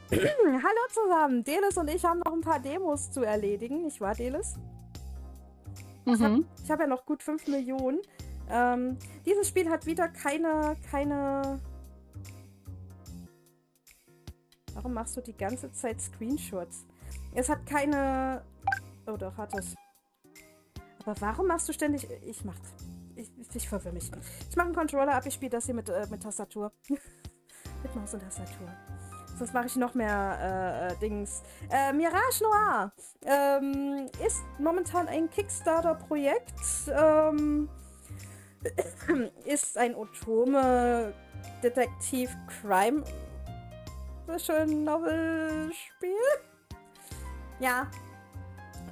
Hallo zusammen, Delis und ich haben noch ein paar Demos zu erledigen, nicht wahr, Delis? Ich hab ja noch gut 5 Millionen. Dieses Spiel hat wieder keine... Warum machst du die ganze Zeit Screenshots? Es hat keine... Oh doch, hat es. Aber warum machst du ständig... Ich verwirre mich. Ich mache einen Controller ab, ich spiele das hier mit Tastatur. Mit Maus und Tastatur. Sonst mache ich noch mehr Dings. Mirage Noir ist momentan ein Kickstarter-Projekt. Ist ein otome Detektiv-Crime Novel-Spiel. Ja.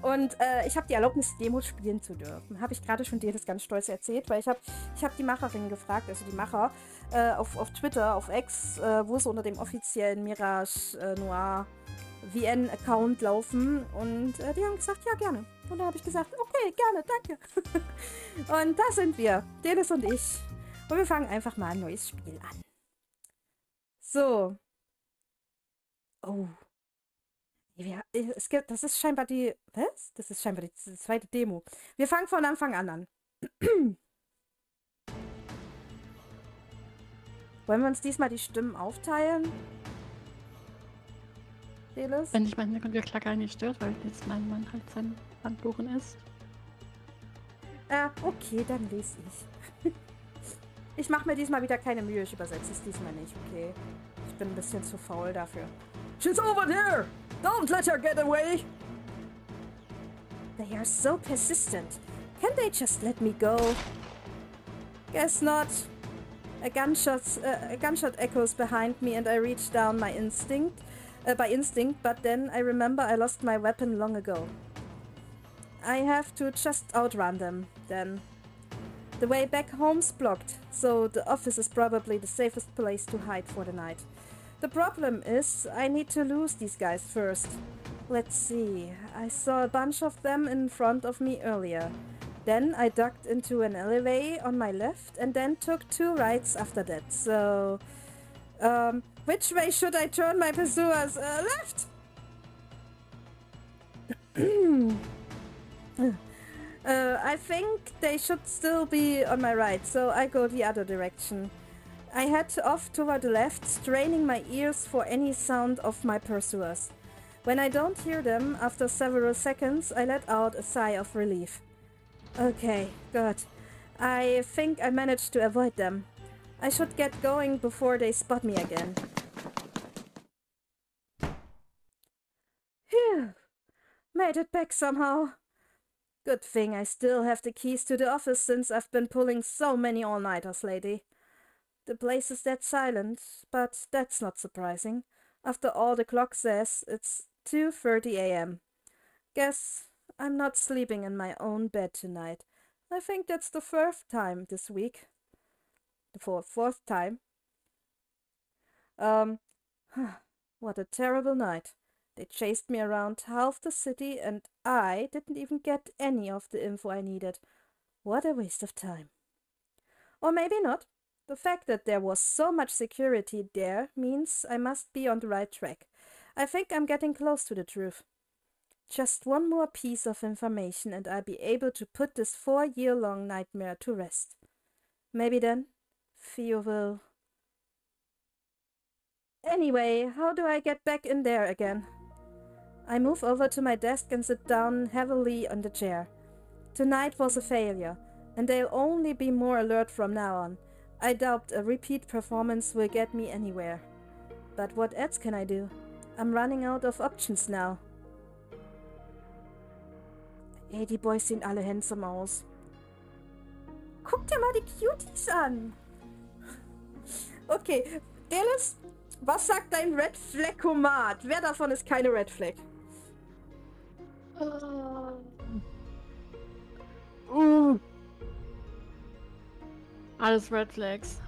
Und ich habe die Erlaubnis, Demos spielen zu dürfen. Habe ich gerade schon dir das ganz stolz erzählt, weil ich hab die Macherin gefragt, also die Macher, auf Twitter, auf X, wo sie unter dem offiziellen Mirage Noir VN-Account laufen. Und die haben gesagt, ja, gerne. Und dann habe ich gesagt, okay, gerne, danke. Und da sind wir, Delis und ich. Und wir fangen einfach mal ein neues Spiel an. So. Oh. Ja, das ist scheinbar die... Was? Das ist scheinbar die zweite Demo. Wir fangen von Anfang an. Wollen wir uns diesmal die Stimmen aufteilen? Delis? Wenn dich mein Hintergrundgeklacker nicht stört, weil jetzt mein Mann halt sein Handbuchen ist. Okay, dann lese ich. Ich mache mir diesmal wieder keine Mühe, ich übersetze es diesmal nicht, okay? Ich bin ein bisschen zu faul dafür. She's over there! Don't let her get away! They are so persistent. Can they just let me go? Guess not. A gunshot echoes behind me and I reach down by instinct, but then I remember I lost my weapon long ago. I have to just outrun them, then. The way back home's blocked, so the office is probably the safest place to hide for the night. The problem is, I need to lose these guys first. Let's see, I saw a bunch of them in front of me earlier. Then I ducked into an alleyway on my left and then took 2 rights after that, so... which way should I turn my pursuers? Left? I think they should still be on my right, so I go the other direction. I head off toward the left, straining my ears for any sound of my pursuers. When I don't hear them, after several seconds, I let out a sigh of relief. Okay, good. I think I managed to avoid them. I should get going before they spot me again. Phew! Made it back somehow. Good thing I still have the keys to the office since I've been pulling so many all-nighters lately. The place is dead silent, but that's not surprising. After all, the clock says it's 2:30 a.m. Guess I'm not sleeping in my own bed tonight. I think that's the 4th time this week. The fourth time. What a terrible night. They chased me around half the city and I didn't even get any of the info I needed. What a waste of time. Or maybe not. The fact that there was so much security there means I must be on the right track. I think I'm getting close to the truth. Just one more piece of information and I'll be able to put this 4-year-long nightmare to rest. Maybe then, Theo will... Anyway, how do I get back in there again? I move over to my desk and sit down heavily on the chair. Tonight was a failure, and they'll only be more alert from now on. I doubt a repeat performance will get me anywhere. But what else can I do? I'm running out of options now. Ey, die Boys sehen alle handsome aus. Guck dir mal die Cuties an! Okay, Delis, was sagt dein Red Flag-Komat? Wer davon ist keine Red Flag? Alles Red Flags.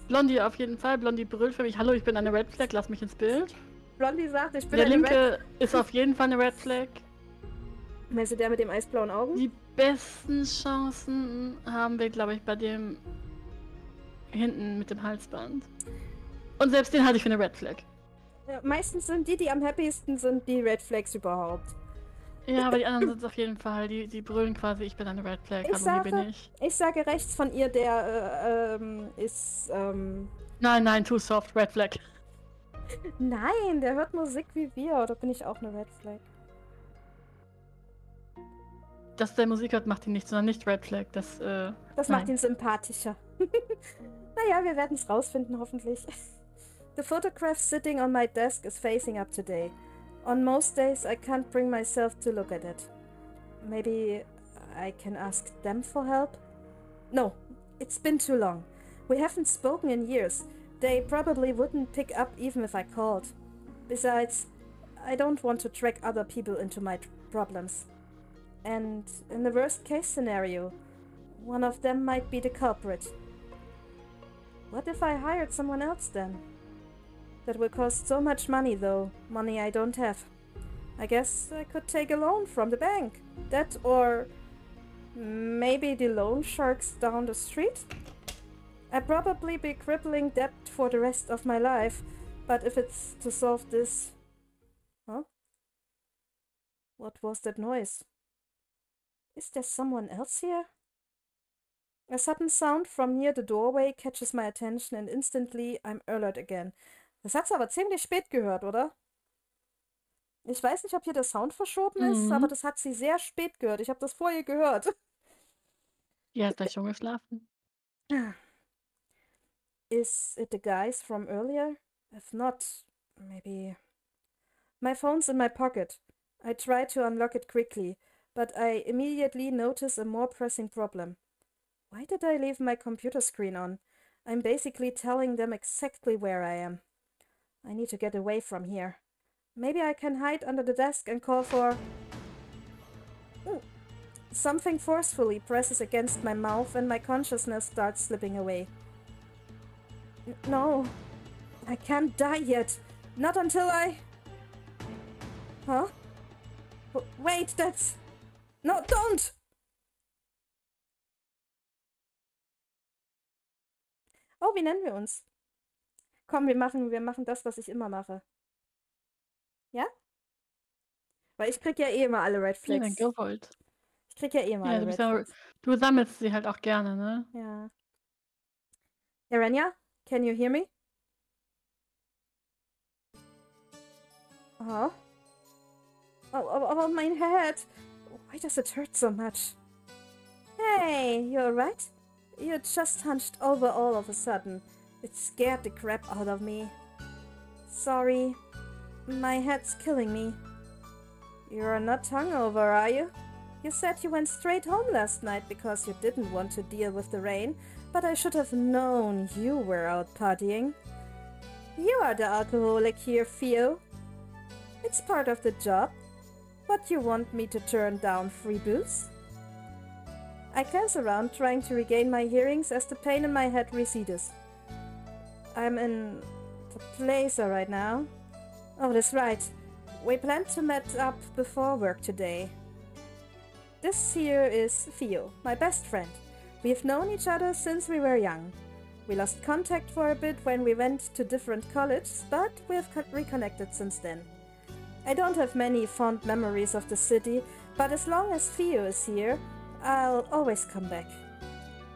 Blondie auf jeden Fall. Blondie brüllt für mich. Hallo, ich bin eine Red Flag, lass mich ins Bild. Blondie sagt, ich bin der eine linke ist auf jeden Fall eine Red Flag. Meinst du der mit dem eisblauen Augen? Die besten Chancen haben wir, glaube ich, bei dem hinten mit dem Halsband. Und selbst den halte ich für eine Red Flag. Meistens sind die am happiesten sind, die Red Flags überhaupt. Ja, aber die anderen sind es auf jeden Fall. Die brüllen quasi, ich bin eine Red Flag. Hallo, hier bin ich. Ich sage rechts von ihr, der ist. Nein, too soft, Red Flag. Nein, der hört Musik wie wir. Oder bin ich auch eine Red Flag? Dass der Musik hört, macht ihn nicht, sondern nicht Red Flag. Das macht ihn sympathischer. Naja, wir werden es rausfinden, hoffentlich. The photograph sitting on my desk is facing up today. On most days, I can't bring myself to look at it. Maybe I can ask them for help? No, it's been too long. We haven't spoken in years. They probably wouldn't pick up even if I called. Besides, I don't want to drag other people into my problems. And in the worst case scenario, one of them might be the culprit. What if I hired someone else then? That will cost so much money though, money I don't have. I guess I could take a loan from the bank. That or maybe the loan sharks down the street? I'd probably be crippling debt for the rest of my life, but if it's to solve this... Huh? What was that noise? Is there someone else here? A sudden sound from near the doorway catches my attention and instantly I'm alert again. Das hat sie aber ziemlich spät gehört, oder? Ich weiß nicht, ob hier der Sound verschoben ist, aber das hat sie sehr spät gehört. Ich habe das vorher gehört. Die hat gleich schon geschlafen. Is it the guys from earlier? If not, maybe... My phone's in my pocket. I try to unlock it quickly, but I immediately notice a more pressing problem. Why did I leave my computer screen on? I'm basically telling them exactly where I am. I need to get away from here. Maybe I can hide under the desk and call for... Something forcefully presses against my mouth and my consciousness starts slipping away. No, I can't die yet. Not until I... Huh? Wait, that's... No, don't! Oh, wie nennen wir uns? Komm, wir machen das, was ich immer mache. Ja? Weil ich krieg ja eh immer alle Red Flags. Ja, dann go for it. Ich krieg ja eh immer alle Red Flags. Du sammelst sie halt auch gerne, ne? Ja. Irenia, can you hear me? Oh. Oh, my head. Why does it hurt so much? Hey, you alright? You just hunched over all of a sudden. It scared the crap out of me. Sorry. My head's killing me. You're not hungover, are you? You said you went straight home last night because you didn't want to deal with the rain, but I should have known you were out partying. You are the alcoholic here, Theo. It's part of the job. What, you want me to turn down free booze? I glance around, trying to regain my hearings as the pain in my head recedes. I'm in the Plaza right now. Oh, that's right. We planned to meet up before work today. This here is Theo, my best friend. We've known each other since we were young. We lost contact for a bit when we went to different colleges, but we have reconnected since then. I don't have many fond memories of the city, but as long as Theo is here, I'll always come back.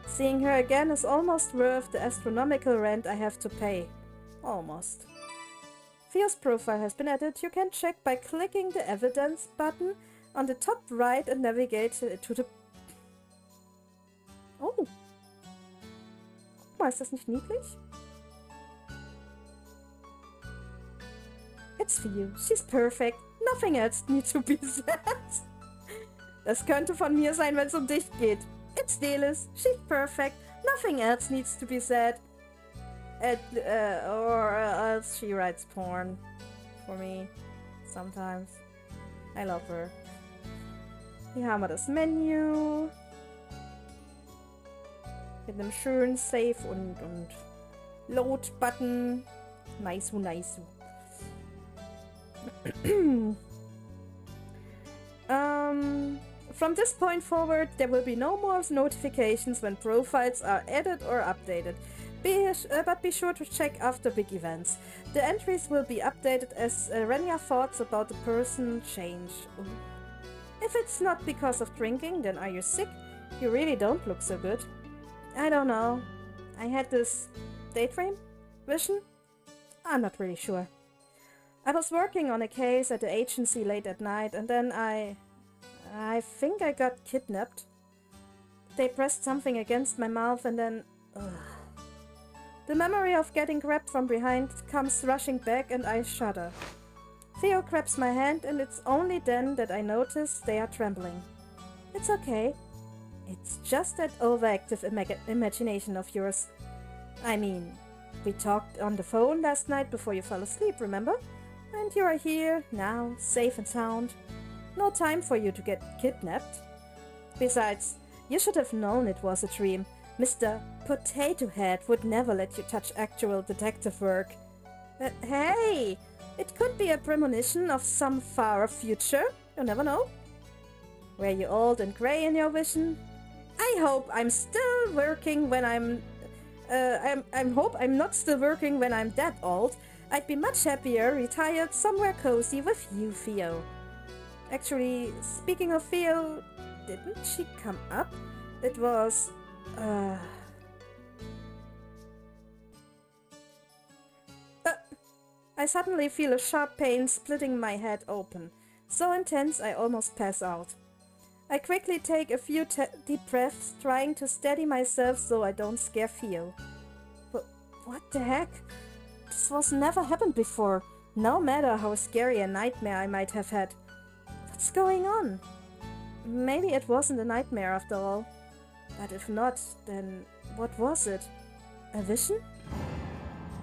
Seeing her again is almost worth the astronomical rent I have to pay. Almost. Theo's profile has been added. You can check by clicking the evidence button on the top right and navigate to the... Oh. Guck mal, ist das nicht niedlich? It's Theo. She's perfect. Nothing else needs to be said. Das könnte von mir sein, wenn es um dich geht. It's Delis. She's perfect. Nothing else needs to be said. Or else she writes porn for me. Sometimes. I love her. Hier haben wir das Menü. Mit einem schönen Save und Load-Button. Nice. From this point forward, there will be no more notifications when profiles are added or updated. But be sure to check after big events. The entries will be updated as Renya thoughts about the person change. Ooh. If it's not because of drinking, then are you sick? You really don't look so good. I don't know. I had this daydream? Vision? I'm not really sure. I was working on a case at the agency late at night, and then I think I got kidnapped. They pressed something against my mouth, and then... Ugh. The memory of getting grabbed from behind comes rushing back, and I shudder. Theo grabs my hand, and it's only then that I notice they are trembling. It's okay. It's just that overactive imagination of yours. I mean, we talked on the phone last night before you fell asleep, remember? And you are here, now, safe and sound. No time for you to get kidnapped. Besides, you should have known it was a dream. Mr. Potato Head would never let you touch actual detective work. Hey! It could be a premonition of some far future. You never know. Were you old and grey in your vision? I hope I'm still working when I hope I'm not still working when I'm that old. I'd be much happier retired somewhere cozy with you, Theo. Actually, speaking of Theo, didn't she come up? It was... I suddenly feel a sharp pain splitting my head open. So intense I almost pass out. I quickly take a few deep breaths, trying to steady myself so I don't scare Theo. But what the heck? This was never happened before, no matter how scary a nightmare I might have had. What's going on? Maybe it wasn't a nightmare after all. But if not, then what was it? A vision?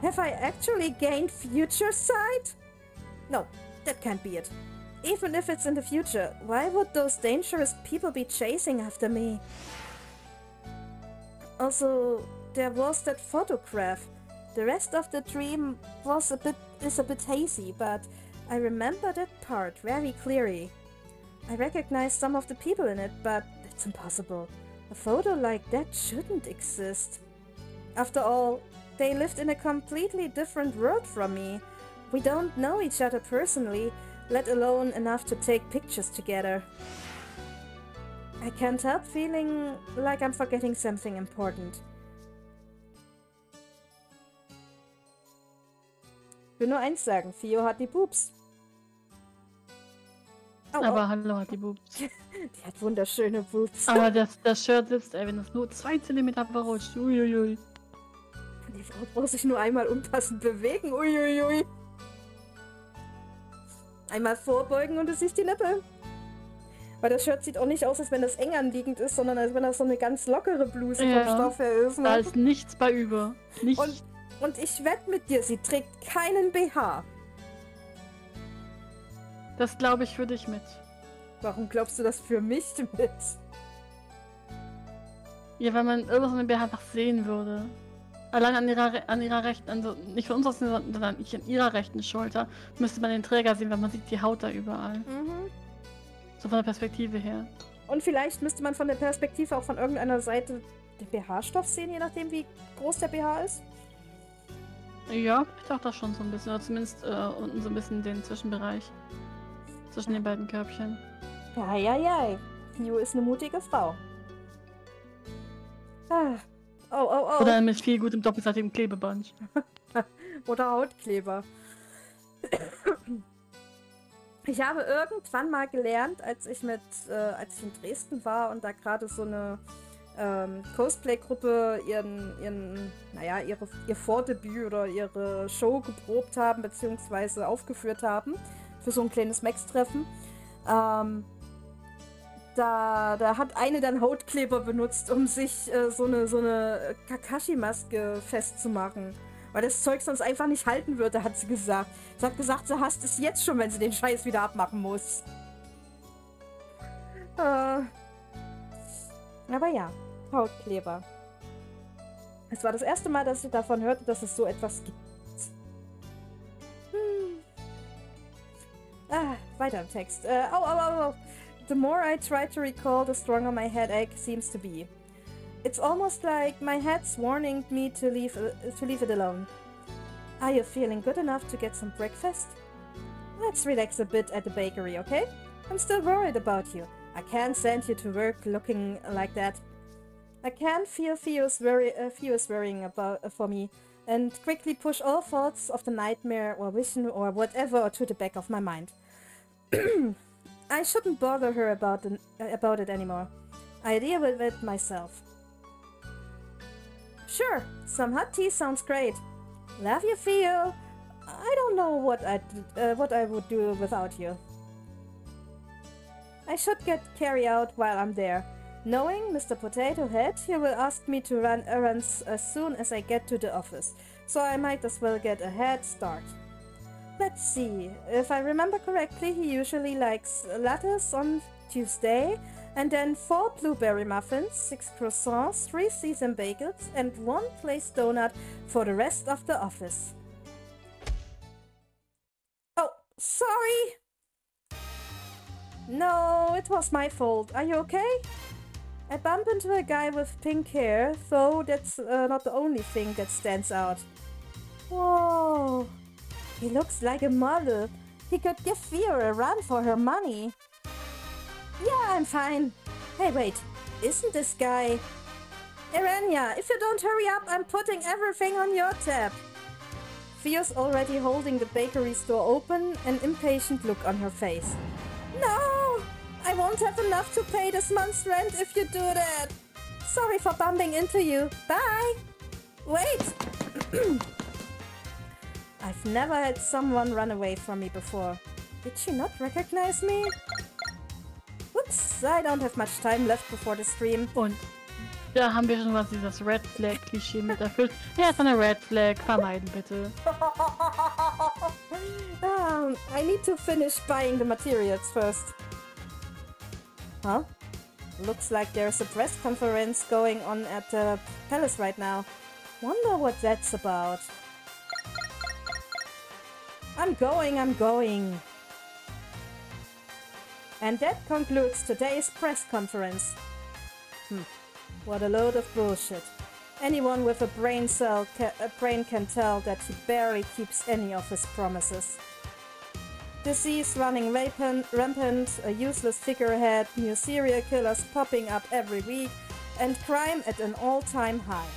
Have I actually gained future sight? No, that can't be it. Even if it's in the future, why would those dangerous people be chasing after me? Also, there was that photograph. The rest of the dream is a bit hazy, but I remember that part very clearly. I recognize some of the people in it, but that's impossible. A photo like that shouldn't exist. After all, they lived in a completely different world from me. We don't know each other personally, let alone enough to take pictures together. I can't help feeling like I'm forgetting something important. Ich will nur eins sagen, Theo hat die Boobs. Oh, aber hallo hat die Boobs. Die hat wunderschöne Boobs. Aber das Shirt sitzt, ey, wenn das nur 2 Zentimeter verrutscht. Uiuiui. Die Frau braucht sich nur einmal unpassend bewegen. Uiuiui. Einmal vorbeugen und du siehst die Nippel. Weil das Shirt sieht auch nicht aus, als wenn das eng anliegend ist, sondern als wenn das so eine ganz lockere Bluse vom Stoff her ist. Ne? Da ist nichts bei über. Nichts. Und ich wette mit dir, sie trägt keinen BH. Das glaube ich für dich mit. Warum glaubst du das für mich mit? Ja, weil man irgendwas an dem BH einfach sehen würde. Allein an ihrer rechten, also nicht von uns aus, sondern an ihrer rechten Schulter, müsste man den Träger sehen, weil man sieht die Haut da überall. Mhm. So von der Perspektive her. Und vielleicht müsste man von der Perspektive auch von irgendeiner Seite den BH-Stoff sehen, je nachdem wie groß der BH ist. Ja, ich dachte das schon so ein bisschen, oder zumindest unten so ein bisschen den Zwischenbereich. Zwischen den beiden Körbchen. Ja. Theo ist eine mutige Frau. Ah. Oh. Oder mit viel gutem doppelseitigem Klebeband. Oder Hautkleber. Ich habe irgendwann mal gelernt, als ich in Dresden war und da gerade so eine Cosplay-Gruppe ihr Vordebüt oder ihre Show geprobt haben, beziehungsweise aufgeführt haben, für so ein kleines Max-Treffen. Da hat eine dann Hautkleber benutzt, um sich so eine Kakashi-Maske festzumachen. Weil das Zeug sonst einfach nicht halten würde, hat sie gesagt. Sie hat gesagt, sie hasst es jetzt schon, wenn sie den Scheiß wieder abmachen muss. Aber ja, Hautkleber. Es war das erste Mal, dass ich davon hörte, dass es so etwas gibt. Weiter im Text. The more I try to recall, the stronger my headache seems to be. It's almost like my head's warning me to leave it alone. Are you feeling good enough to get some breakfast? Let's relax a bit at the bakery, okay? I'm still worried about you. I can't send you to work looking like that. I can feel Theo's worrying for me, and quickly push all thoughts of the nightmare or vision or whatever to the back of my mind. I shouldn't bother her about it anymore. I deal with it myself. Sure, some hot tea sounds great. Love you, Theo. I don't know what I would do without you. I should get carry out while I'm there. Knowing Mr. Potato Head, he will ask me to run errands as soon as I get to the office, so I might as well get a head start. Let's see, if I remember correctly, he usually likes lattes on Tuesday, and then 4 blueberry muffins, 6 croissants, 3 sesame bagels, and 1 glazed donut for the rest of the office. Oh, sorry! No, it was my fault. Are you okay? I bump into a guy with pink hair, though that's not the only thing that stands out. Whoa! He looks like a model. He could give Theo a run for her money. Yeah, I'm fine. Hey, wait. Isn't this guy... Irenia, if you don't hurry up, I'm putting everything on your tab. Theo's already holding the bakery store open, an impatient look on her face. No! I won't have enough to pay this month's rent if you do that. Sorry for bumping into you. Bye! Wait! I've never had someone run away from me before. Did she not recognize me? Whoops, I don't have much time left before the stream. Und da haben wir schon was dieses Red Flag Klischee mit erfüllt. Ja, ist eine Red Flag. Vermeiden bitte. I need to finish buying the materials first. Huh? Looks like there's a press conference going on at the palace right now. Wonder what that's about. I'm going. And that concludes today's press conference. What a load of bullshit. Anyone with a brain can tell that he barely keeps any of his promises. Disease running rampant, a useless figurehead, new serial killers popping up every week, and crime at an all-time high.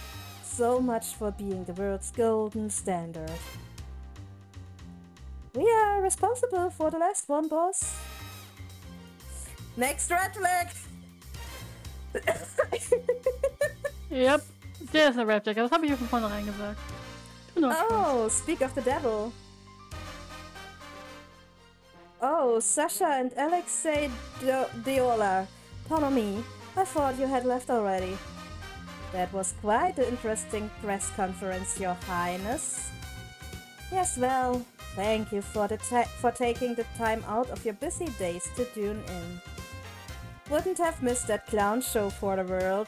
So much for being the world's golden standard. We are responsible for the last one, boss. Next red flag! Yep, der ist eine Red Flag. Das habe ich ja von vornherein gesagt. Oh, speak of the devil. Oh, Sasha and Alexei Deola. Pardon me, I thought you had left already. That was quite an interesting press conference, Your Highness. Yes, well, thank you for taking the time out of your busy days to tune in. Wouldn't have missed that clown show for the world.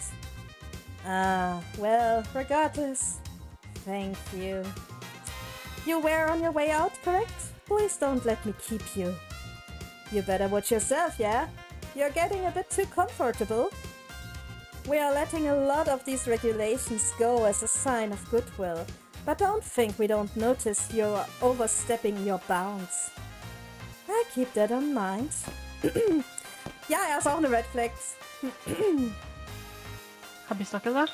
Ah, well, regardless, thank you. You were on your way out, correct? Please don't let me keep you. You better watch yourself, yeah? You're getting a bit too comfortable. We are letting a lot of these regulations go as a sign of goodwill, but don't think we don't notice you're overstepping your bounds. I keep that in mind. Ja, er ist auch eine Red Flag. Hab ich's doch gesagt?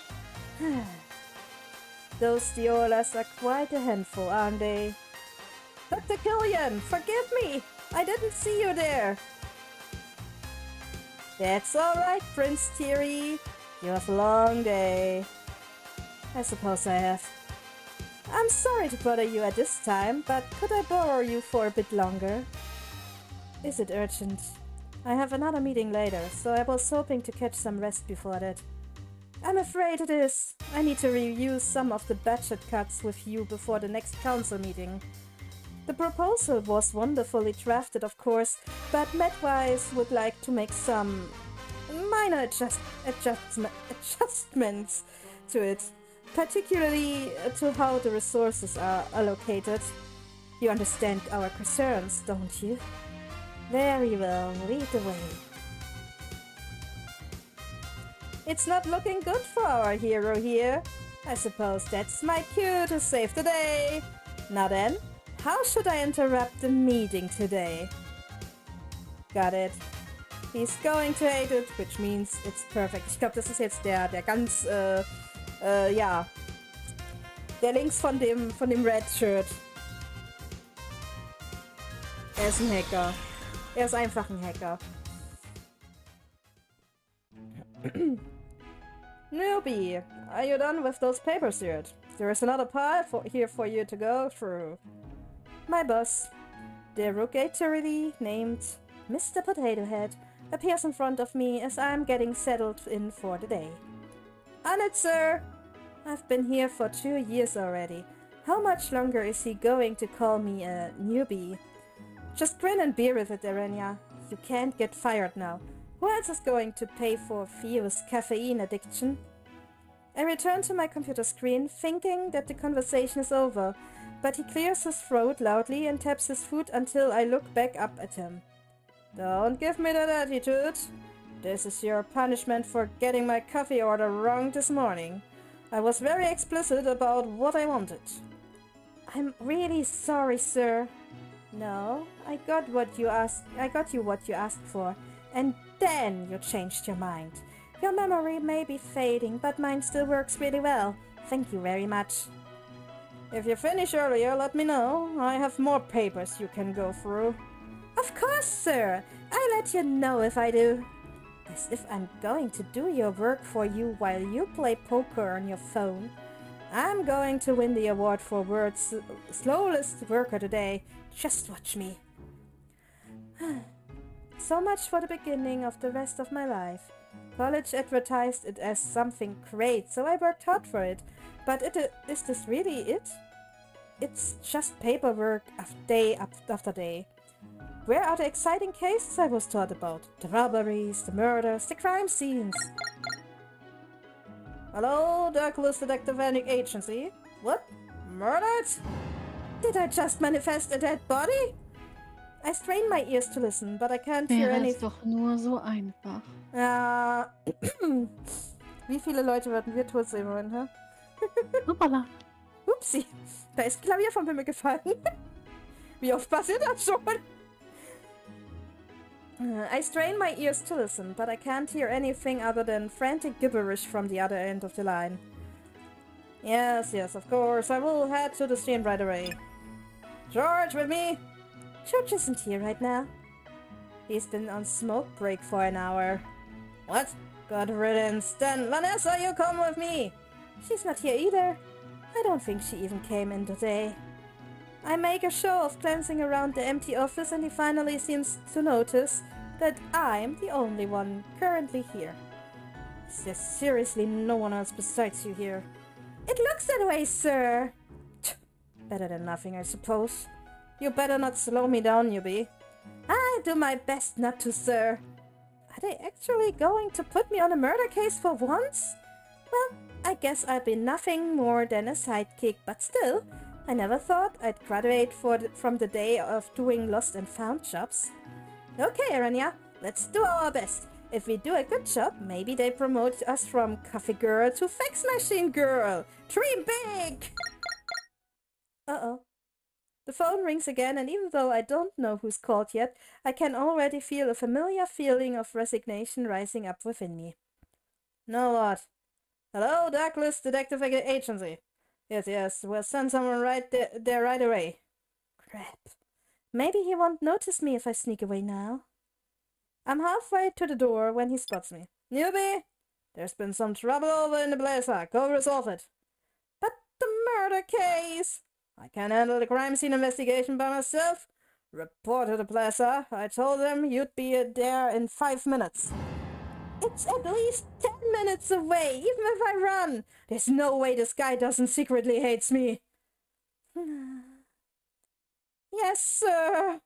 Those Diolas are quite a handful, aren't they? Dr. Killian, forgive me! I didn't see you there! That's alright, Prince Thierry. You have a long day. I suppose I have. I'm sorry to bother you at this time, but could I borrow you for a bit longer? Is it urgent? I have another meeting later, so I was hoping to catch some rest before that. I'm afraid it is. I need to review some of the budget cuts with you before the next council meeting. The proposal was wonderfully drafted, of course, but Medwise would like to make some minor adjustments to it, particularly to how the resources are allocated. You understand our concerns, don't you? Very well, lead the way. It's not looking good for our hero here. I suppose that's my cue to save the day. Now then, how should I interrupt the meeting today? Got it. He's going to hate it, which means it's perfect. Ich glaube, das ist jetzt der ganz, ja, der links von dem Red Shirt. Er ist ein Hacker. Er ist einfach ein Hacker. Newbie, are you done with those papers yet? There is another part here for you to go through. My boss, derogatorily named Mr. Potato Head, appears in front of me as I'm getting settled in for the day. On it, sir! I've been here for 2 years already. How much longer is he going to call me a newbie? Just grin and bear with it, Arenya. You can't get fired now. Who else is going to pay for Theo's caffeine addiction? I return to my computer screen, thinking that the conversation is over, but he clears his throat loudly and taps his foot until I look back up at him. Don't give me that attitude. This is your punishment for getting my coffee order wrong this morning. I was very explicit about what I wanted. I'm really sorry, sir. No, I got you what you asked for, and then you changed your mind. Your memory may be fading, but mine still works really well. Thank you very much. If you finish earlier, let me know. I have more papers you can go through. Of course, sir. I'll let you know if I do. As if I'm going to do your work for you while you play poker on your phone. I'm going to win the award for World's slowest worker today. Just watch me. So much for the beginning of the rest of my life. College advertised it as something great, so I worked hard for it. But is this really it? It's just paperwork day after day. Where are the exciting cases I was taught about? The robberies, the murders, the crime scenes. Hello, Douglas Detective Agency. What? Murdered? Did I just manifest a dead body? I strain my ears to listen, but I can't hear anything. Ist doch nur so einfach. Ja. Wie viele Leute würden wir tot sehen wollen, hä? Hoppala. Upsi. Da ist ein Klavier vom Himmel gefallen. Wie oft passiert das schon? I strain my ears to listen, but I can't hear anything other than frantic gibberish from the other end of the line. Yes, of course. I will head to the scene right away. George, with me? George isn't here right now. He's been on smoke break for an hour. What? Good riddance. Then, Vanessa, you come with me. She's not here either. I don't think she even came in today. I make a show of glancing around the empty office, and he finally seems to notice that I'm the only one currently here. Is there seriously no one else besides you here? It looks that way, sir. Better than nothing, I suppose. You better not slow me down, newbie. I do my best not to, sir. Are they actually going to put me on a murder case for once? Well, I guess I'll be nothing more than a sidekick, but still, I never thought I'd graduate from the day of doing lost and found jobs. Okay, Arenya, let's do our best. If we do a good job, maybe they promote us from coffee girl to fax machine girl. Dream big! Uh-oh. The phone rings again, and even though I don't know who's called yet, I can already feel a familiar feeling of resignation rising up within me. Now what? Hello, Douglas Detective Agency. Yes, we'll send someone right there right away. Crap. Maybe he won't notice me if I sneak away now. I'm halfway to the door when he spots me. Newbie, there's been some trouble over in the plaza. Go resolve it. But the murder case! I can't handle the crime scene investigation by myself. Report to the plaza. I told them you'd be there in 5 minutes. It's at least 10 minutes away, even if I run. There's no way this guy doesn't secretly hates me. Yes, sir.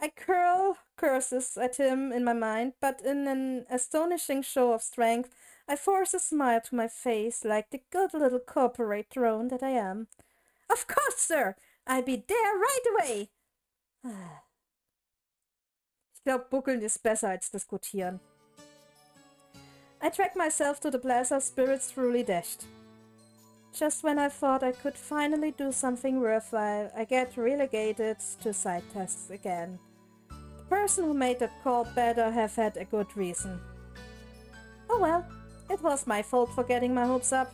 I curl curses at him in my mind, but in an astonishing show of strength, I force a smile to my face like the good little corporate drone that I am. Of course, sir. I'll be there right away. Ich glaube, buckeln ist besser als diskutieren. I dragged myself to the plaza, spirits truly dashed. Just when I thought I could finally do something worthwhile, I get relegated to side tasks again. The person who made that call better have had a good reason. Oh well, it was my fault for getting my hopes up.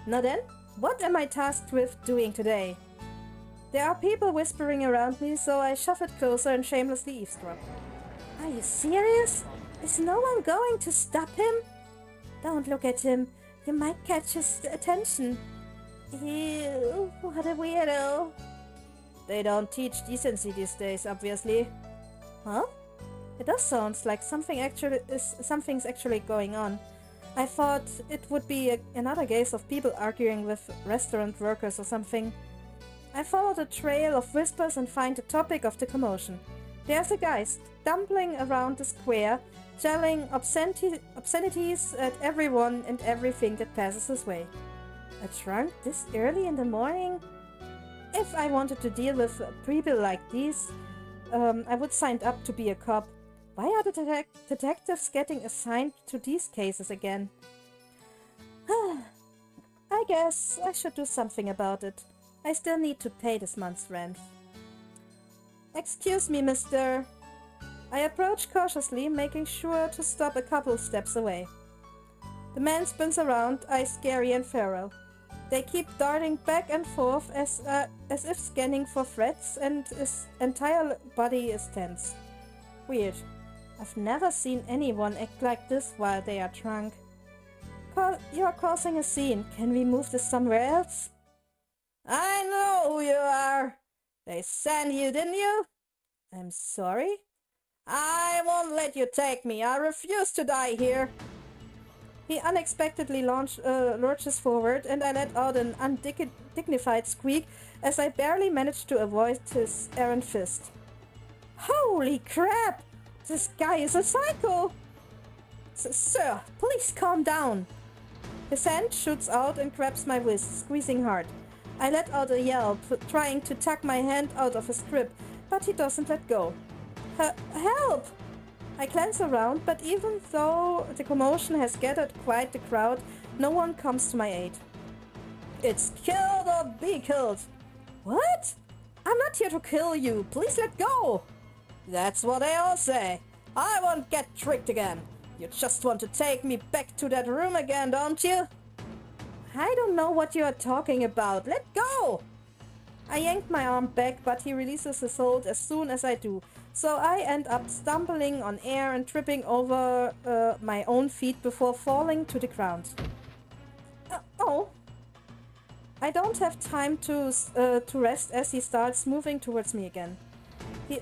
Now then, what am I tasked with doing today? There are people whispering around me, so I shuffled closer and shamelessly eavesdropped. Are you serious? Is no one going to stop him? Don't look at him. You might catch his attention. Ew, what a weirdo. They don't teach decency these days, obviously. Huh? It does sound like something's actually going on. I thought it would be another case of people arguing with restaurant workers or something. I followed a trail of whispers and find the topic of the commotion. There's a guy stumbling around the square, yelling obscenities at everyone and everything that passes his way. A trunk this early in the morning? If I wanted to deal with people like these, I would sign up to be a cop. Why are the detectives getting assigned to these cases again? I guess I should do something about it. I still need to pay this month's rent. Excuse me, mister. I approach cautiously, making sure to stop a couple steps away. The man spins around, eyes scary and feral. They keep darting back and forth as if scanning for threats, and his entire body is tense. Weird. I've never seen anyone act like this while they are drunk. You're causing a scene. Can we move this somewhere else? I know who you are. They sent you, didn't you? I'm sorry? I won't let you take me. I refuse to die here. He unexpectedly lurches forward, and I let out an undignified squeak as I barely managed to avoid his errant fist. Holy crap! This guy is a psycho! Sir, please calm down. His hand shoots out and grabs my wrist, squeezing hard. I let out a yell, trying to tug my hand out of his grip, but he doesn't let go. Help! I glance around, but even though the commotion has gathered quite the crowd, no one comes to my aid. It's kill or be killed. What? I'm not here to kill you. Please let go. That's what they all say. I won't get tricked again. You just want to take me back to that room again, don't you? I don't know what you are talking about. Let go! I yank my arm back, but he releases his hold as soon as I do. So I end up stumbling on air and tripping over my own feet before falling to the ground. Oh! I don't have time to rest as he starts moving towards me again.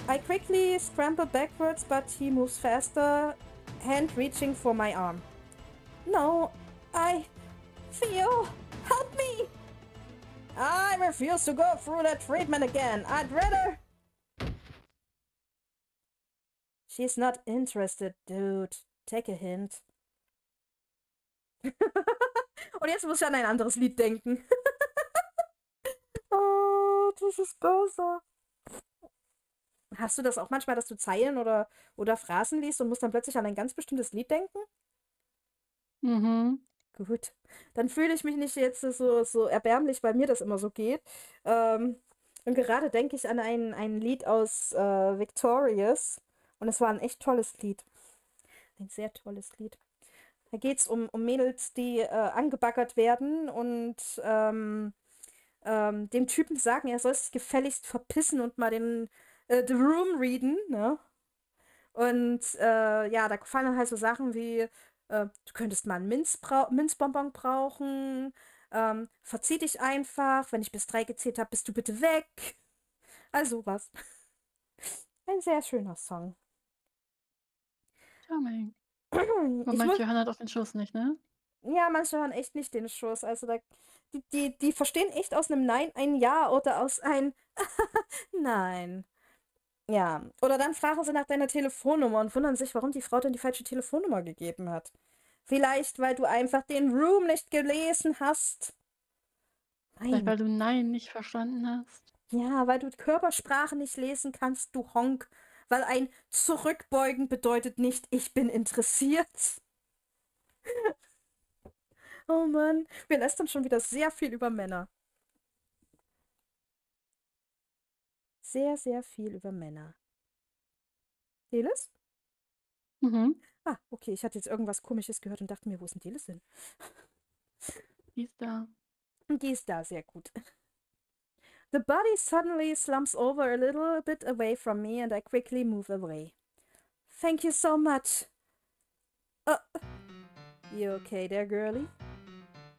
I quickly scramble backwards, but he moves faster, hand reaching for my arm. No, Theo, help me! I refuse to go through that treatment again. I'd rather... She's not interested, dude. Take a hint. Und jetzt muss ich an ein anderes Lied denken. Oh, das ist böse. Hast du das auch manchmal, dass du Zeilen oder Phrasen liest und musst dann plötzlich an ein ganz bestimmtes Lied denken? Mhm. Gut. Dann fühle ich mich nicht jetzt so erbärmlich, weil mir das immer so geht. Und gerade denke ich an ein Lied aus Victorious. Und es war ein echt tolles Lied. Ein sehr tolles Lied. Da geht es um Mädels, die angebaggert werden und dem Typen sagen, er soll sich gefälligst verpissen und mal The Room readen, ne? Und ja, da fallen dann halt so Sachen wie, du könntest mal einen Minzbonbon brauchen, verzieh dich einfach, wenn ich bis 3 gezählt habe, bist du bitte weg. Also was. Ein sehr schöner Song. Charming. Und manche hören halt auf den Schuss nicht, ne? Ja, manche hören echt nicht den Schuss. Also die verstehen echt aus einem Nein ein Ja oder aus ein Nein. Ja, oder dann fragen sie nach deiner Telefonnummer und wundern sich, warum die Frau denn die falsche Telefonnummer gegeben hat. Vielleicht, weil du einfach den Room nicht gelesen hast. Vielleicht, weil du Nein nicht verstanden hast. Ja, weil du Körpersprache nicht lesen kannst, du Honk. Weil ein Zurückbeugen bedeutet nicht, ich bin interessiert. Oh Mann, wir lästern schon wieder sehr viel über Männer. Sehr, sehr viel über Männer. Delis? Mhm. Ah, okay, ich hatte jetzt irgendwas Komisches gehört und dachte mir, wo ist denn Delis hin? Die ist da. Und die ist da, sehr gut. The body suddenly slumps over a little bit away from me and I quickly move away. Thank you so much. You okay there, girlie?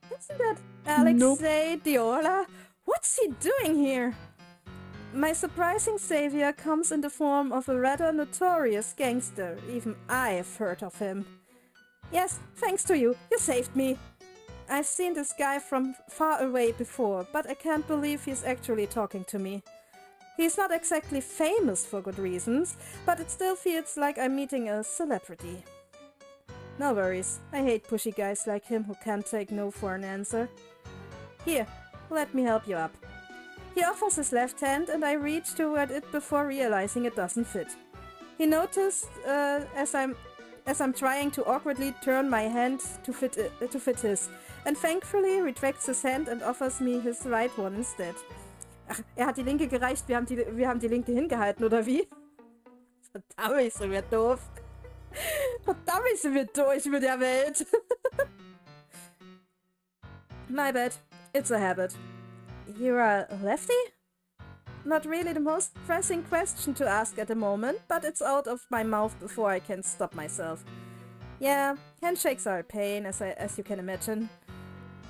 Isn't that Alexei Diola? What's he doing here? My surprising savior comes in the form of a rather notorious gangster. Even I've heard of him. Yes, thanks to you. You saved me. I've seen this guy from far away before, but I can't believe he's actually talking to me. He's not exactly famous for good reasons, but it still feels like I'm meeting a celebrity. No worries. I hate pushy guys like him who can't take no for an answer. Here, let me help you up. He offers his left hand and I reach toward it before realizing it doesn't fit. He noticed as I'm trying to awkwardly turn my hand to fit his, and thankfully retracts his hand and offers me his right one instead. Ach, er hat die linke gereicht, wir haben die linke hingehalten, oder wie? Verdammt, sind wir doof. Verdammt, sind wir durch mit der Welt. My bad. It's a habit. You're a lefty? Not really the most pressing question to ask at the moment, but it's out of my mouth before I can stop myself. Yeah, handshakes are a pain, as you can imagine.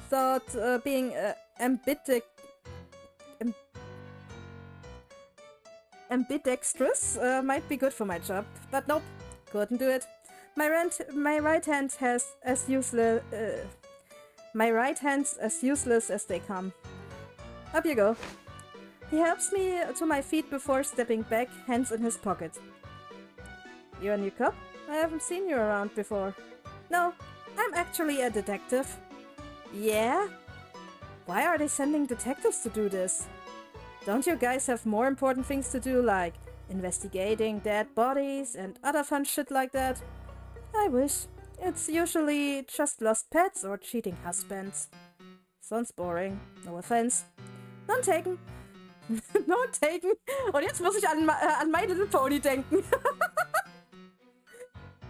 Thought being ambidextrous might be good for my job, but nope, couldn't do it. My right hand as useless as they come. Up you go. He helps me to my feet before stepping back, hands in his pocket. You're a new cop? I haven't seen you around before. No, I'm actually a detective. Yeah? Why are they sending detectives to do this? Don't you guys have more important things to do, like investigating dead bodies and other fun shit like that? I wish. It's usually just lost pets or cheating husbands. Sounds boring. No offense. None taken. None taken. Und jetzt muss ich an My Little Pony denken.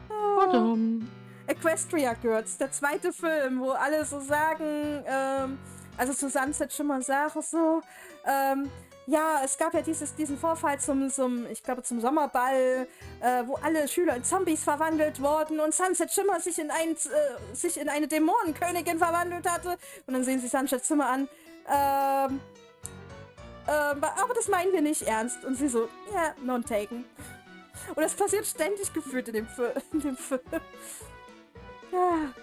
Warum? Equestria Girls, der zweite Film, wo alle so sagen, also zu Sunset schon mal sagen so, ja, es gab ja diesen Vorfall zum Sommerball, wo alle Schüler in Zombies verwandelt wurden und Sunset Shimmer sich in eine Dämonenkönigin verwandelt hatte. Und dann sehen sie Sunset Shimmer an, aber das meinen wir nicht ernst. Und sie so, ja, yeah, non taken. Und das passiert ständig gefühlt in dem Film. Ja.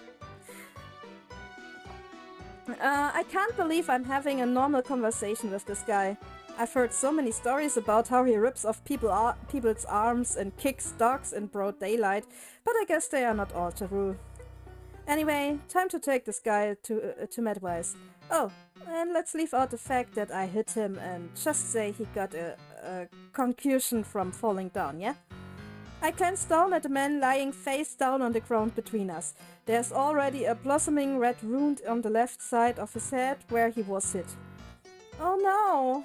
I can't believe I'm having a normal conversation with this guy. I've heard so many stories about how he rips off people's arms and kicks dogs in broad daylight, but I guess they are not all true. Anyway, time to take this guy to Medwise. Oh, and let's leave out the fact that I hit him and just say he got a concussion from falling down, yeah? I glance down at the man lying face down on the ground between us. There's already a blossoming red wound on the left side of his head where he was hit. Oh no!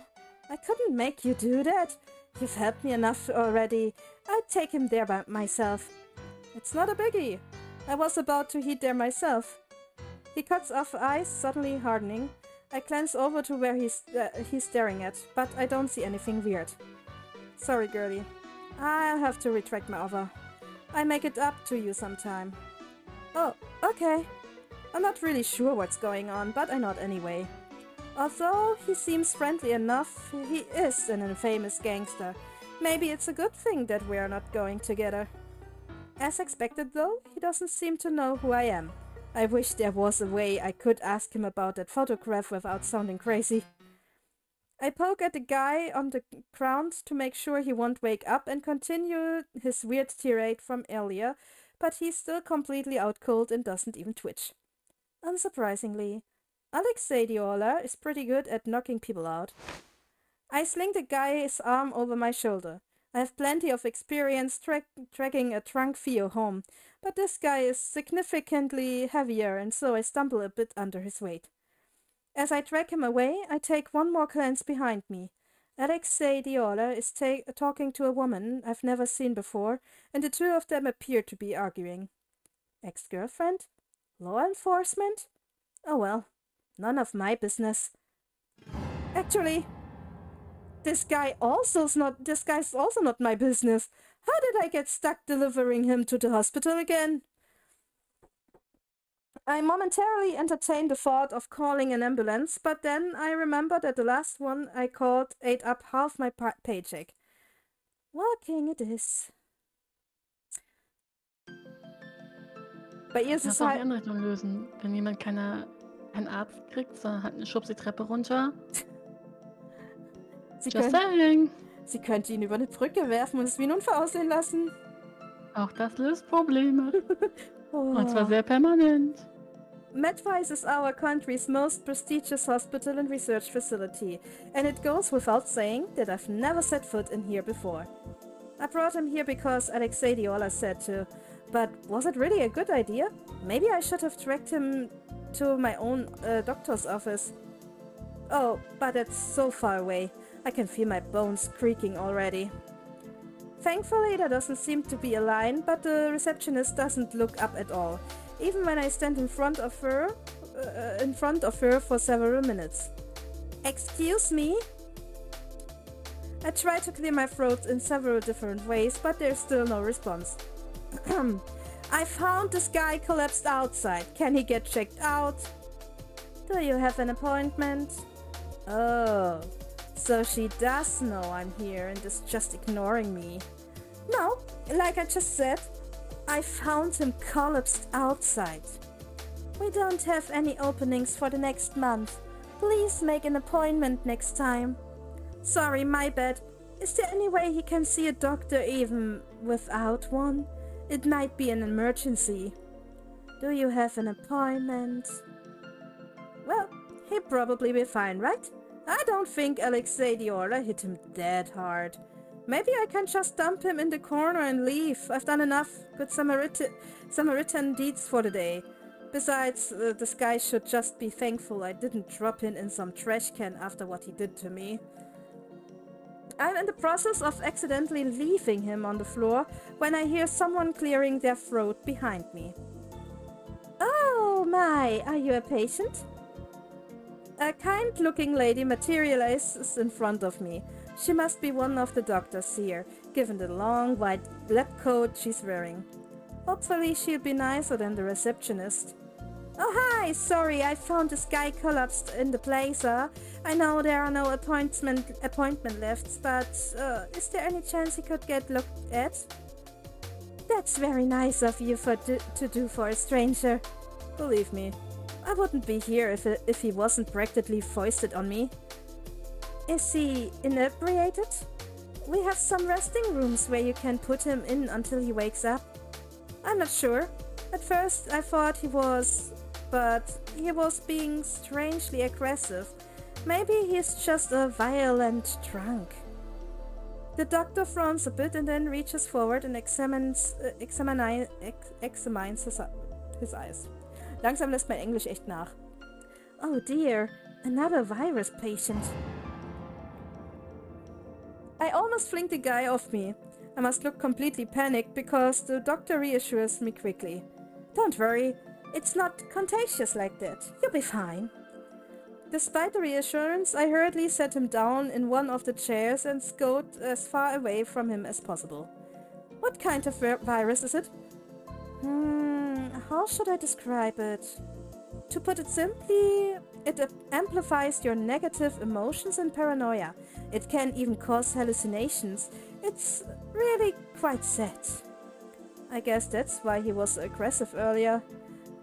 I couldn't make you do that. You've helped me enough already. I'd take him there by myself. It's not a biggie. I was about to head there myself. He cuts off, eyes suddenly hardening. I glance over to where he's staring at, but I don't see anything weird. Sorry, girlie. I'll have to retract my offer. I make it up to you sometime. Oh, okay. I'm not really sure what's going on, but I nod anyway. Although he seems friendly enough, he is an infamous gangster. Maybe it's a good thing that we're not going together. As expected though, he doesn't seem to know who I am. I wish there was a way I could ask him about that photograph without sounding crazy. I poke at the guy on the ground to make sure he won't wake up and continue his weird tirade from earlier, but he's still completely out cold and doesn't even twitch. Unsurprisingly, Alexei Diola is pretty good at knocking people out. I sling the guy's arm over my shoulder. I have plenty of experience tracking a drunk Theo home, but this guy is significantly heavier, and so I stumble a bit under his weight. As I drag him away, I take one more glance behind me. Alexei Diola is talking to a woman I've never seen before, and the two of them appear to be arguing. Ex-girlfriend? Law enforcement? Oh well, none of my business. Actually, this guy's also not my business. How did I get stuck delivering him to the hospital again? I momentarily entertained the thought of calling an ambulance, but then I remembered that the last one I called ate up half my paycheck. Walking it is. Bei ihr ist es auch die halt... Anrechnung lösen. Wenn jemand keinen Arzt kriegt, sondern hat eine Schubs die Treppe runter. Sie könnte ihn über eine Brücke werfen und es wie ein Unfall aussehen lassen. Auch das löst Probleme. Und zwar sehr permanent. Medwise is our country's most prestigious hospital and research facility, and it goes without saying that I've never set foot in here before. I brought him here because Alexei Diola said to, but was it really a good idea? Maybe I should have tracked him to my own doctor's office. Oh, but it's so far away. I can feel my bones creaking already. Thankfully, there doesn't seem to be a line, but the receptionist doesn't look up at all, even when I stand in front of her for several minutes. Excuse me? I try to clear my throat in several different ways, but there's still no response. I found this guy collapsed outside. Can he get checked out? Do you have an appointment? Oh, so she does know I'm here and is just ignoring me. No, like I just said, I found him collapsed outside. We don't have any openings for the next month. Please make an appointment next time. Sorry, my bad. Is there any way he can see a doctor even without one? It might be an emergency. Do you have an appointment? Well, he'll probably be fine, right? I don't think Alexei Diola hit him that hard. Maybe I can just dump him in the corner and leave. I've done enough good Samaritan deeds for the day. Besides, this guy should just be thankful I didn't drop him in some trash can after what he did to me. I'm in the process of accidentally leaving him on the floor when I hear someone clearing their throat behind me. Oh my, are you a patient? A kind-looking lady materializes in front of me. She must be one of the doctors here, given the long white lab coat she's wearing. Hopefully she'll be nicer than the receptionist. Oh hi, sorry, I found this guy collapsed in the plaza. I know there are no appointment left, but is there any chance he could get looked at? That's very nice of you to do for a stranger. Believe me, I wouldn't be here if he wasn't practically foisted on me. Is he inebriated? We have some resting rooms where you can put him in until he wakes up. I'm not sure. At first I thought he was, but he was being strangely aggressive. Maybe he's just a violent drunk. The doctor frowns a bit and then reaches forward and examines his eyes. Langsam lässt mein Englisch echt nach. Oh dear, another virus patient. I almost fling the guy off me. I must look completely panicked because the doctor reassures me quickly. Don't worry, it's not contagious like that. You'll be fine. Despite the reassurance, I hurriedly set him down in one of the chairs and scoot as far away from him as possible. What kind of virus is it? How should I describe it? To put it simply, it amplifies your negative emotions and paranoia. It can even cause hallucinations. It's really quite sad. I guess that's why he was aggressive earlier.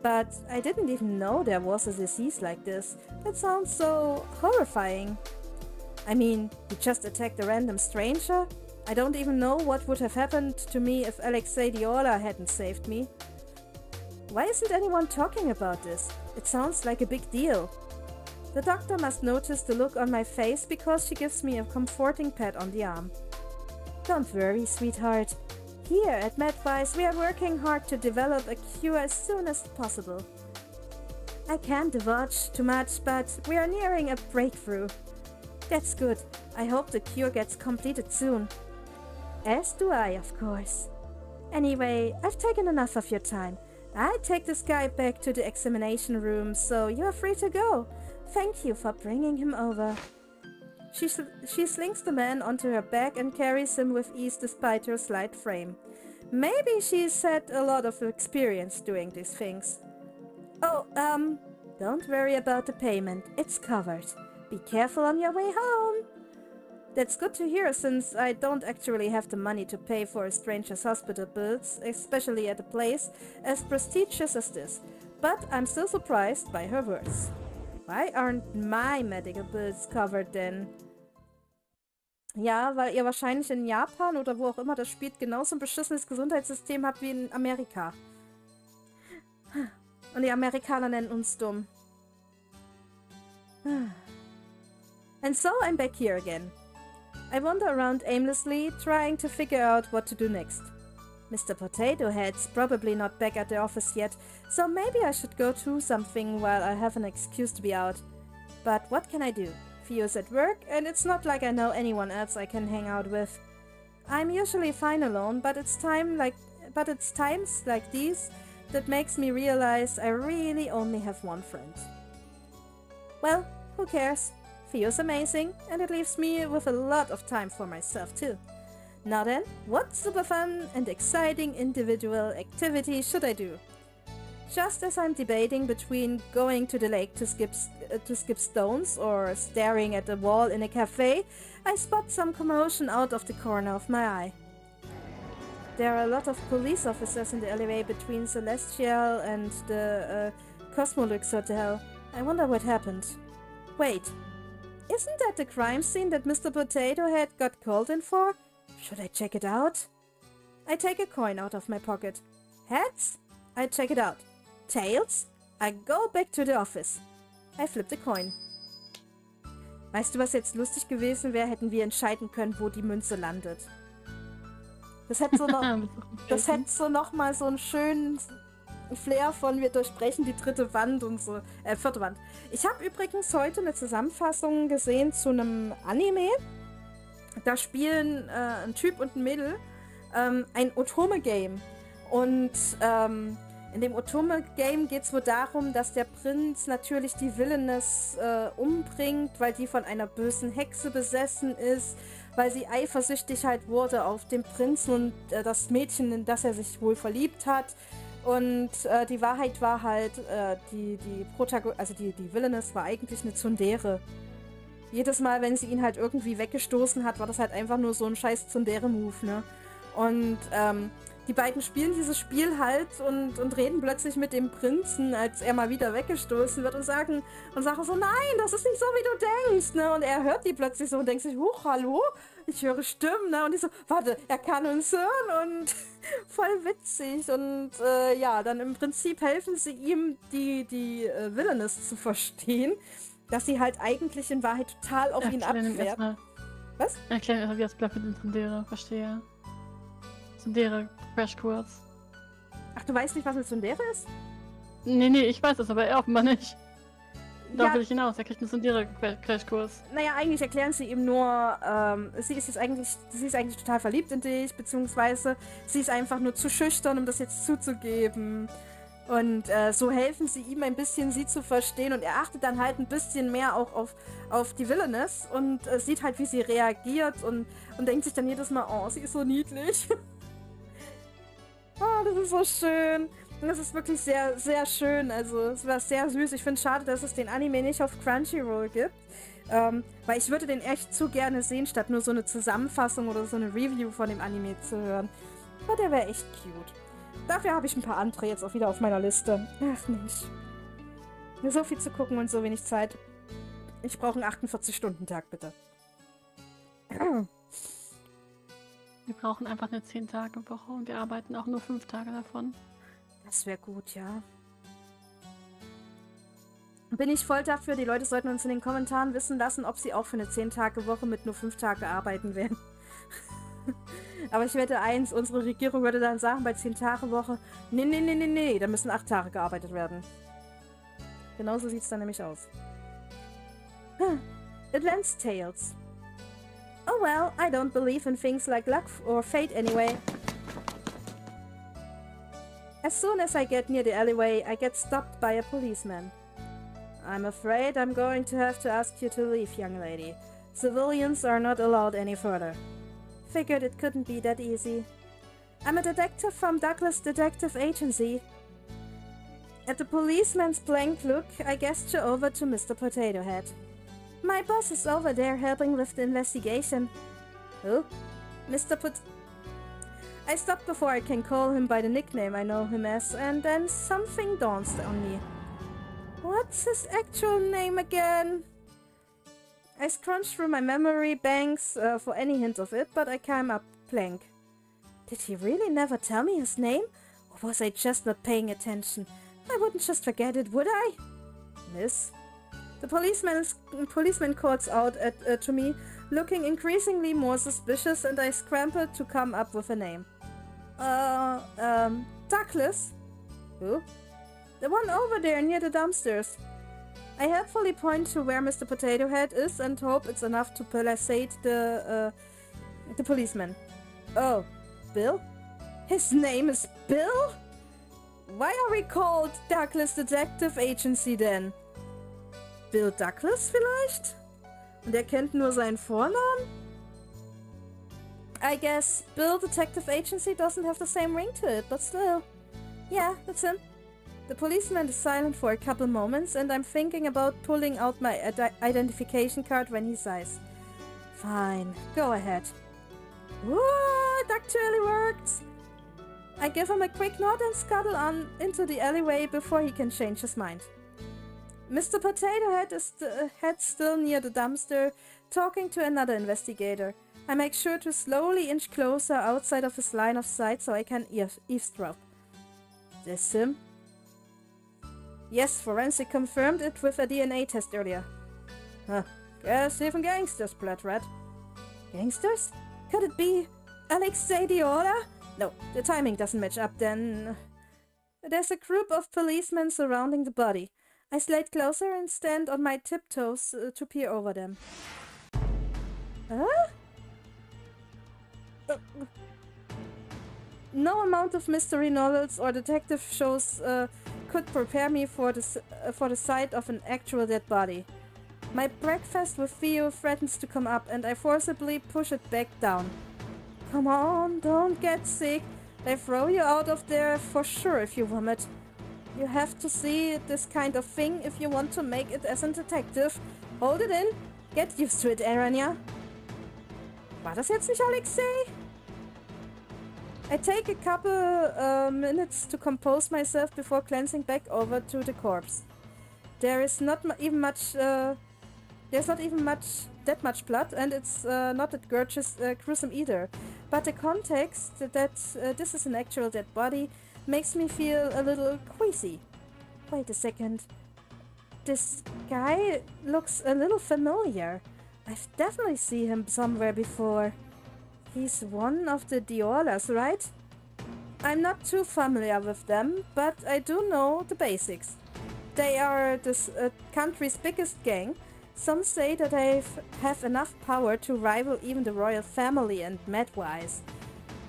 But I didn't even know there was a disease like this. That sounds so horrifying. I mean, he just attacked a random stranger? I don't even know what would have happened to me if Alexei Diola hadn't saved me. Why isn't anyone talking about this? It sounds like a big deal. The doctor must notice the look on my face because she gives me a comforting pat on the arm. Don't worry, sweetheart. Here at MedVice, we are working hard to develop a cure as soon as possible. I can't divulge too much, but we are nearing a breakthrough. That's good. I hope the cure gets completed soon. As do I, of course. Anyway, I've taken enough of your time. I take this guy back to the examination room, so you're free to go. Thank you for bringing him over. She slings the man onto her back and carries him with ease despite her slight frame. Maybe she's had a lot of experience doing these things. Oh, don't worry about the payment. It's covered. Be careful on your way home. That's good to hear, since I don't actually have the money to pay for a stranger's hospital bills, especially at a place as prestigious as this. But I'm still surprised by her words. Why aren't my medical bills covered then? Ja, weil ihr wahrscheinlich in Japan oder wo auch immer das spielt genauso ein beschissenes Gesundheitssystem habt wie in Amerika. Und die Amerikaner nennen uns dumm. And so I'm back here again. I wander around aimlessly, trying to figure out what to do next. Mr. Potato Head's probably not back at the office yet, so maybe I should go do something while I have an excuse to be out. But what can I do? Theo's at work, and it's not like I know anyone else I can hang out with. I'm usually fine alone, but it's times like these that makes me realize I really only have one friend. Well, who cares? Theo's amazing, and it leaves me with a lot of time for myself too. Now then, what super fun and exciting individual activity should I do? Just as I'm debating between going to the lake to skip stones or staring at a wall in a cafe, I spot some commotion out of the corner of my eye. There are a lot of police officers in the alleyway between Celestial and the Cosmolux Hotel. I wonder what happened. Wait, isn't that the crime scene that Mr. Potato Head got called in for? Should I check it out? I take a coin out of my pocket. Heads? I check it out. Tails? I go back to the office. I flip the coin. Weißt du, was jetzt lustig gewesen wäre, hätten wir entscheiden können, wo die Münze landet. Das hätte so noch mal so einen schönen Flair von wir durchbrechen die dritte Wand und so, vierte Wand. Ich habe übrigens heute eine Zusammenfassung gesehen zu einem Anime. Da spielen ein Typ und ein Mädel ein Otome-Game. Und in dem Otome-Game geht es wohl darum, dass der Prinz natürlich die Villainess umbringt, weil die von einer bösen Hexe besessen ist, weil sie eifersüchtig halt wurde auf den Prinzen und das Mädchen, in das er sich wohl verliebt hat. Und die Wahrheit war halt, die Villainess war eigentlich eine Tsundere. Jedes Mal, wenn sie ihn halt irgendwie weggestoßen hat, war das halt einfach nur so ein scheiß Tsundere-Move, ne? Und die beiden spielen dieses Spiel halt und reden plötzlich mit dem Prinzen, als er mal wieder weggestoßen wird und sagen so, nein, das ist nicht so, wie du denkst, ne? Und er hört die plötzlich so und denkt sich, huch, hallo? Ich höre Stimmen, ne? Und ich so, warte, er kann uns hören und voll witzig. Und ja, dann im Prinzip helfen sie ihm, die Villainess zu verstehen, dass sie halt eigentlich in Wahrheit total auf ihn abfährt. Was? Erklär mir erstmal, wie das bleibt mit den Tsundere, verstehe. Tsundere Crashkurs. Ach, du weißt nicht, was eine Tsundere ist? Nee, ich weiß das, aber er offenbar nicht. Da will ich hinaus, er kriegt einen Tsundere Crashkurs. Naja, eigentlich erklären sie ihm nur, sie ist eigentlich total verliebt in dich, beziehungsweise sie ist einfach nur zu schüchtern, um das jetzt zuzugeben. Und so helfen sie ihm ein bisschen, sie zu verstehen, und er achtet dann halt ein bisschen mehr auch auf die Villainess und sieht halt, wie sie reagiert und denkt sich dann jedes Mal, oh, sie ist so niedlich. Oh, das ist so schön. Und das ist wirklich sehr, sehr schön. Also, es war sehr süß. Ich finde es schade, dass es den Anime nicht auf Crunchyroll gibt. Weil ich würde den echt zu gerne sehen, statt nur so eine Zusammenfassung oder so eine Review von dem Anime zu hören. Aber der wäre echt cute. Dafür habe ich ein paar andere jetzt auch wieder auf meiner Liste. Ach Mensch. So viel zu gucken und so wenig Zeit. Ich brauche einen 48-Stunden-Tag, bitte. Wir brauchen einfach eine 10-Tage-Woche und wir arbeiten auch nur 5 Tage davon. Das wäre gut, ja. Bin ich voll dafür. Die Leute sollten uns in den Kommentaren wissen lassen, ob sie auch für eine 10-Tage-Woche mit nur 5 Tagen arbeiten werden. Aber ich wette eins, unsere Regierung würde dann sagen bei 10-Tage-Woche, nee, da müssen 8 Tage gearbeitet werden. Genauso sieht es dann nämlich aus. Advanced Tales. Oh well, I don't believe in things like luck or fate anyway. As soon as I get near the alleyway, I get stopped by a policeman. I'm afraid I'm going to have to ask you to leave, young lady. Civilians are not allowed any further. Figured it couldn't be that easy. I'm a detective from Douglas Detective Agency. At the policeman's blank look, I gesture over to Mr. Potato Head. My boss is over there helping with the investigation. Who? Mr. I stop before I can call him by the nickname I know him as, and then something dawns on me. What's his actual name again? I scrunch through my memory banks for any hint of it, but I came up blank. Did he really never tell me his name? Or was I just not paying attention? I wouldn't just forget it, would I? Miss? The policeman calls out to me, looking increasingly more suspicious, and I scramble to come up with a name. Douglas? Who? The one over there near the dumpsters. I helpfully point to where Mr. Potato Head is and hope it's enough to placate the policeman. Oh, Bill? His name is Bill? Why are we called Douglas Detective Agency then? Bill Douglas vielleicht? Und er kennt nur seinen Vornamen? I guess Bill Detective Agency doesn't have the same ring to it, but still. Yeah, that's him. The policeman is silent for a couple moments, and I'm thinking about pulling out my identification card when he sighs. Fine, go ahead. Whoa, it actually worked! I give him a quick nod and scuttle on into the alleyway before he can change his mind. Mr. Potato Head is still near the dumpster, talking to another investigator. I make sure to slowly inch closer outside of his line of sight so I can eavesdrop. This him? Yes, forensic confirmed it with a DNA test earlier. Huh. Guess even gangsters blood red. Gangsters? Could it be Alexei Diola? No, the timing doesn't match up then. There's a group of policemen surrounding the body. I slide closer and stand on my tiptoes to peer over them. Huh? No amount of mystery novels or detective shows could prepare me for the sight of an actual dead body. My breakfast with Theo threatens to come up, and I forcibly push it back down. Come on, don't get sick. They throw you out of there for sure if you vomit. You have to see this kind of thing if you want to make it as a detective. Hold it in. Get used to it, Aranya. War das jetzt nicht Alexei? I take a couple minutes to compose myself before glancing back over to the corpse. There's not even that much blood, and it's not that gruesome either. But the context that this is an actual dead body makes me feel a little queasy. Wait a second. This guy looks a little familiar. I've definitely seen him somewhere before. He's one of the Diolas, right? I'm not too familiar with them, but I do know the basics. They are this country's biggest gang. Some say that they have enough power to rival even the royal family and mad-wise.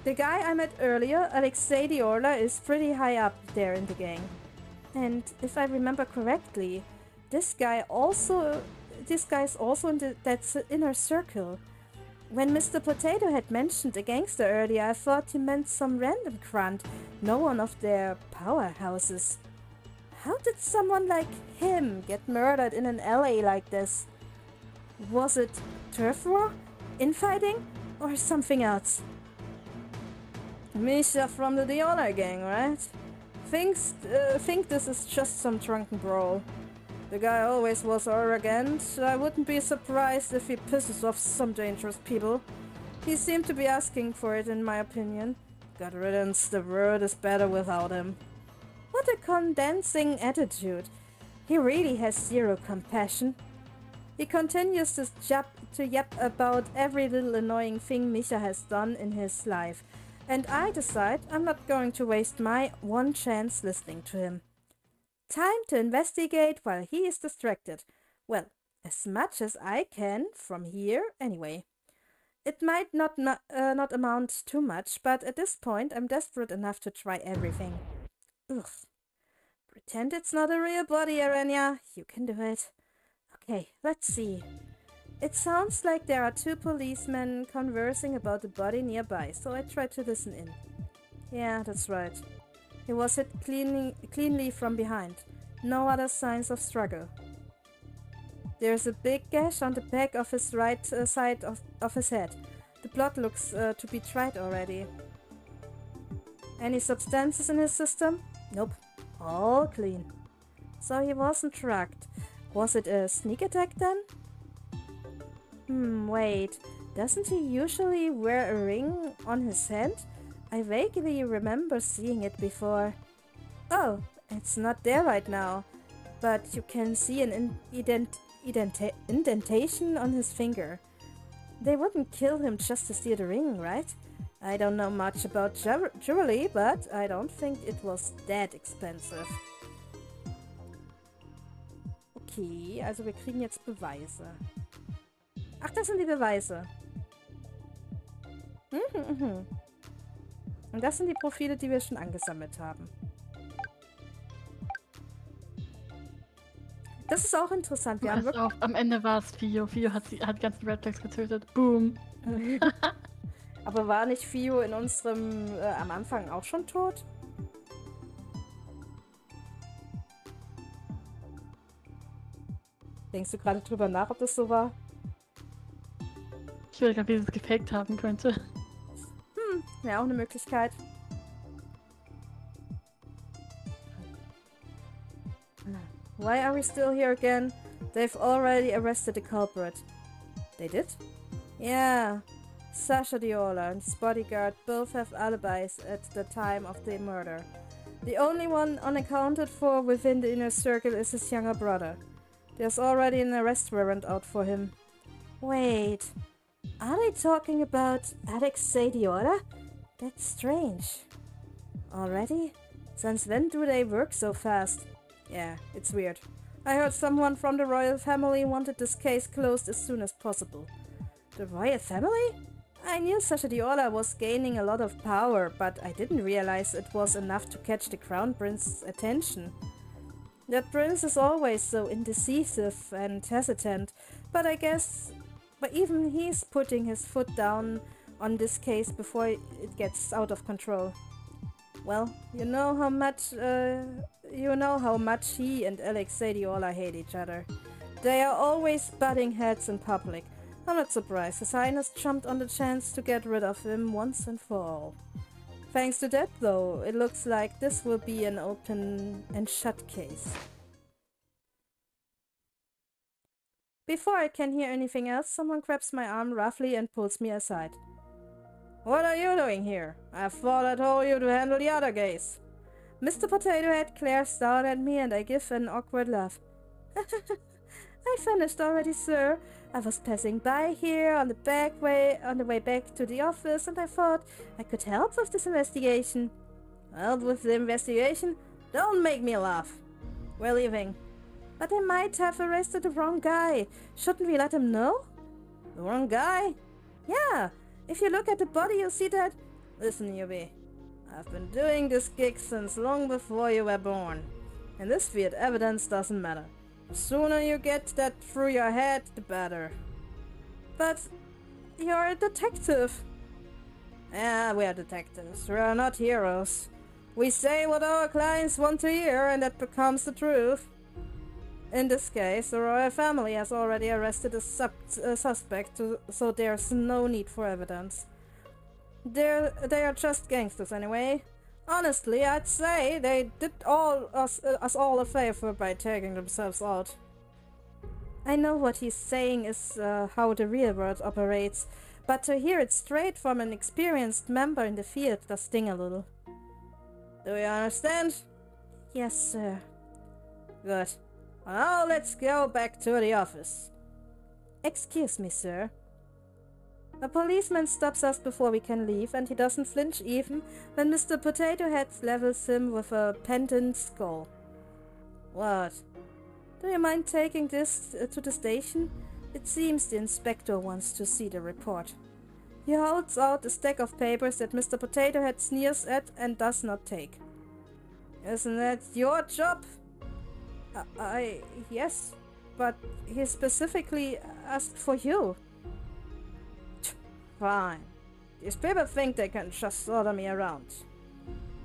The guy I met earlier, Alexei Diola, is pretty high up there in the gang. And if I remember correctly, this guy's also in that inner circle. When Mr. Potato had mentioned a gangster earlier, I thought he meant some random grunt, no one of their powerhouses. How did someone like him get murdered in an alley like this? Was it turf war, infighting, or something else? Misha from the Diola gang, right? Think this is just some drunken brawl. The guy always was arrogant. I wouldn't be surprised if he pisses off some dangerous people. He seemed to be asking for it, in my opinion. God riddance, the world is better without him. What a condensing attitude. He really has zero compassion. He continues to to yap about every little annoying thing Misha has done in his life, and I decide I'm not going to waste my one chance listening to him. Time to investigate while he is distracted. Well, as much as I can from here, anyway. It might not amount too much, but at this point I'm desperate enough to try everything. Ugh. Pretend it's not a real body, Aranya. You can do it. Okay, let's see. It sounds like there are two policemen conversing about the body nearby, so I try to listen in. Yeah, that's right. He was hit cleanly from behind. No other signs of struggle. There's a big gash on the back of his right side of his head. The blood looks to be dried already. Any substances in his system? Nope. All clean. So he wasn't drugged. Was it a sneak attack then? Wait. Doesn't he usually wear a ring on his hand? I vaguely remember seeing it before. Oh, it's not there right now. But you can see an indentation on his finger. They wouldn't kill him just to steal the ring, right? I don't know much about jewelry, but I don't think it was that expensive. Okay, also wir kriegen jetzt Beweise. Ach, das sind die Beweise. Und das sind die Profile, die wir schon angesammelt haben. Das ist auch interessant. Wir haben wirklich am Ende war es Fio. Fio hat die ganzen Red Flags getötet. Boom. Aber war nicht Fio in unserem am Anfang auch schon tot? Denkst du gerade drüber nach, ob das so war? Ich will gerade, wie sie es gefaked haben könnte. Wäre auch eine Möglichkeit. Why are we still here again? They've already arrested the culprit. They did? Yeah. Sasha Diola and his bodyguard both have alibis at the time of the murder. The only one unaccounted for within the inner circle is his younger brother. There's already an arrest warrant out for him. Wait. Are they talking about Alexei Diola? That's strange. Already? Since when do they work so fast? Yeah, it's weird. I heard someone from the royal family wanted this case closed as soon as possible. The royal family? I knew Sasha Diola was gaining a lot of power, but I didn't realize it was enough to catch the crown prince's attention. That prince is always so indecisive and hesitant, but I guess even he's putting his foot down on this case before it gets out of control. Well, you know how much he and Alexei Diola hate each other. They are always butting heads in public. I'm not surprised His Highness jumped on the chance to get rid of him once and for all. Thanks to that, though, it looks like this will be an open and shut case. Before I can hear anything else, someone grabs my arm roughly and pulls me aside. What are you doing here? I thought I told you to handle the other case. Mr. Potato Head glares down at me and I give an awkward laugh. I finished already, sir. I was passing by here on the way back to the office and I thought I could help with this investigation. Help with the investigation? Don't make me laugh. We're leaving. But they might have arrested the wrong guy. Shouldn't we let him know? The wrong guy? Yeah. If you look at the body, you'll see that... Listen, Yubi. I've been doing this gig since long before you were born. And this weird evidence doesn't matter. The sooner you get that through your head, the better. But... you're a detective. Yeah, we're detectives. We're not heroes. We say what our clients want to hear, and that becomes the truth. In this case, the royal family has already arrested a suspect, so there's no need for evidence. They are just gangsters anyway. Honestly, I'd say they did us all a favor by taking themselves out. I know what he's saying is how the real world operates, but to hear it straight from an experienced member in the field does sting a little. Do you understand? Yes, sir. Good. Now let's go back to the office. Excuse me, sir. A policeman stops us before we can leave, and he doesn't flinch even when Mr. Potato Head levels him with a pendant skull. What? Do you mind taking this to the station? It seems the inspector wants to see the report. He holds out a stack of papers that Mr. Potato Head sneers at and does not take. Isn't that your job? Yes, but he specifically asked for you. Fine. These people think they can just order me around.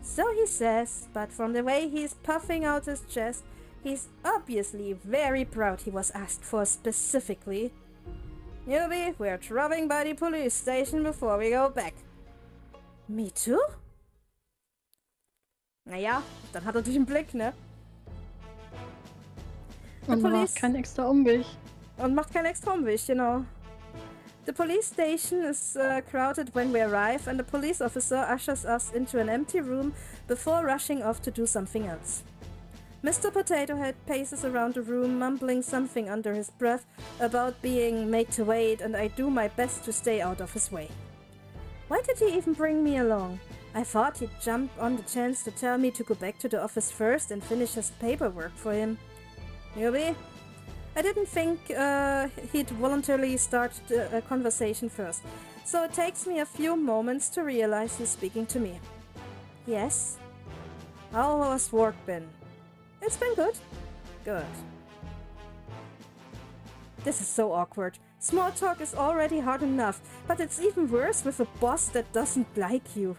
So he says, but from the way he's puffing out his chest, he's obviously very proud he was asked for specifically. Newbie, we're dropping by the police station before we go back. Me too? Naja, dann hat er dich im Blick, ne? Und macht keinen extra Umweg. Und macht keinen extra Umweg, genau. The police station is crowded when we arrive, and the police officer ushers us into an empty room before rushing off to do something else. Mr. Potato Head paces around the room, mumbling something under his breath about being made to wait, and I do my best to stay out of his way. Why did he even bring me along? I thought he'd jump on the chance to tell me to go back to the office first and finish his paperwork for him. Newbie? I didn't think he'd voluntarily start a conversation first, so it takes me a few moments to realize he's speaking to me. Yes? How has work been? It's been good. Good. This is so awkward. Small talk is already hard enough, but it's even worse with a boss that doesn't like you.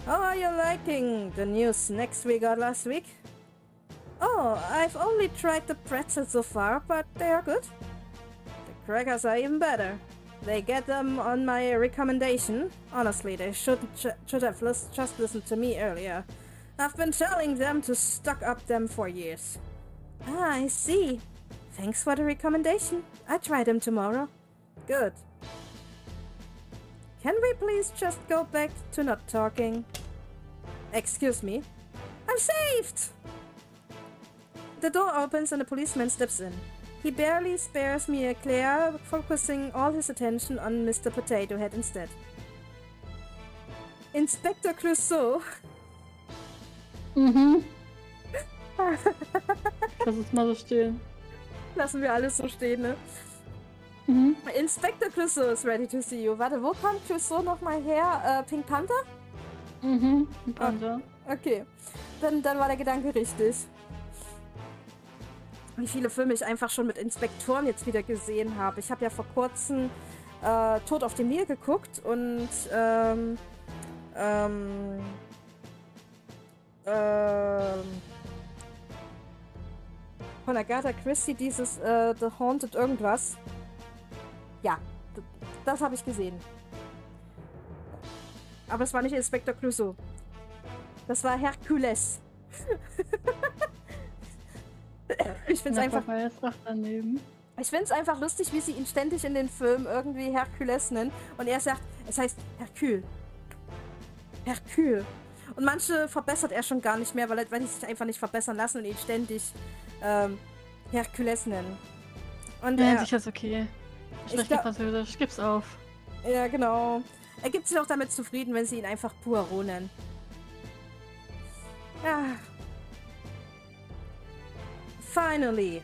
How are you liking the new snacks we got last week? Oh, I've only tried the pretzels so far, but they are good. The crackers are even better. They get them on my recommendation. Honestly, they should have just listened to me earlier. I've been telling them to stock up them for years. Ah, I see. Thanks for the recommendation. I'll try them tomorrow. Good. Can we please just go back to not talking? Excuse me. I'm saved! The door opens and a policeman steps in. He barely spares me a glare, focusing all his attention on Mr. Potato Head instead. Inspector Clouseau. Mhm. Lass es mal so stehen. Lassen wir alles so stehen, ne? Mhm. Inspector Clouseau is ready to see you. Warte, wo kommt Clouseau nochmal her? Pink Panther? Mhm, Pink Panther. Okay, dann war der Gedanke richtig. Wie viele Filme ich einfach schon mit Inspektoren jetzt wieder gesehen habe. Ich habe ja vor kurzem Tod auf dem Nil geguckt und von Agatha Christie dieses The Haunted irgendwas. Ja, das habe ich gesehen. Aber es war nicht Inspektor Clouseau. Das war Hercules. Ich finde es einfach. Ich finde es einfach lustig, wie sie ihn ständig in den Filmen irgendwie Hercules nennen. Und er sagt, es heißt Hercule. Hercule. Und manche verbessert er schon gar nicht mehr, weil die sich einfach nicht verbessern lassen und ihn ständig Hercules nennen. Und ja, sicher ist okay. Ich spreche Französisch, gib's auf. Ja, genau. Er gibt sich auch damit zufrieden, wenn sie ihn einfach Poirot nennen. Ja. Finally.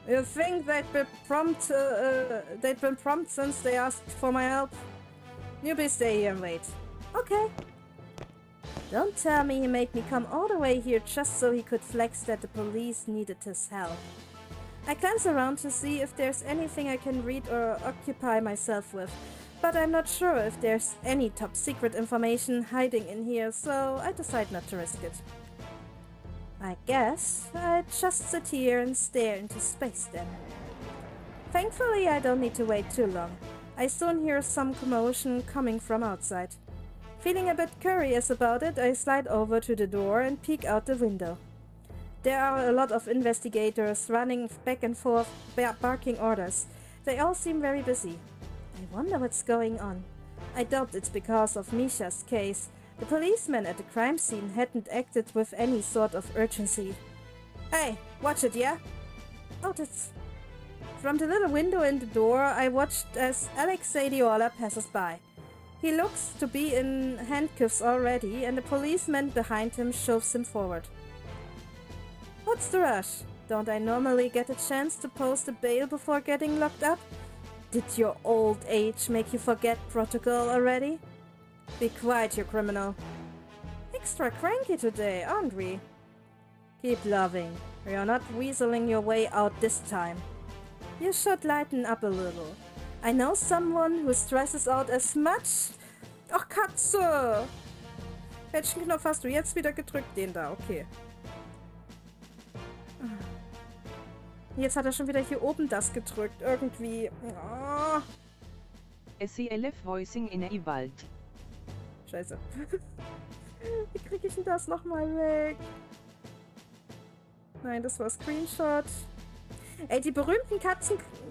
You think they'd been prompt since they asked for my help? Newbie, stay here and wait. Okay. Don't tell me he made me come all the way here just so he could flex that the police needed his help. I glance around to see if there's anything I can read or occupy myself with, but I'm not sure if there's any top secret information hiding in here, so I decide not to risk it. I guess I'd just sit here and stare into space then. Thankfully, I don't need to wait too long. I soon hear some commotion coming from outside. Feeling a bit curious about it, I slide over to the door and peek out the window. There are a lot of investigators running back and forth, barking orders. They all seem very busy. I wonder what's going on. I doubt it's because of Misha's case. The policeman at the crime scene hadn't acted with any sort of urgency. Hey, watch it, yeah? Oh, From the little window in the door, I watched as Alexei Diola passes by. He looks to be in handcuffs already, and the policeman behind him shoves him forward. What's the rush? Don't I normally get a chance to post a bail before getting locked up? Did your old age make you forget protocol already? Be quiet, you criminal. Extra cranky today, aren't we? Keep loving. You're not weaseling your way out this time. You should lighten up a little. I know someone who stresses out as much... Ach, Katze! Welchen Knopf hast du jetzt wieder gedrückt? Den da, okay. Jetzt hat er schon wieder hier oben das gedrückt. Irgendwie... Oh. SCLF Voicing in a Wald. Scheiße. Wie kriege ich denn das nochmal weg? Nein, das war Screenshot. Ey, die berühmten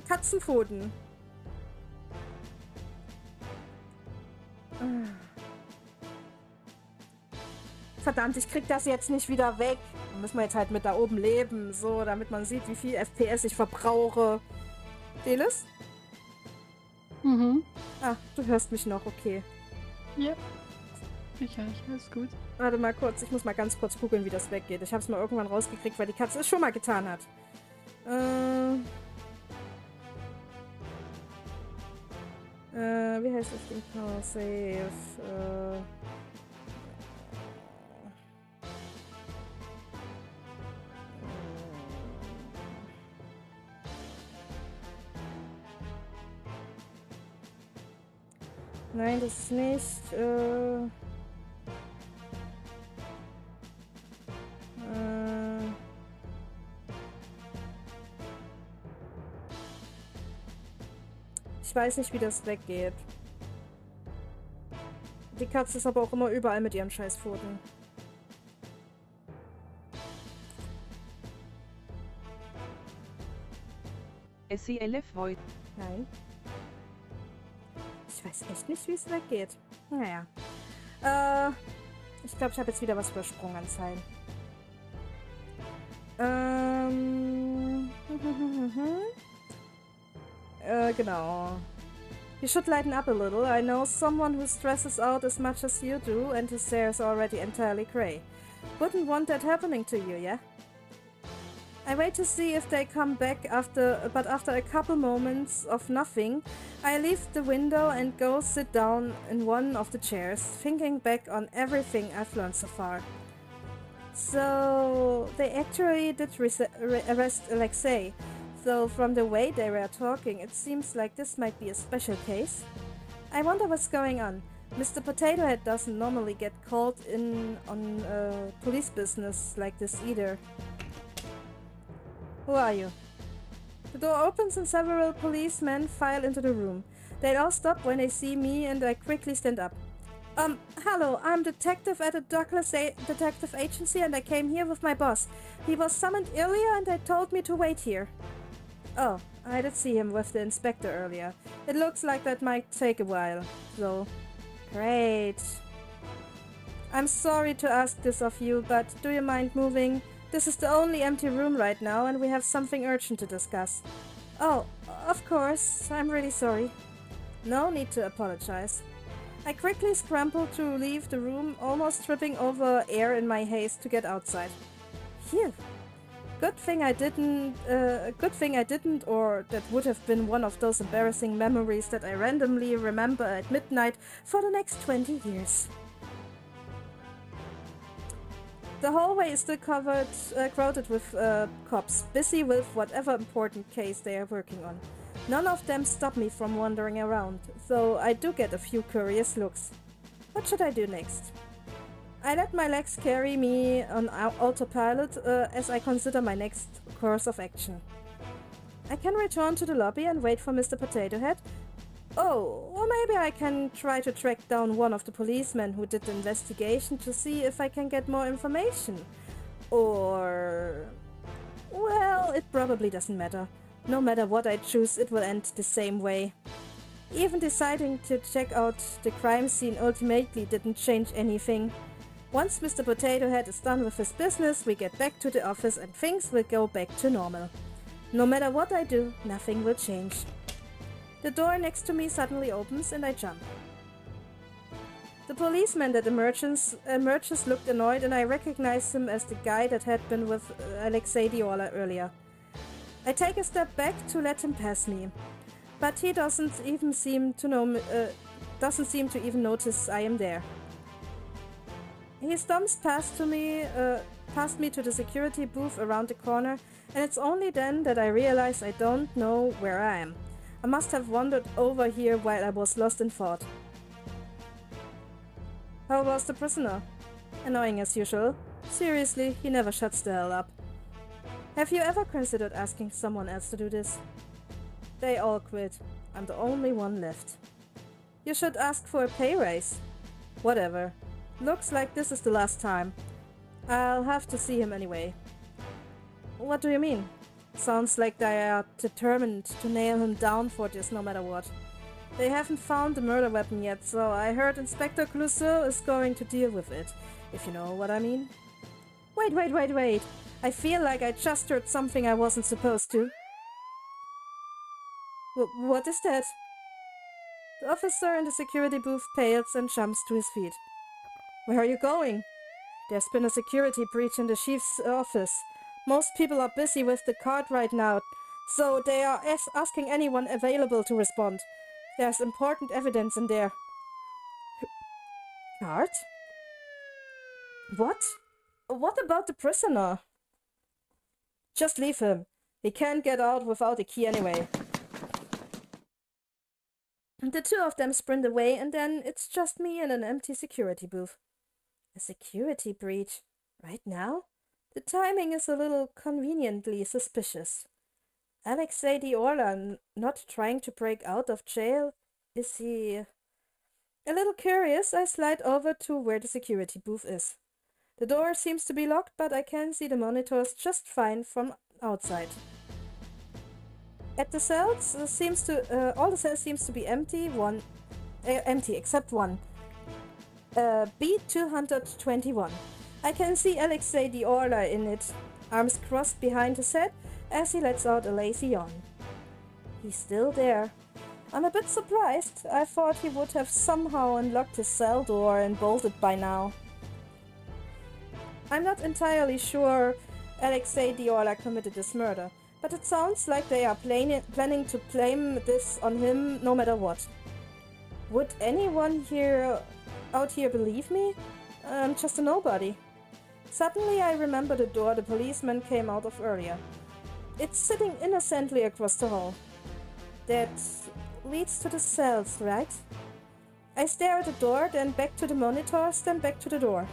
Katzenpfoten. Verdammt, ich krieg das jetzt nicht wieder weg. Da müssen wir jetzt halt mit da oben leben, so, damit man sieht, wie viel FPS ich verbrauche. Delis? Mhm. Ah, du hörst mich noch, okay. Ja. Ich höre dich, alles gut. Warte mal kurz, ich muss mal ganz kurz googeln, wie das weggeht. Ich habe es mal irgendwann rausgekriegt, weil die Katze es schon mal getan hat. Wie heißt das Ding? Oh, save. Nein, das ist nicht. Ich weiß nicht, wie das weggeht. Die Katze ist aber auch immer überall mit ihren Scheißpfoten. SCLF Voice. Nein. Ich weiß echt nicht, wie es weggeht. Naja. Ich glaube, ich habe jetzt wieder was übersprungen an Zeilen. Genau. You should lighten up a little. I know someone who stresses out as much as you do, and his hair is already entirely grey. Wouldn't want that happening to you, yeah? I wait to see if they come back but after a couple moments of nothing, I leave the window and go sit down in one of the chairs, thinking back on everything I've learned so far. So, they actually did arrest Alexei, though from the way they were talking, it seems like this might be a special case. I wonder what's going on. Mr. Potato Head doesn't normally get called in on police business like this either. Who are you? The door opens and several policemen file into the room. They all stop when they see me and I quickly stand up. Hello, I'm detective at the Douglas Detective Agency and I came here with my boss. He was summoned earlier and they told me to wait here. Oh, I did see him with the inspector earlier. It looks like that might take a while, though. Great. I'm sorry to ask this of you, but do you mind moving? This is the only empty room right now and we have something urgent to discuss. Oh, of course. I'm really sorry. No need to apologize. I quickly scrambled to leave the room, almost tripping over air in my haste to get outside. Phew. Good thing I didn't, or that would have been one of those embarrassing memories that I randomly remember at midnight for the next 20 years. The hallway is still crowded with cops, busy with whatever important case they are working on. None of them stop me from wandering around, though I do get a few curious looks. What should I do next? I let my legs carry me on autopilot as I consider my next course of action. I can return to the lobby and wait for Mr. Potato Head. Oh, or maybe I can try to track down one of the policemen who did the investigation to see if I can get more information. Or... well, it probably doesn't matter. No matter what I choose, it will end the same way. Even deciding to check out the crime scene ultimately didn't change anything. Once Mr. Potato Head is done with his business, we get back to the office and things will go back to normal. No matter what I do, nothing will change. The door next to me suddenly opens and I jump. The policeman that emerges looked annoyed, and I recognized him as the guy that had been with Alexei Diola earlier. I take a step back to let him pass me, but he doesn't seem to even notice I am there. He stomps past me to the security booth around the corner, and it's only then that I realize I don't know where I am. I must have wandered over here while I was lost in thought. How was the prisoner? Annoying as usual. Seriously, he never shuts the hell up. Have you ever considered asking someone else to do this? They all quit. I'm the only one left. You should ask for a pay raise. Whatever. Looks like this is the last time. I'll have to see him anyway. What do you mean? Sounds like they are determined to nail him down for this no matter what. They haven't found the murder weapon yet, so I heard Inspector Clouseau is going to deal with it, if you know what I mean. Wait. I feel like I just heard something I wasn't supposed to. What is that? The officer in the security booth pales and jumps to his feet. Where are you going? There's been a security breach in the chief's office. Most people are busy with the card right now, so they are asking anyone available to respond. There's important evidence in there. Card? What? What about the prisoner? Just leave him. He can't get out without a key anyway. The two of them sprint away, and then it's just me in an empty security booth. A security breach? Right now? The timing is a little conveniently suspicious. Alexei Diola not trying to break out of jail? Is he... A little curious, I slide over to where the security booth is. The door seems to be locked, but I can see the monitors just fine from outside. At the cells, all the cells seems to be empty. Empty except one. B221. I can see Alexei Diola in it, arms crossed behind his head as he lets out a lazy yawn. He's still there. I'm a bit surprised. I thought he would have somehow unlocked his cell door and bolted by now. I'm not entirely sure Alexei Diola committed this murder, but it sounds like they are planning to blame this on him no matter what. Would anyone out here believe me? I'm just a nobody. Suddenly I remember the door the policeman came out of earlier. It's sitting innocently across the hall. That leads to the cells, right? I stare at the door, then back to the monitors, then back to the door.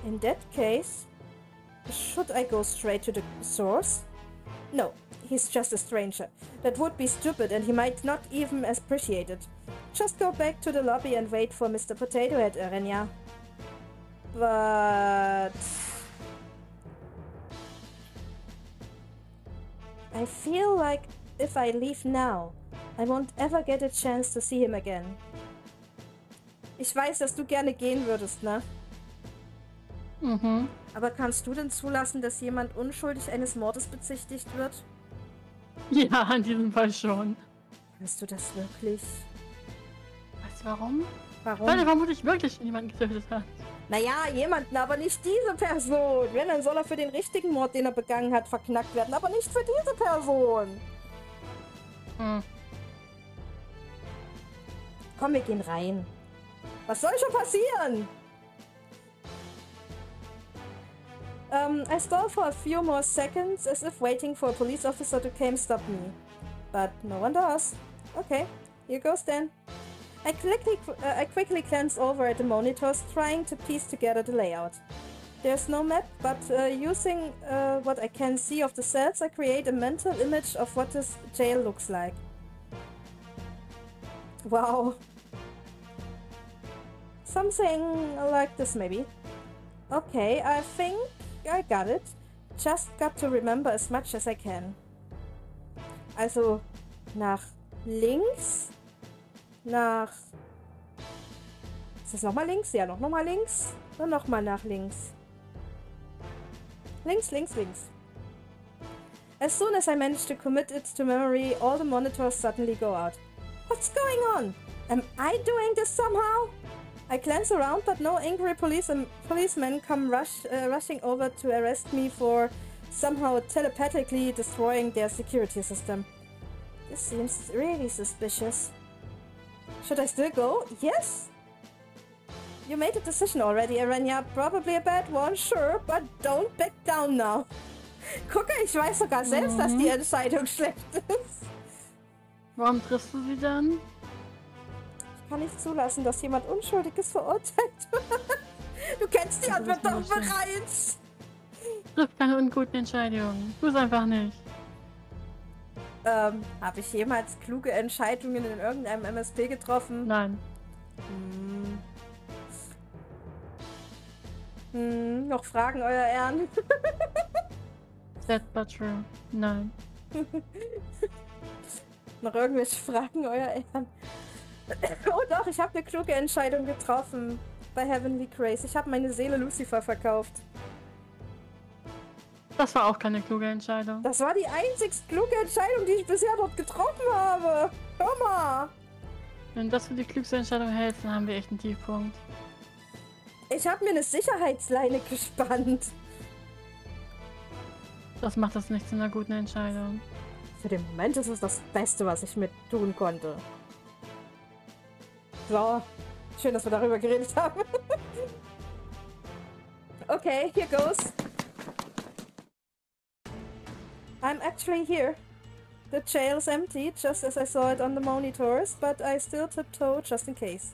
In that case, should I go straight to the source? No, he's just a stranger. That would be stupid, and he might not even appreciate it. Just go back to the lobby and wait for Mr. Potato Head, Erenya. But... I feel like if I leave now, I won't ever get a chance to see him again. Ich weiß, dass du gerne gehen würdest, ne? Mhm. Aber kannst du denn zulassen, dass jemand unschuldig eines Mordes bezichtigt wird? Ja, in diesem Fall schon. Willst du das wirklich? Weißt du warum? Warum? Weil er vermutlich wirklich jemanden getötet hat. Naja, jemanden, aber nicht diese Person. Wenn, dann soll er für den richtigen Mord, den er begangen hat, verknackt werden, aber nicht für diese Person. Hm. Komm, wir gehen rein. Was soll schon passieren? I stall for a few more seconds as if waiting for a police officer to come stop me. But no one does. Okay, here goes then. I quickly glance over at the monitors, trying to piece together the layout. There's no map, but using what I can see of the cells, I create a mental image of what this jail looks like. Wow. Something like this, maybe. Okay, I think I got it. Just got to remember as much as I can. Also, nach links, nach... Ist das nochmal links? Ja, nochmal links. Und nochmal nach links. Links, links, links. As soon as I manage to commit it to memory, all the monitors suddenly go out. What's going on? Am I doing this somehow? I glance around, but no angry policemen come rushing over to arrest me for somehow telepathically destroying their security system. This seems really suspicious. Should I still go? Yes? You made a decision already, Arenya. Probably a bad one, sure, but don't back down now. Gucke, ich weiß sogar selbst, dass die Entscheidung schlecht ist. Warum triffst du sie dann? Ich kann nicht zulassen, dass jemand Unschuldiges verurteilt wird. Du kennst die Antwort doch bereits. Triff keine unguten Entscheidungen. Tu es einfach nicht. Habe ich jemals kluge Entscheidungen in irgendeinem MSP getroffen? Nein. Noch Fragen, Euer Ehren? Sad but true. Nein. Noch irgendwelche Fragen, Euer Ehren? Oh doch, ich habe eine kluge Entscheidung getroffen bei Heavenly Grace. Ich habe meine Seele Lucifer verkauft. Das war auch keine kluge Entscheidung. Das war die einzigst kluge Entscheidung, die ich bisher dort getroffen habe. Hör mal. Wenn das für die klügste Entscheidung hält, dann haben wir echt einen Tiefpunkt. Ich habe mir eine Sicherheitsleine gespannt. Das macht das nicht zu einer guten Entscheidung. Für den Moment ist es das Beste, was ich mit tun konnte. So, schön, dass wir darüber geredet haben. Okay, here goes. I'm actually here. The jail's empty, just as I saw it on the monitors, but I still tiptoe just in case.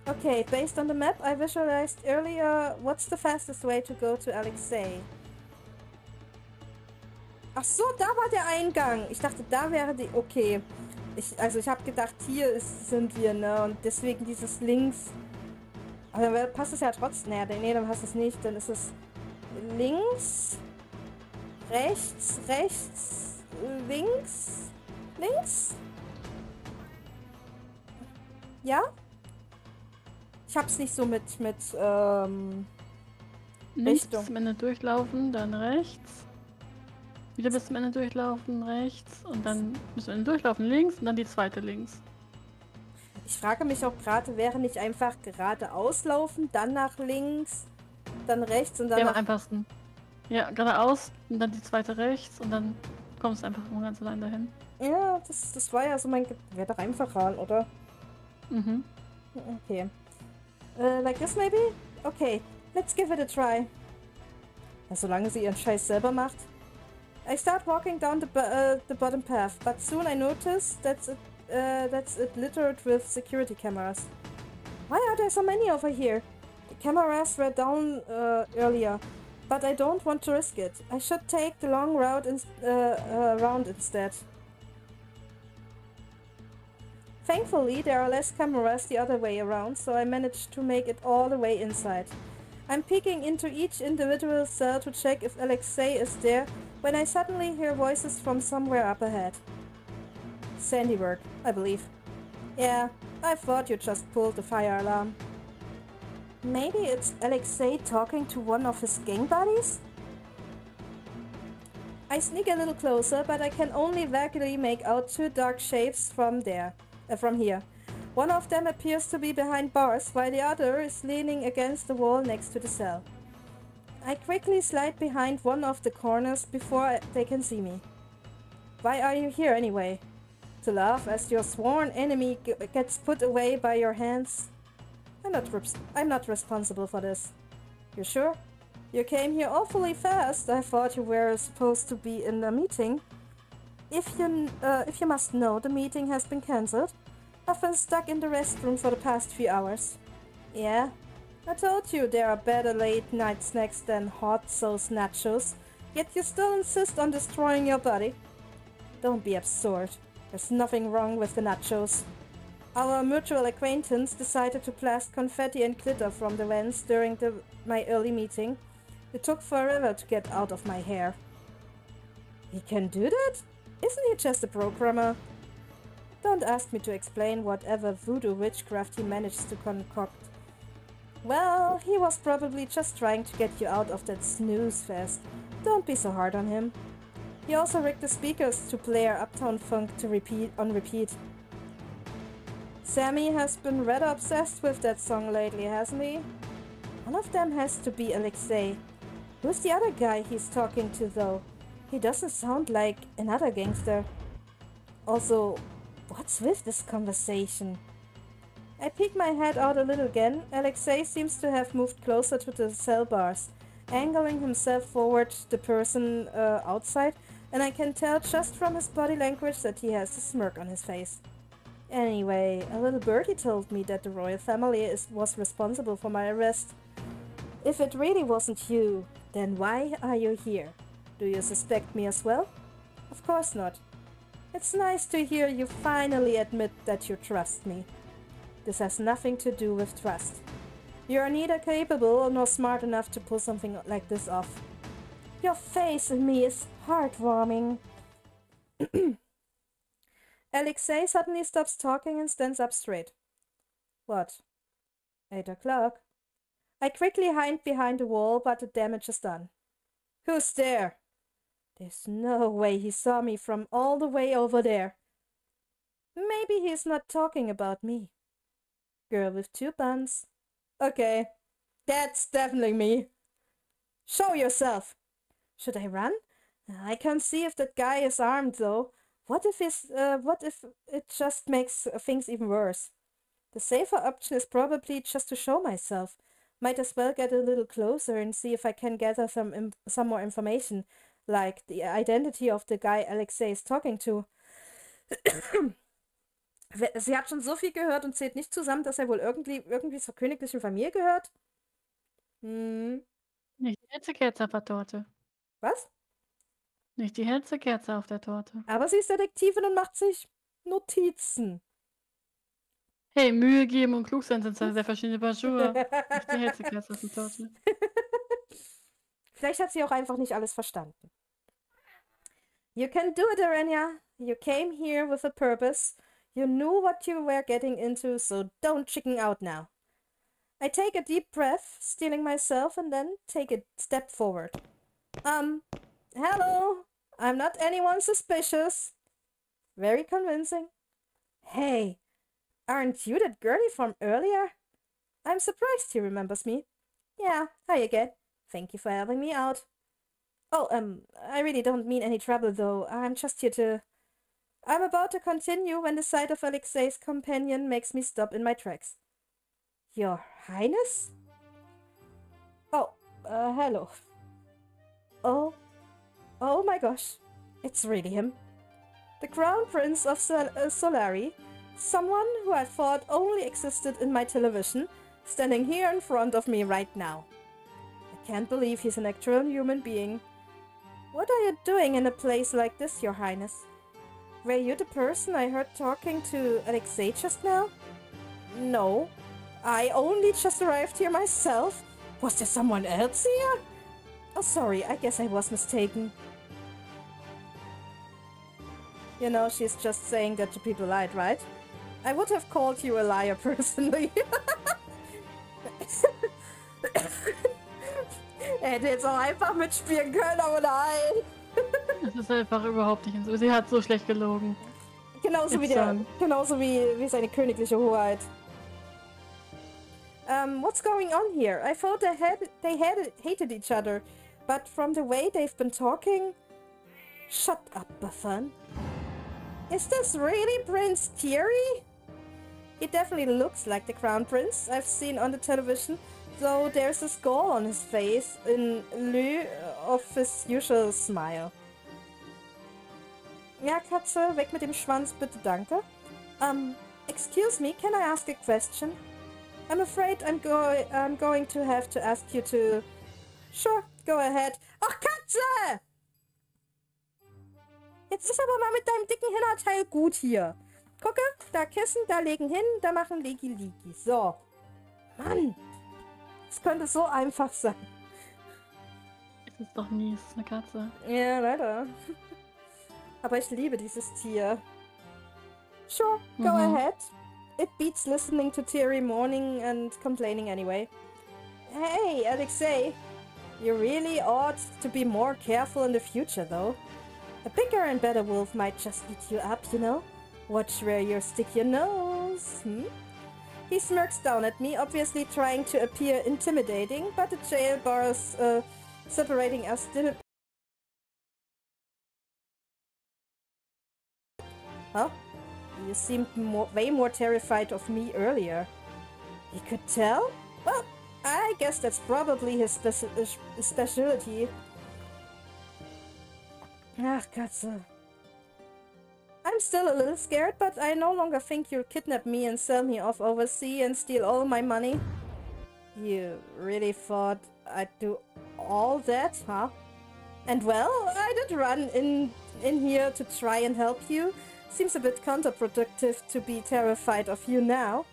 Okay, based on the map I visualized earlier, what's the fastest way to go to Alexei? Ach so, da war der Eingang. Ich dachte, da wäre die... Okay. Also ich habe gedacht, hier sind wir, ne? Und deswegen dieses links... Aber dann passt es ja trotzdem... Nee, dann passt es nicht. Dann ist es links... Rechts, links? Ja? Ich hab's nicht so mit Links Richtung. bis zum Ende durchlaufen, dann rechts. Wieder bis zum Ende durchlaufen, rechts. Und dann bis zum Ende durchlaufen, links. Und dann die zweite links. Ich frage mich auch gerade, wäre nicht einfach geradeaus laufen, dann nach links, dann rechts und dann Ja, nach... am einfachsten. Ja, geradeaus und dann die zweite rechts und dann kommst du einfach nur ganz allein dahin. Ja, das war ja so mein... Wäre doch einfacher, oder? Mhm. Okay. Like this maybe? Okay, let's give it a try. Ja, solange sie ihren Scheiß selber macht. I start walking down the bottom path, but soon I notice that's it littered with security cameras. Why are there so many over here? The cameras were down earlier, but I don't want to risk it. I should take the long route around instead. Thankfully, there are less cameras the other way around, so I managed to make it all the way inside. I'm peeking into each individual cell to check if Alexei is there, when I suddenly hear voices from somewhere up ahead. Sandywork, I believe. Yeah, I thought you just pulled the fire alarm. Maybe it's Alexei talking to one of his gang buddies? I sneak a little closer, but I can only vaguely make out two dark shapes from here. One of them appears to be behind bars, while the other is leaning against the wall next to the cell. I quickly slide behind one of the corners before they can see me. Why are you here anyway? To laugh as your sworn enemy gets put away by your hands? I'm not responsible for this. You sure? You came here awfully fast. I thought you were supposed to be in a meeting. If you must know, the meeting has been cancelled. I've been stuck in the restroom for the past few hours. Yeah? I told you there are better late night snacks than hot sauce nachos, yet you still insist on destroying your body. Don't be absurd. There's nothing wrong with the nachos. Our mutual acquaintance decided to blast confetti and glitter from the vents during my early meeting. It took forever to get out of my hair. He can do that? Isn't he just a programmer? Don't ask me to explain whatever voodoo witchcraft he managed to concoct. Well, he was probably just trying to get you out of that snooze fest. Don't be so hard on him. He also rigged the speakers to play Uptown Funk on repeat. Sammy has been rather obsessed with that song lately, hasn't he? One of them has to be Alexei. Who's the other guy he's talking to, though? He doesn't sound like another gangster. Also, what's with this conversation? I peek my head out a little again. Alexei seems to have moved closer to the cell bars, angling himself forward the person outside, and I can tell just from his body language that he has a smirk on his face. Anyway, a little birdie told me that the royal family was responsible for my arrest. If it really wasn't you, then why are you here? Do you suspect me as well? Of course not. It's nice to hear you finally admit that you trust me. This has nothing to do with trust. You're neither capable nor smart enough to pull something like this off. Your faith in me is heartwarming. Alexei suddenly stops talking and stands up straight. What? 8 o'clock? I quickly hide behind the wall, but the damage is done. Who's there? There's no way he saw me from all the way over there. Maybe he's not talking about me. Girl with 2 buns. Okay, that's definitely me. Show yourself. Should I run? I can't see if that guy is armed, though. What if it just makes things even worse? The safer option is probably just to show myself. Might as well get a little closer and see if I can gather some more information, like the identity of the guy Alexei is talking to. Sie hat schon so viel gehört und zählt nicht zusammen, dass er wohl irgendwie zur königlichen Familie gehört? Hm. Nicht die hellste Kerze auf der Torte. Was? Nicht die hellste Kerze auf der Torte. Aber sie ist Detektivin und macht sich Notizen. Hey, Mühe geben und klug sein sind zwei sehr verschiedene Paar Schuhe. Nicht die hellste Kerze auf der Torte. Vielleicht hat sie auch einfach nicht alles verstanden. You can do it, Arenya. You came here with a purpose. You knew what you were getting into, so don't chicken out now. I take a deep breath, steeling myself, and then take a step forward. Hello. I'm not anyone suspicious. Very convincing. Hey, aren't you that girlie from earlier? I'm surprised he remembers me. Yeah, hi again. Thank you for helping me out. Oh, I really don't mean any trouble, though. I'm just here to... I'm about to continue when the sight of Alexei's companion makes me stop in my tracks. Your Highness? Oh, hello. Oh my gosh. It's really him. The Crown Prince of Solari. Someone who I thought only existed in my television, standing here in front of me right now. I can't believe he's an actual human being. What are you doing in a place like this, Your Highness? Were you the person I heard talking to Alexei just now? No. I only just arrived here myself. Was there someone else here? Oh, sorry, I guess I was mistaken. You know, she's just saying that to be polite, right? I would have called you a liar personally. Hätte jetzt auch einfach mitspielen können, aber nein. Das ist einfach überhaupt nicht so. Sie hat so schlecht gelogen. Genauso wie seine königliche Hoheit. What's going on here? I thought they hated each other, but from the way they've been talking... Shut up, Buffon. Is this really Prince Thierry? He definitely looks like the Crown Prince I've seen on the television, though there's a skull on his face in lieu of his usual smile. Ja, Katze, weg mit dem Schwanz, bitte, danke. Excuse me, can I ask a question? I'm afraid I'm going to have to ask you to... Sure, go ahead. Ach, Katze! Jetzt ist aber mal mit deinem dicken Hinterteil gut hier. Gucke, da Kissen, da legen hin, da machen Ligi-Ligi. So. Mann. Es könnte so einfach sein. Es ist doch nie, es ist eine Katze. Ja, leider. Aber ich liebe dieses Tier. Sure, go ahead. It beats listening to Thierry mourning and complaining anyway. Hey, Alexei. You really ought to be more careful in the future, though. A bigger and better wolf might just eat you up, you know? Watch where you stick your nose, He smirks down at me, obviously trying to appear intimidating, but the jail bars separating us didn't... Huh? You seemed way more terrified of me earlier. He could tell? Well, I guess that's probably his specialty. Ah, God, I'm still a little scared, but I no longer think you'll kidnap me and sell me off overseas and steal all my money. You really thought I'd do all that, huh? And well, I did run in here to try and help you. Seems a bit counterproductive to be terrified of you now.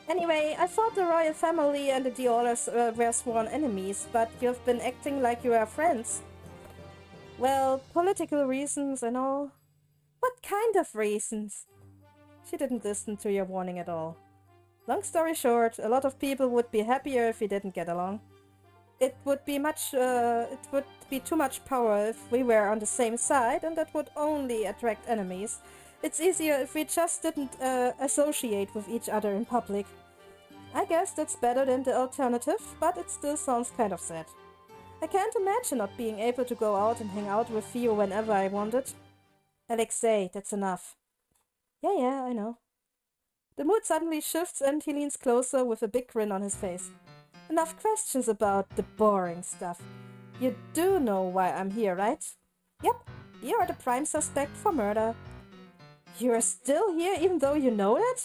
Anyway, I thought the royal family and the Diolers were sworn enemies, but you've been acting like you are friends. Well, political reasons and all. What kind of reasons? She didn't listen to your warning at all. Long story short, a lot of people would be happier if we didn't get along. It would be too much power if we were on the same side, and that would only attract enemies. It's easier if we just didn't associate with each other in public. I guess that's better than the alternative, but it still sounds kind of sad. I can't imagine not being able to go out and hang out with you whenever I wanted. Alexei, that's enough. Yeah, I know. The mood suddenly shifts and he leans closer with a big grin on his face. Enough questions about the boring stuff. You do know why I'm here, right? Yep, you are the prime suspect for murder. You're still here even though you know that?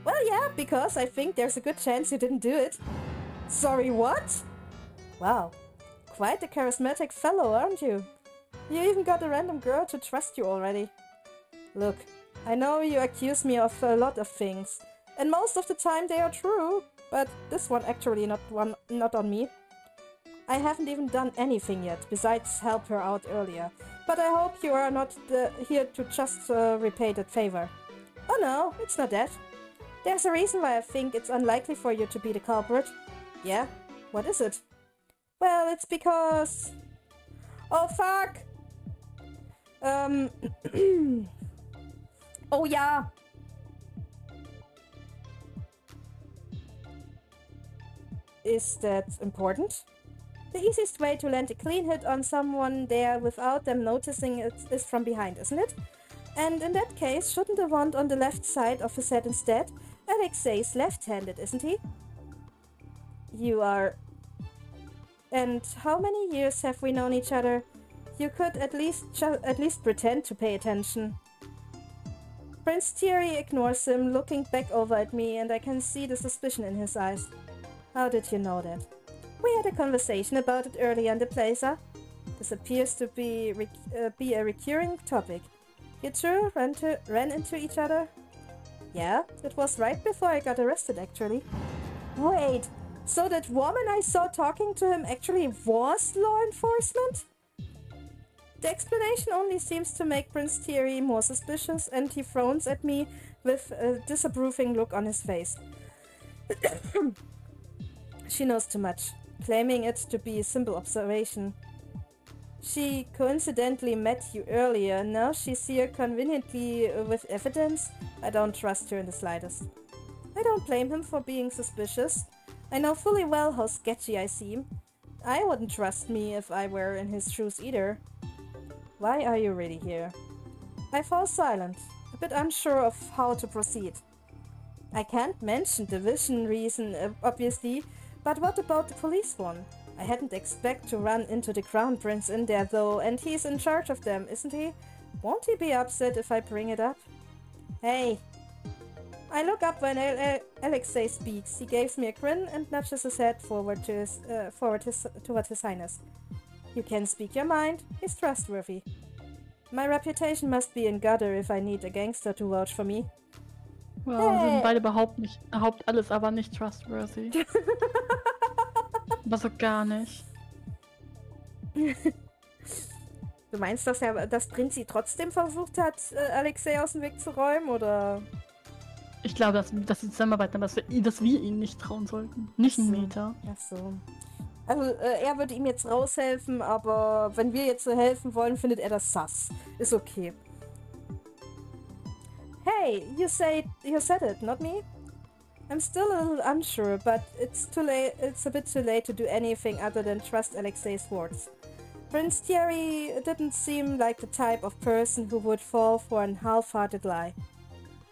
Well, yeah, because I think there's a good chance you didn't do it. Sorry, what? Wow, quite a charismatic fellow, aren't you? You even got a random girl to trust you already. Look, I know you accuse me of a lot of things, and most of the time they are true, but this one actually not on me. I haven't even done anything yet, besides help her out earlier, but I hope you are not here to just repay that favor. Oh no, it's not that. There's a reason why I think it's unlikely for you to be the culprit. Yeah? What is it? Well, it's because... Oh, fuck! Oh, yeah! Is that important? The easiest way to land a clean hit on someone there without them noticing it is from behind, isn't it? And in that case, shouldn't the one on the left side of his head instead? Alexei's left-handed, isn't he? You are... And how many years have we known each other? You could at least pretend to pay attention. Prince Thierry ignores him, looking back over at me, and I can see the suspicion in his eyes. How did you know that? We had a conversation about it earlier in the plaza. This appears to be a recurring topic. You two ran into each other? Yeah, it was right before I got arrested, actually. Wait, so that woman I saw talking to him actually was law enforcement? The explanation only seems to make Prince Thierry more suspicious, and he frowns at me with a disapproving look on his face. She knows too much, claiming it to be a simple observation. She coincidentally met you earlier, and now she's here conveniently with evidence? I don't trust her in the slightest. I don't blame him for being suspicious. I know fully well how sketchy I seem. I wouldn't trust me if I were in his shoes either. Why are you really here? I fall silent, a bit unsure of how to proceed. I can't mention the vision reason, obviously, but what about the police one? I hadn't expected to run into the Crown Prince in there though, and he's in charge of them, isn't he? Won't he be upset if I bring it up? Hey! I look up when Alexei speaks. He gives me a grin and nudges his head toward his highness. You can speak your mind. He's trustworthy. My reputation must be in gutter if I need a gangster to vouch for me. Well, wir sind beide behaupten alles, aber nicht trustworthy. Aber so gar nicht. Du meinst, dass Prinzi trotzdem versucht hat, Alexei aus dem Weg zu räumen, oder? Ich glaube, dass sie zusammenarbeiten, aber dass wir ihnen nicht trauen sollten. Nicht einen Meter. Ach so. Also, er würde ihm jetzt raushelfen, aber wenn wir jetzt so helfen wollen, findet er das sus. Ist okay. Hey, you said it, not me? I'm still a little unsure, but it's a bit too late to do anything other than trust Alexei's words. Prince Thierry didn't seem like the type of person who would fall for an half-hearted lie.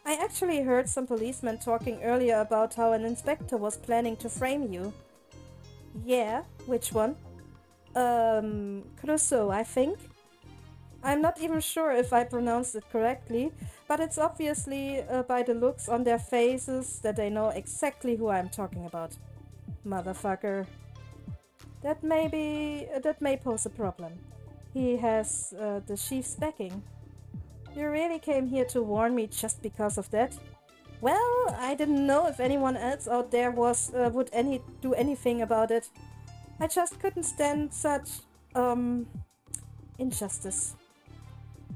I actually heard some policemen talking earlier about how an inspector was planning to frame you. Yeah, which one? Crusoe, I think. I'm not even sure if I pronounced it correctly, but it's obviously by the looks on their faces that they know exactly who I'm talking about. Motherfucker. That may pose a problem. He has the chief's backing. You really came here to warn me just because of that? Well, I didn't know if anyone else out there would do anything about it. I just couldn't stand such injustice.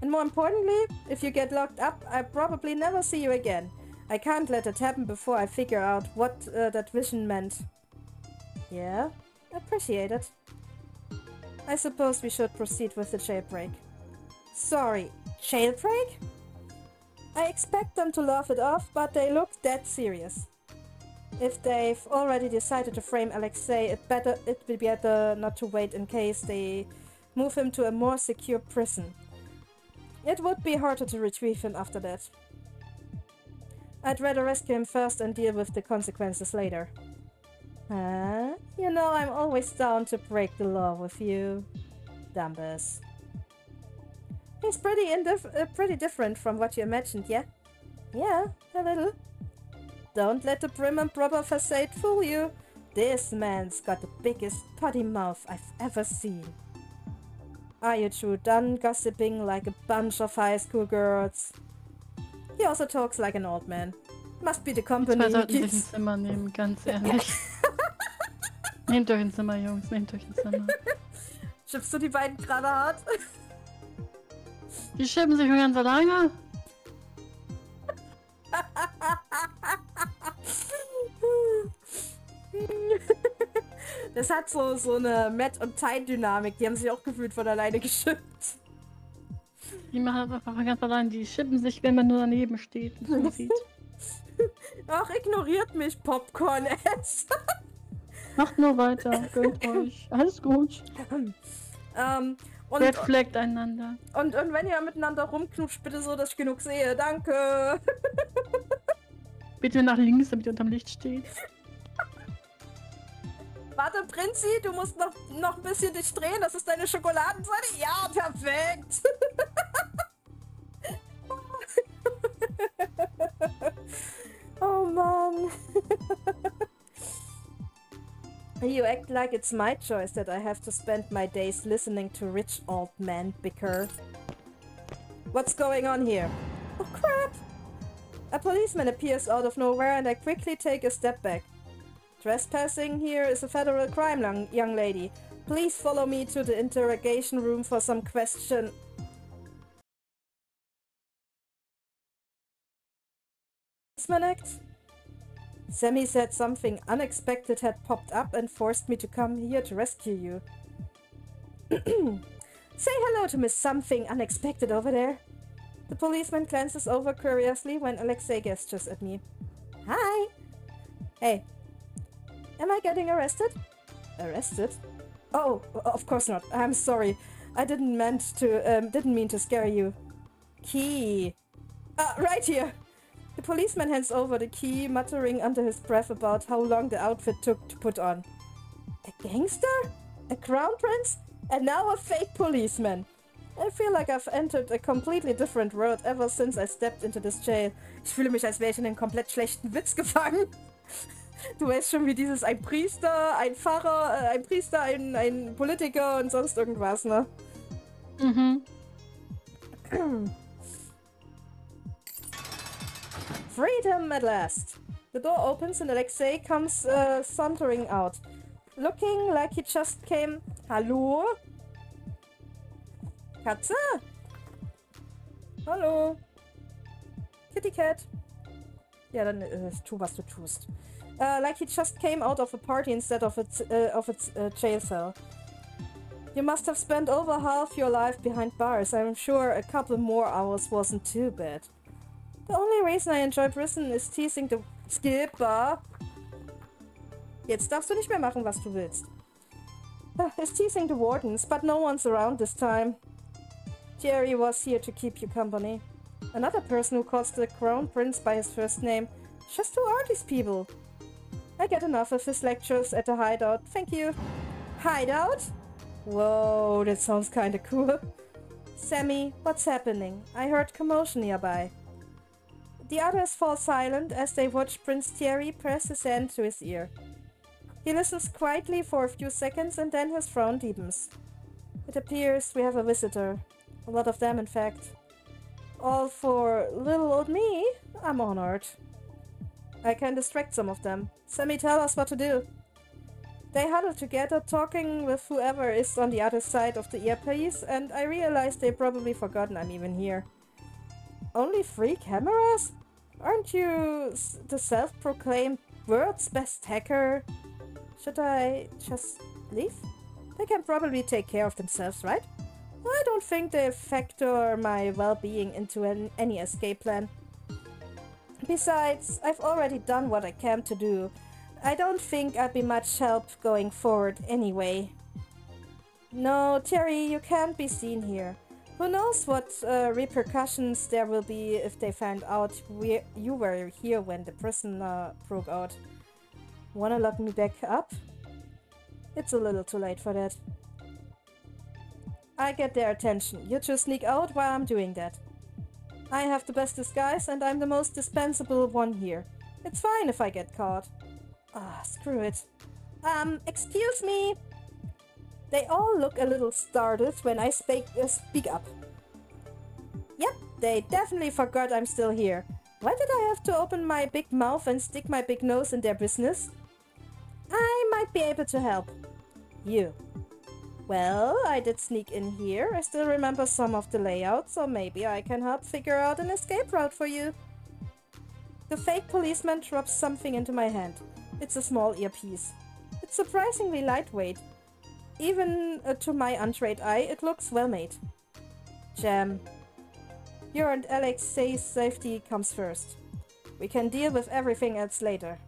And more importantly, if you get locked up, I'll probably never see you again. I can't let it happen before I figure out what that vision meant. Yeah, appreciate it. I suppose we should proceed with the jailbreak. Sorry, jailbreak? I expect them to laugh it off, but they look dead serious. If they've already decided to frame Alexei, it'd be better not to wait in case they move him to a more secure prison. It would be harder to retrieve him after that. I'd rather rescue him first and deal with the consequences later. You know I'm always down to break the law with you. Dumbus. He's pretty different from what you imagined, yeah? Yeah, a little. Don't let the prim and proper facade fool you. This man's got the biggest potty mouth I've ever seen. Are you two done gossiping like a bunch of high school girls? He also talks like an old man. Must be the company he sollten sich ein keeps. Zimmer nehmen, ganz ehrlich. Nehmt euch ein Zimmer, Jungs, nehmt euch ein Zimmer. Schippst du die beiden gerade hart? Die schippen sich schon ganz alleine. Das hat so eine Matt- und Ty-Dynamik. Die haben sich auch gefühlt von alleine geschippt. Die machen das einfach ganz allein. Die schippen sich, wenn man nur daneben steht und zusieht. Ach, ignoriert mich, Popcorn-Ass. Macht nur weiter, gönnt euch. Alles gut. Wer fleckt einander. Und wenn ihr miteinander rumknutscht, bitte so, dass ich genug sehe. Danke. Bitte nach links, damit ihr unterm Licht steht. Warte, Prinzi, du musst noch ein bisschen dich drehen. Das ist deine Schokoladenseite. Ja, perfekt. Oh Mann. You act like it's my choice that I have to spend my days listening to rich old men bicker. What's going on here? Oh crap! A policeman appears out of nowhere and I quickly take a step back. Trespassing here is a federal crime, young lady. Please follow me to the interrogation room for some question. Act? Sammy said something unexpected had popped up and forced me to come here to rescue you. Say hello to Miss Something Unexpected over there. The policeman glances over curiously when Alexei gestures at me. Hi! Hey. Am I getting arrested? Arrested? Oh, of course not. I'm sorry. I didn't mean to scare you. Key. Right here. The policeman hands over the key, muttering under his breath about how long the outfit took to put on. A gangster? A crown prince? And now a fake policeman. I feel like I've entered a completely different world ever since I stepped into this jail. Ich fühle mich, als wäre ich in einen komplett schlechten Witz gefangen. Du weißt schon, wie dieses ein Priester, ein Pfarrer, ein Priester, ein Politiker und sonst irgendwas, ne? Mhm. Freedom at last! The door opens and Alexei comes sauntering out. Looking like he just came... Hallo? Katze? Hallo? Kitty Cat? Ja, dann tu, was du tust. Like he just came out of a party instead of its jail cell. You must have spent over half your life behind bars. I'm sure a couple more hours wasn't too bad. The only reason I enjoy prison is teasing the Skipper. Jetzt darfst du nicht mehr machen, was du willst. Is teasing the wardens, but no one's around this time. Jerry was here to keep you company. Another person who calls the Crown Prince by his first name. Just who are these people? I get enough of his lectures at the hideout. Thank you. Hideout? Whoa, that sounds kinda cool. Sammy, what's happening? I heard commotion nearby. The others fall silent as they watch Prince Thierry press his hand to his ear. He listens quietly for a few seconds and then his frown deepens. It appears we have a visitor. A lot of them, in fact. All for little old me? I'm honored. I can distract some of them. Sammy, tell us what to do. They huddle together, talking with whoever is on the other side of the earpiece, and I realize they've probably forgotten I'm even here. Only 3 cameras? Aren't you the self-proclaimed world's best hacker? Should I just leave? They can probably take care of themselves, right? I don't think they factor my well-being into any escape plan. Besides, I've already done what I can to do. I don't think I'd be much help going forward anyway. No, Terry, you can't be seen here. Who knows what repercussions there will be if they find out you were here when the prison broke out. Wanna lock me back up? It's a little too late for that. I get their attention. You two sneak out while I'm doing that. I have the best disguise and I'm the most dispensable one here. It's fine if I get caught. Ah, screw it. Excuse me. They all look a little startled when I speak up. Yep, they definitely forgot I'm still here. Why did I have to open my big mouth and stick my big nose in their business? I might be able to help. You. Well, I did sneak in here. I still remember some of the layout, so maybe I can help figure out an escape route for you. The fake policeman drops something into my hand. It's a small earpiece. It's surprisingly lightweight. Even to my untrained eye, it looks well made. Jam. Your and Alex's safety comes first. We can deal with everything else later.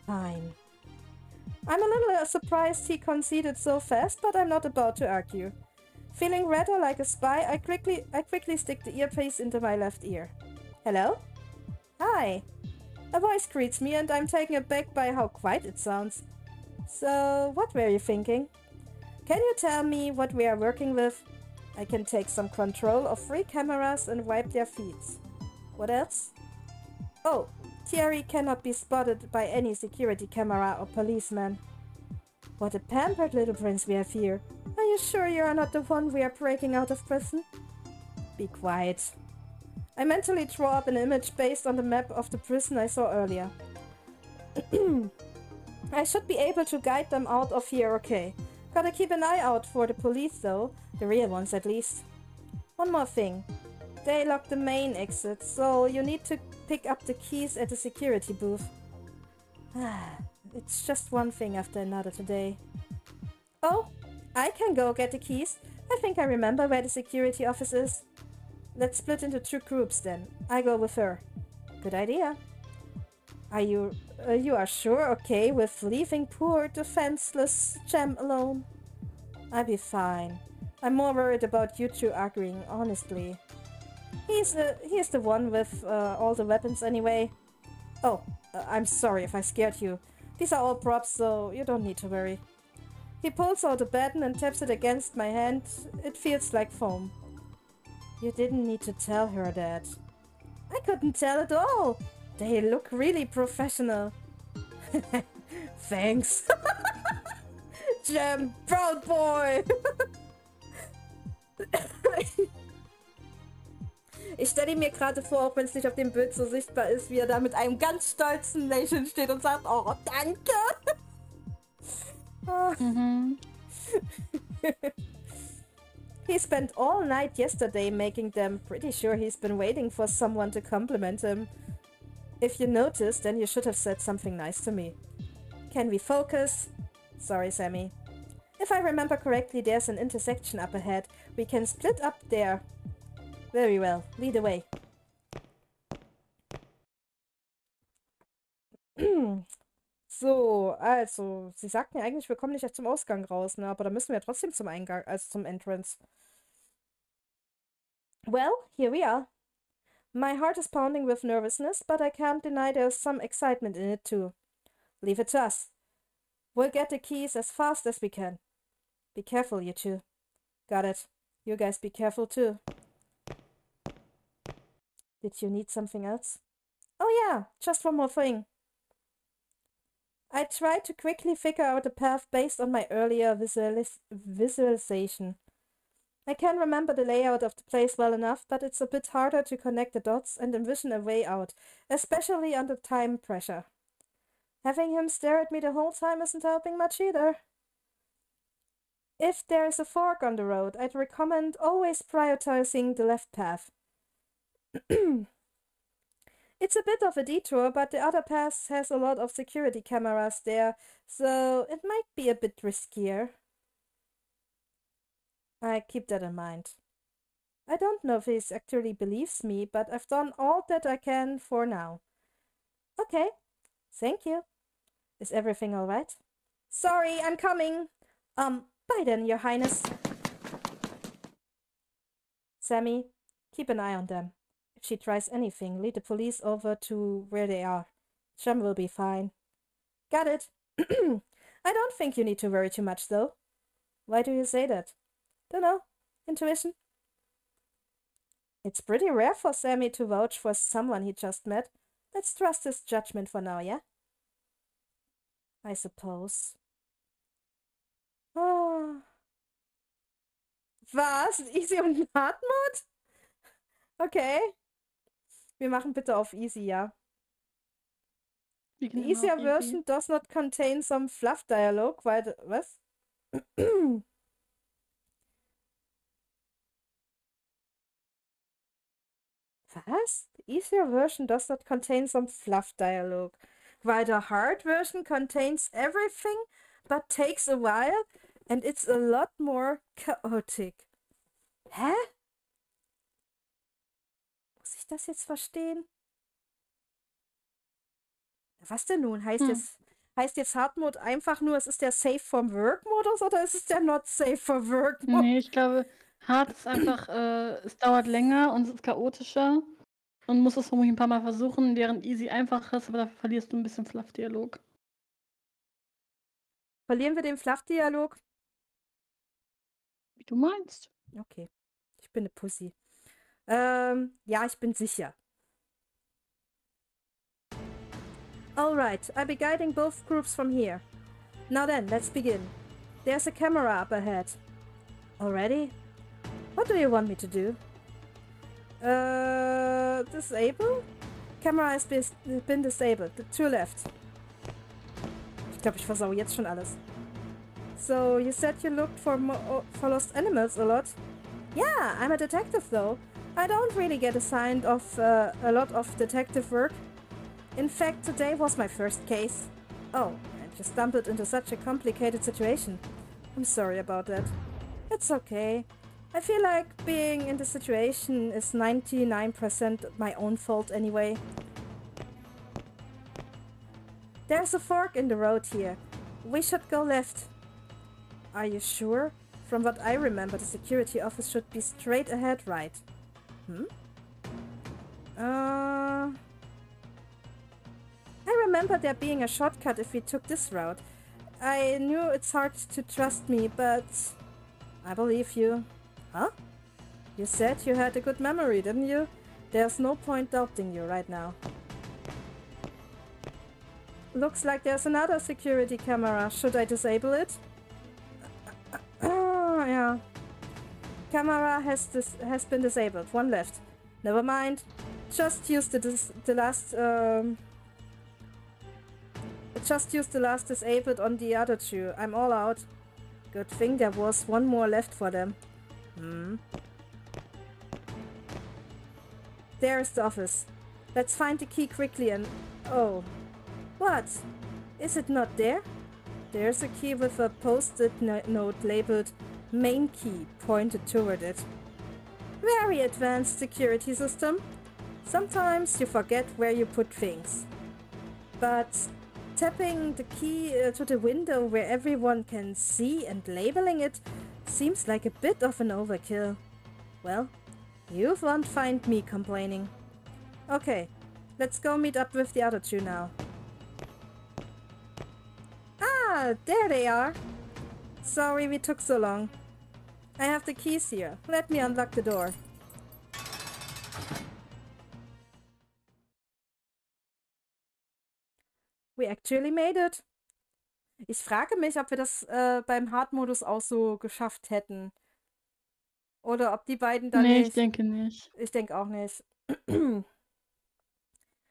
Fine. I'm a little surprised he conceded so fast, but I'm not about to argue. Feeling rather like a spy, I quickly stick the earpiece into my left ear. Hello? Hi. A voice greets me and I'm taken aback by how quiet it sounds. So, what were you thinking? Can you tell me what we are working with? I can take some control of 3 cameras and wipe their feeds. What else? Oh, Thierry cannot be spotted by any security camera or policeman. What a pampered little prince we have here. Are you sure you are not the one we are breaking out of prison? Be quiet. I mentally draw up an image based on the map of the prison I saw earlier. I should be able to guide them out of here okay. Gotta keep an eye out for the police though, the real ones at least. One more thing. They locked the main exit, so you need to pick up the keys at the security booth. It's just one thing after another today. Oh, I can go get the keys. I think I remember where the security office is. Let's split into 2 groups then. I go with her. Good idea. Are you are sure okay with leaving poor defenseless Gem alone? I'll be fine. I'm more worried about you two arguing, honestly. He's the one with all the weapons anyway. Oh, I'm sorry if I scared you. These are all props, so you don't need to worry. He pulls out a baton and taps it against my hand. It feels like foam. You didn't need to tell her that. I couldn't tell at all. They look really professional. Thanks. Gem, proud boy. Ich stelle mir gerade vor, auch wenn es nicht auf dem Bild so sichtbar ist, wie er da mit einem ganz stolzen Lächeln steht und sagt, oh, danke. He spent all night yesterday making them. Pretty sure he's been waiting for someone to compliment him. If you noticed, then you should have said something nice to me. Can we focus? Sorry, Sammy. If I remember correctly, there's an intersection up ahead. We can split up there. Very well. Lead the way. So, also, sie sagten ja eigentlich, wir kommen nicht zum Ausgang raus, ne? Aber da müssen wir trotzdem zum Eingang, also zum Entrance. Well, here we are. My heart is pounding with nervousness, but I can't deny there's some excitement in it too. Leave it to us. We'll get the keys as fast as we can. Be careful, you two. Got it. You guys be careful too. Did you need something else? Oh yeah, just one more thing. I tried to quickly figure out a path based on my earlier visualization. I can remember the layout of the place well enough, but it's a bit harder to connect the dots and envision a way out, especially under time pressure. Having him stare at me the whole time isn't helping much either. If there is a fork on the road, I'd recommend always prioritizing the left path. It's a bit of a detour, but the other path has a lot of security cameras there, so it might be a bit riskier. I keep that in mind. I don't know if he actually believes me, but I've done all that I can for now. Okay, thank you. Is everything alright? Sorry, I'm coming. Bye then, Your Highness. Sammy, keep an eye on them. If she tries anything, lead the police over to where they are. Chum will be fine. Got it. I don't think you need to worry too much, though. Why do you say that? Dunno. Intuition. It's pretty rare for Sammy to vouch for someone he just met. Let's trust his judgment for now, yeah? I suppose. Oh. Was? Easy und Hard Mode? Okay. Wir machen bitte auf Easy, ja. The easier version does not contain some fluff dialogue, weil... Was? Was? The easier version does not contain some fluff dialogue, while the hard version contains everything, but takes a while, and it's a lot more chaotic. Hä? Muss ich das jetzt verstehen? Was denn nun? Heißt jetzt Hard Mode einfach nur, es ist der Safe from Work Modus oder ist es der Not Safe for Work Modus? Nee, ich glaube, Hard ist einfach, es dauert länger und es ist chaotischer und musst es vermutlich ein paar Mal versuchen, während Easy einfach ist, aber dafür verlierst du ein bisschen Fluff-Dialog. Verlieren wir den Fluff-Dialog? Wie du meinst. Okay. Ich bin eine Pussy. Ja, ich bin sicher. Alright, I'll be guiding both groups from here. Now then, let's begin. There's a camera up ahead. Already? What do you want me to do? Disable? Camera has been disabled. The two left. Ich glaube, ich versau jetzt schon alles. So, you said you looked for lost animals a lot? Yeah, I'm a detective though. I don't really get assigned a lot of detective work. In fact, today was my first case. Oh, I just stumbled into such a complicated situation. I'm sorry about that. It's okay. I feel like being in the situation is 99% my own fault anyway. There's a fork in the road here. We should go left. Are you sure? From what I remember, the security office should be straight ahead, right? I remember there being a shortcut if we took this route. I knew it's hard to trust me, but I believe you. Huh? You said you had a good memory, didn't you? There's no point doubting you right now. Looks like there's another security camera. Should I disable it? Yeah. Camera has been disabled. One left. Never mind. Just use the last disabled on the other two. I'm all out. Good thing there was one more left for them. There's the office. Let's find the key quickly and... Oh. What? Is it not there? There's a key with a post-it note labeled main key pointed toward it. Very advanced security system. Sometimes you forget where you put things. But tapping the key to the window where everyone can see and labeling it seems like a bit of an overkill. Well, you won't find me complaining. Okay, let's go meet up with the other two now. Ah, there they are. Sorry we took so long. I have the keys here. Let me unlock the door. We actually made it. Ich frage mich, ob wir das beim Hard-Modus auch so geschafft hätten. Oder ob die beiden dann Nee, nicht... ich denke nicht. Ich denke auch nicht.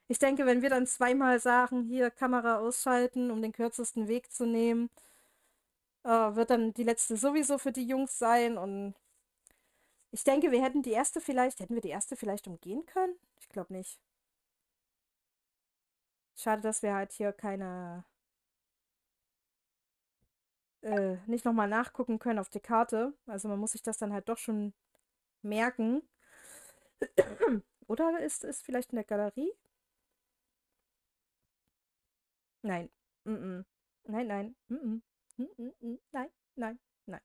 Ich denke, wenn wir dann zweimal sagen, hier Kamera ausschalten, um den kürzesten Weg zu nehmen, wird dann die letzte sowieso für die Jungs sein. Und ich denke, wir hätten die erste vielleicht umgehen können? Ich glaube nicht. Schade, dass wir halt hier keine... nicht nochmal nachgucken können auf der Karte. Also man muss sich das dann halt doch schon merken. Oder ist es vielleicht in der Galerie? Nein. Nein, nein. Nein, nein, nein.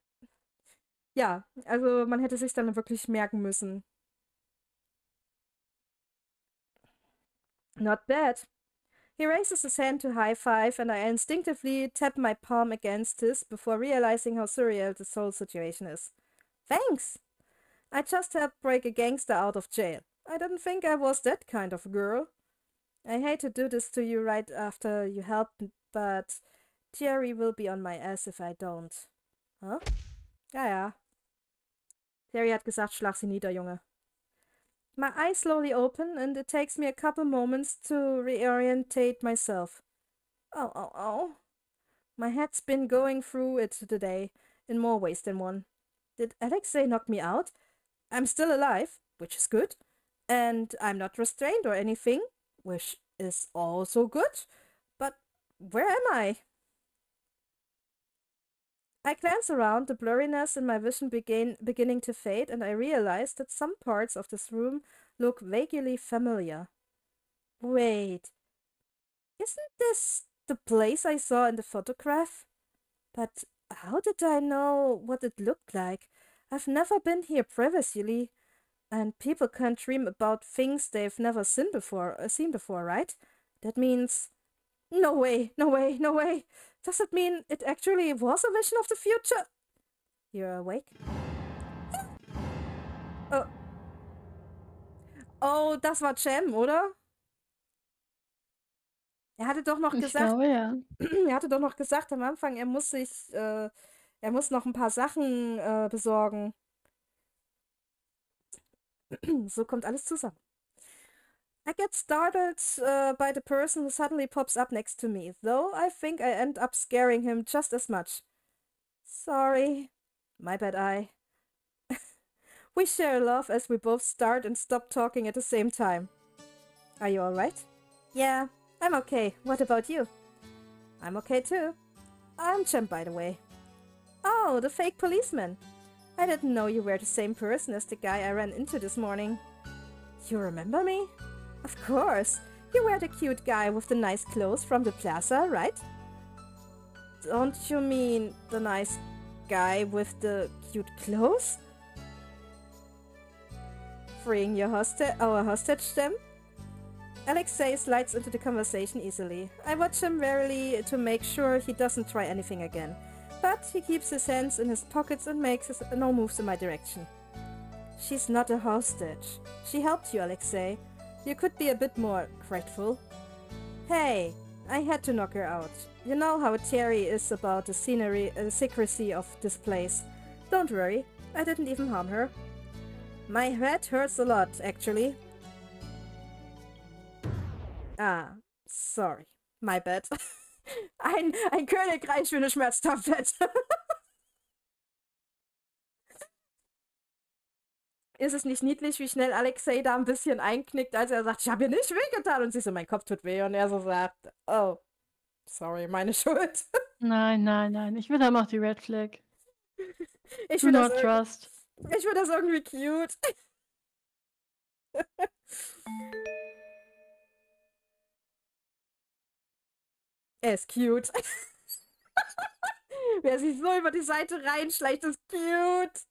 Ja, also man hätte sich dann wirklich merken müssen. Not bad. He raises his hand to high five, and I instinctively tap my palm against his before realizing how surreal this whole situation is. Thanks! I just helped break a gangster out of jail. I didn't think I was that kind of girl. I hate to do this to you right after you helped, but Jerry will be on my ass if I don't. Huh? Ja, ja. Jerry hat gesagt, schlag sie nieder, Junge. My eyes slowly open, and it takes me a couple moments to reorientate myself. Oh. My head's been going through it today, in more ways than one. Did Alexei knock me out? I'm still alive, which is good. And I'm not restrained or anything, which is also good. But where am I? I glance around, the blurriness in my vision beginning to fade, and I realize that some parts of this room look vaguely familiar. Wait, isn't this the place I saw in the photograph? But how did I know what it looked like? I've never been here previously, and people can't dream about things they've never seen before, right? That means... No way. Does it mean it actually was a vision of the future? You're awake? Oh, das war Cem, oder? Er hatte doch noch gesagt... Ich glaube, ja. Er hatte doch noch gesagt am Anfang, er muss noch ein paar Sachen besorgen. So kommt alles zusammen. I get startled by the person who suddenly pops up next to me, though I think I end up scaring him just as much. Sorry. My bad eye. We share a laugh as we both start and stop talking at the same time. Are you alright? Yeah, I'm okay. What about you? I'm okay too. I'm Cem, by the way. Oh, the fake policeman. I didn't know you were the same person as the guy I ran into this morning. You remember me? Of course. You were the cute guy with the nice clothes from the plaza, right? Don't you mean the nice guy with the cute clothes? Freeing our hostage, Cem? Alexei slides into the conversation easily. I watch him warily to make sure he doesn't try anything again. But he keeps his hands in his pockets and makes no moves in my direction. She's not a hostage. She helped you, Alexei. You could be a bit more grateful. Hey, I had to knock her out. You know how Terry is about the secrecy of this place. Don't worry, I didn't even harm her. My head hurts a lot, actually. Ah, sorry. My bad. ein Königreich für eine Schmerztablette. Ist es nicht niedlich, wie schnell Alexei da ein bisschen einknickt, als er sagt, ich habe ihr nicht wehgetan und sie so, mein Kopf tut weh und er so sagt, oh, sorry, meine Schuld. Nein, nein, nein. Ich will immer noch die Red Flag. Ich Do finde not trust. Ich find das irgendwie cute. Er ist cute. Wer sich so über die Seite reinschleicht, ist cute.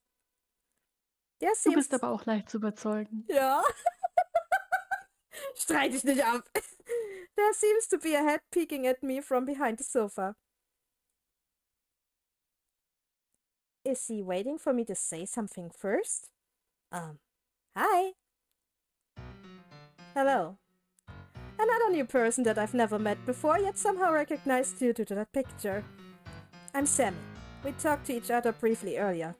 Du bist aber auch leicht zu überzeugen. Ja. Streit dich nicht ab. There seems to be a head peeking at me from behind the sofa. Is he waiting for me to say something first? Hi. Hello. Another new person that I've never met before, yet somehow recognized due to that picture. I'm Sammy. We talked to each other briefly earlier.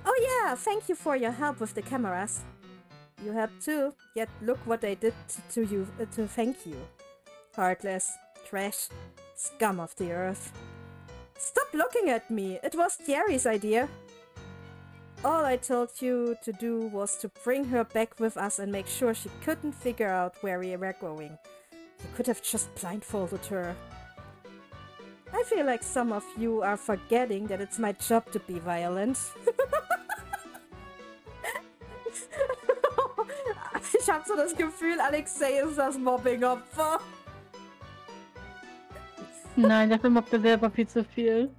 Oh yeah, thank you for your help with the cameras. You helped too, yet look what they did to you to thank you. Heartless, trash, scum of the earth. Stop looking at me, it was Thierry's idea. All I told you to do was to bring her back with us and make sure she couldn't figure out where we were going. You could have just blindfolded her. I feel like some of you are forgetting that it's my job to be violent. Ich hab so das Gefühl, Alexei ist das Mobbing-Opfer. Nein, dafür mobbt er selber viel zu viel.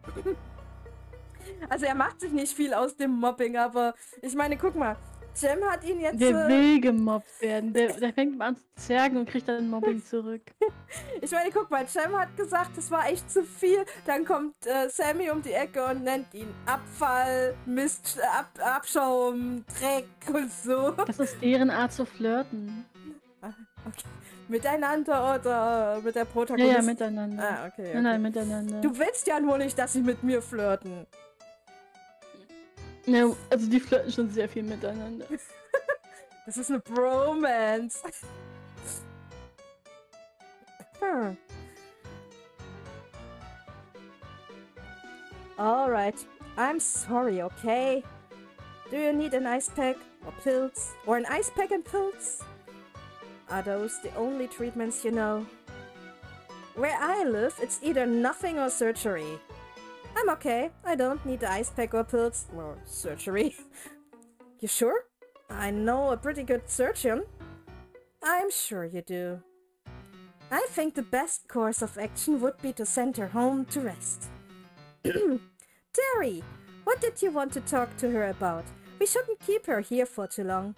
Also er macht sich nicht viel aus dem Mobbing, aber ich meine, guck mal, Jem hat ihn jetzt... Der will gemobbt werden. Der fängt mal an zu zergen und kriegt dann Mobbing zurück. Ich meine, guck mal, Jem hat gesagt, es war echt zu viel. Dann kommt Sammy um die Ecke und nennt ihn Abfall, Mist, Abschaum, Dreck und so. Das ist deren Art zu flirten. Okay. Miteinander oder mit der Protagonistin? Ja, miteinander. Ah, okay. Nein, miteinander. Du willst ja wohl nicht, dass sie mit mir flirten. Ja, also die flirten schon sehr viel miteinander. Das ist eine Bromance. Alright, I'm sorry, okay? Do you need an ice pack or pills? Or an ice pack and pills? Are those the only treatments you know? Where I live, it's either nothing or surgery. I'm okay. I don't need the ice pack or pills or surgery. You sure? I know a pretty good surgeon. I'm sure you do. I think the best course of action would be to send her home to rest. Terry, what did you want to talk to her about? We shouldn't keep her here for too long.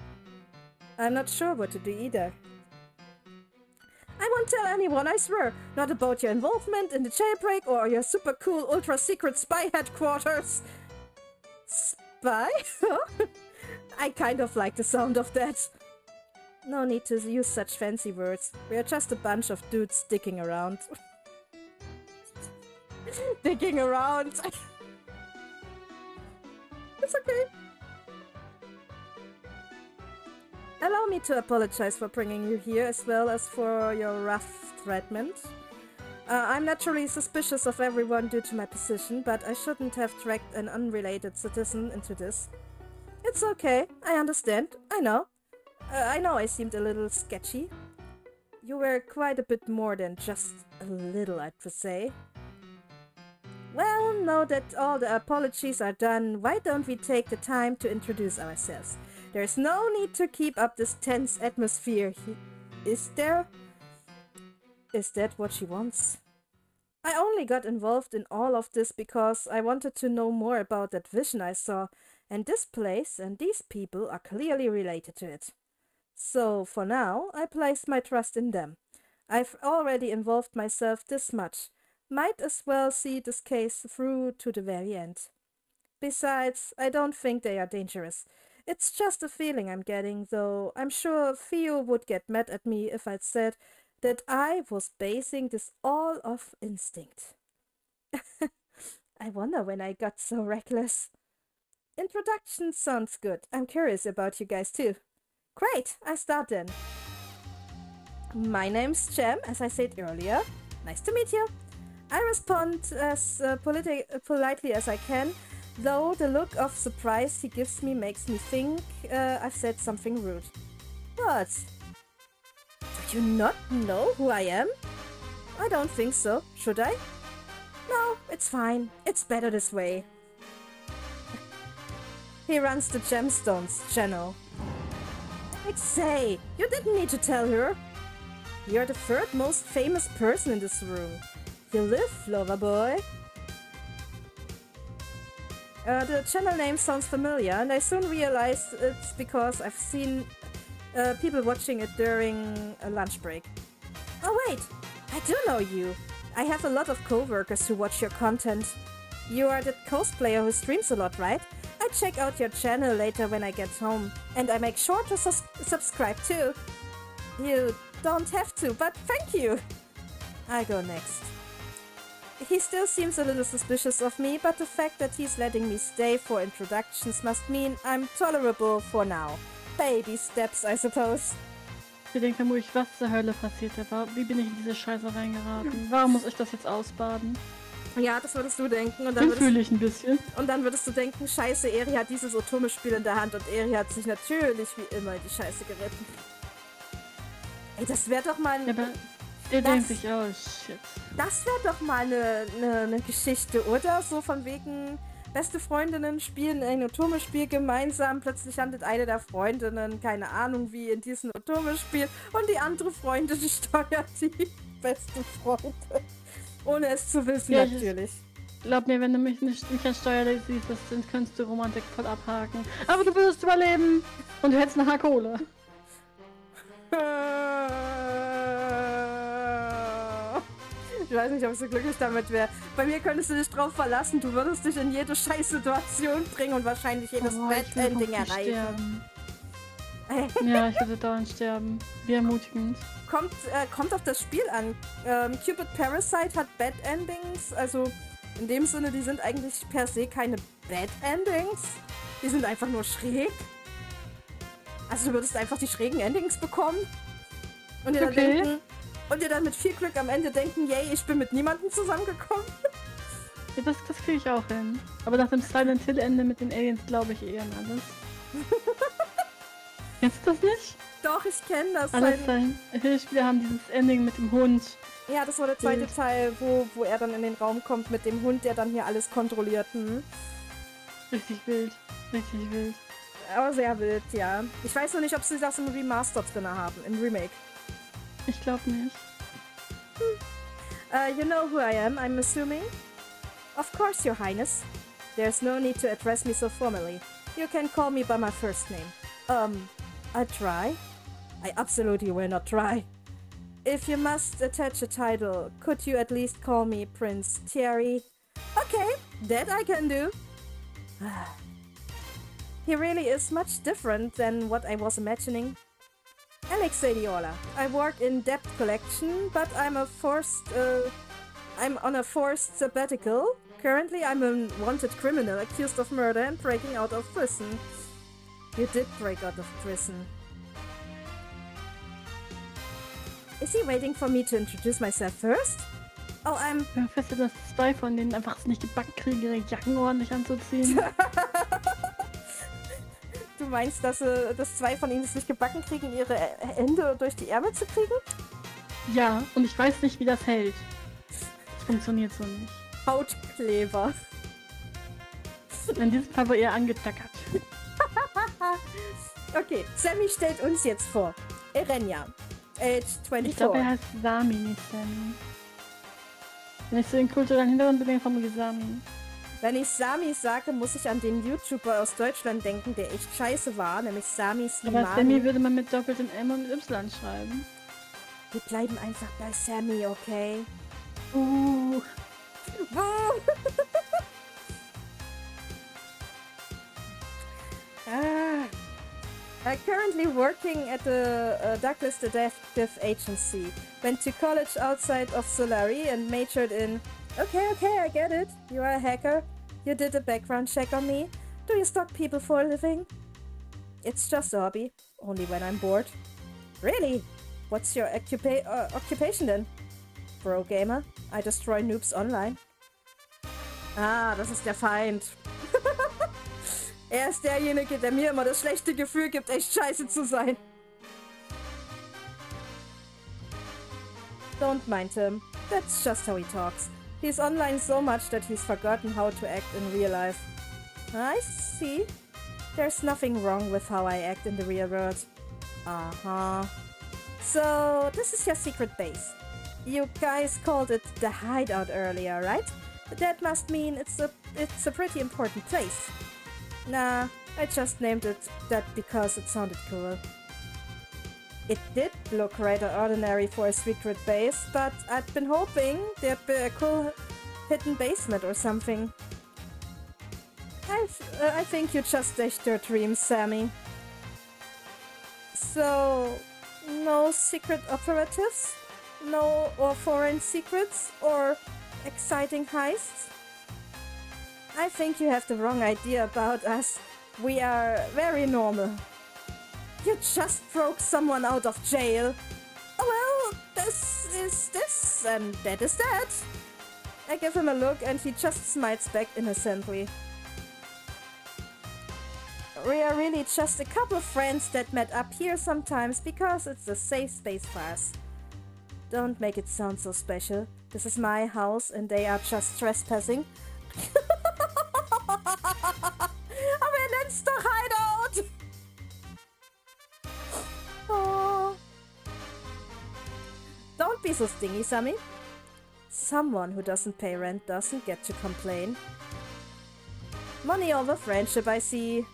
I'm not sure what to do either. I won't tell anyone, I swear. Not about your involvement in the jailbreak or your super cool ultra secret spy headquarters. Spy? I kind of like the sound of that. No need to use such fancy words. We're just a bunch of dudes dicking around. Dicking around. It's okay. Allow me to apologize for bringing you here, as well as for your rough treatment. I'm naturally suspicious of everyone due to my position, but I shouldn't have dragged an unrelated citizen into this. It's okay, I understand, I know. I know I seemed a little sketchy. You were quite a bit more than just a little, I'd say. Well, now that all the apologies are done, why don't we take the time to introduce ourselves? There's no need to keep up this tense atmosphere. Is there? Is that what she wants? I only got involved in all of this because I wanted to know more about that vision I saw, and this place and these people are clearly related to it. So, for now, I placed my trust in them. I've already involved myself this much. Might as well see this case through to the very end. Besides, I don't think they are dangerous. It's just a feeling I'm getting, though I'm sure Theo would get mad at me if I'd said that I was basing this all off instinct. I wonder when I got so reckless. Introduction sounds good. I'm curious about you guys too. Great, I start then. My name's Jem, as I said earlier. Nice to meet you. I respond as politely as I can, Though the look of surprise he gives me makes me think I've said something rude. What? Do you not know who I am? I don't think so. Should I? No, it's fine. It's better this way. He runs the Gemstones channel. I'd say, you didn't need to tell her. You're the third most famous person in this room. You live, lover boy. The channel name sounds familiar, and I soon realized it's because I've seen people watching it during a lunch break. Oh wait, I do know you. I have a lot of co-workers who watch your content. You are the cosplayer who streams a lot, right? I check out your channel later when I get home, and I make sure to subscribe too. You don't have to, but thank you. I go next. He still seems a little suspicious of me, but the fact that he's letting me stay for introductions must mean I'm tolerable for now. Baby steps, I suppose. Wir denken ruhig, was zur Hölle passiert war. Wie bin ich in diese Scheiße reingeraten? Warum muss ich das jetzt ausbaden? Ja, das würdest du denken. Und dann fühle ich ein bisschen. Und dann würdest du denken, scheiße, Eri hat dieses Otome-Spiel in der Hand und Eri hat sich natürlich wie immer in die Scheiße geritten. Ey, das wäre doch mal... Ja, aber der denkt sich, oh shit. Das wäre doch mal eine Geschichte, oder? So von wegen, beste Freundinnen spielen ein Otome-Spiel gemeinsam, plötzlich landet eine der Freundinnen, keine Ahnung wie, in diesem Otome-Spiel und die andere Freundin steuert die beste Freundin. Ohne es zu wissen, ja, natürlich. Glaub mir, wenn du mich nicht als Steuerlady siehst, dann könntest du Romantik voll abhaken. Aber du würdest überleben und du hättest nachher Kohle. Ich weiß nicht, ob ich so glücklich damit wäre. Bei mir könntest du dich drauf verlassen, du würdest dich in jede Scheißsituation bringen und wahrscheinlich jedes Bad-Ending erreichen. Ja, ich würde dauernd sterben. Wie ermutigend. Kommt auf das Spiel an. Cupid Parasite hat Bad Endings, also in dem Sinne, die sind eigentlich per se keine Bad Endings. Die sind einfach nur schräg. Also du würdest einfach die schrägen Endings bekommen und dir dann denken, und dir dann mit viel Glück am Ende denken, yay, ich bin mit niemandem zusammengekommen. Ja, das kriege ich auch hin. Aber nach dem Silent Hill Ende mit den Aliens glaube ich eher an alles. Kennst du das nicht? Doch, ich kenne das. Alle Hill-Spiele haben dieses Ending mit dem Hund. Ja, das war der zweite Teil, wo er dann in den Raum kommt mit dem Hund, der dann hier alles kontrolliert. Richtig wild. Richtig wild. Aber sehr wild, ja. Ich weiß noch nicht, ob sie das im Remaster drin haben, im Remake. Ich glaube nicht. You know who I am, I'm assuming? Of course, Your Highness. There's no need to address me so formally. You can call me by my first name. I'll try. I absolutely will not try. If you must attach a title, could you at least call me Prince Thierry? Okay, that I can do. He really is much different than what I was imagining. Alexei Diola. I work in debt collection, but I'm on a forced sabbatical. Currently, I'm a wanted criminal accused of murder and breaking out of prison. You did break out of prison. Is he waiting for me to introduce myself first? Oh, I'm... Ich bin fest, dass zwei von denen einfach es nicht gebacken kriegen, ihre Jacken ordentlich anzuziehen. Du meinst, dass zwei von ihnen es nicht gebacken kriegen, ihre Hände durch die Ärmel zu kriegen? Ja, und ich weiß nicht, wie das hält. Das funktioniert so nicht. Hautkleber. In diesem Fall war er angetackert. Okay, Sammy stellt uns jetzt vor. Erenja, age 24. Ich glaube, er heißt Sami, nicht Sammy. Wenn ich so den kulturellen Hintergrund bin, komme ich Sami. Wenn ich Sami sage, muss ich an den YouTuber aus Deutschland denken, der echt scheiße war, nämlich Sami Slimani. Aber Sammy würde man mit doppeltem M und mit Y schreiben. Wir bleiben einfach bei Sammy, okay? Currently working at the Douglas Detective Agency. Went to college outside of Solari and majored in... Okay, I get it. You are a hacker. You did a background check on me. Do you stalk people for a living? It's just a hobby. Only when I'm bored. Really? What's your occupation then? Pro gamer. I destroy noobs online. Ah, das ist der Feind. Er ist derjenige, der mir immer das schlechte Gefühl gibt, echt scheiße zu sein. Don't mind him. That's just how he talks. He's online so much that he's forgotten how to act in real life. I see. There's nothing wrong with how I act in the real world. Uh-huh. So, this is your secret base. You guys called it the hideout earlier, right? That must mean it's a pretty important place. Nah, I just named it that because it sounded cool. It did look rather ordinary for a secret base, but I'd been hoping there'd be a cool hidden basement or something. I think you just dashed your dreams, Sammy. So, no secret operatives? No or foreign secrets? Or exciting heists? I think you have the wrong idea about us. We are very normal. You just broke someone out of jail. Well, this is this, and that is that. I give him a look and he just smiles back innocently. We are really just a couple of friends that met up here sometimes because it's a safe space for us. Don't make it sound so special. This is my house and they are just trespassing. Aber er nennt's doch Hideout! Oh. Don't be so stingy, Sammy. Someone who doesn't pay rent doesn't get to complain. Money over friendship, I see.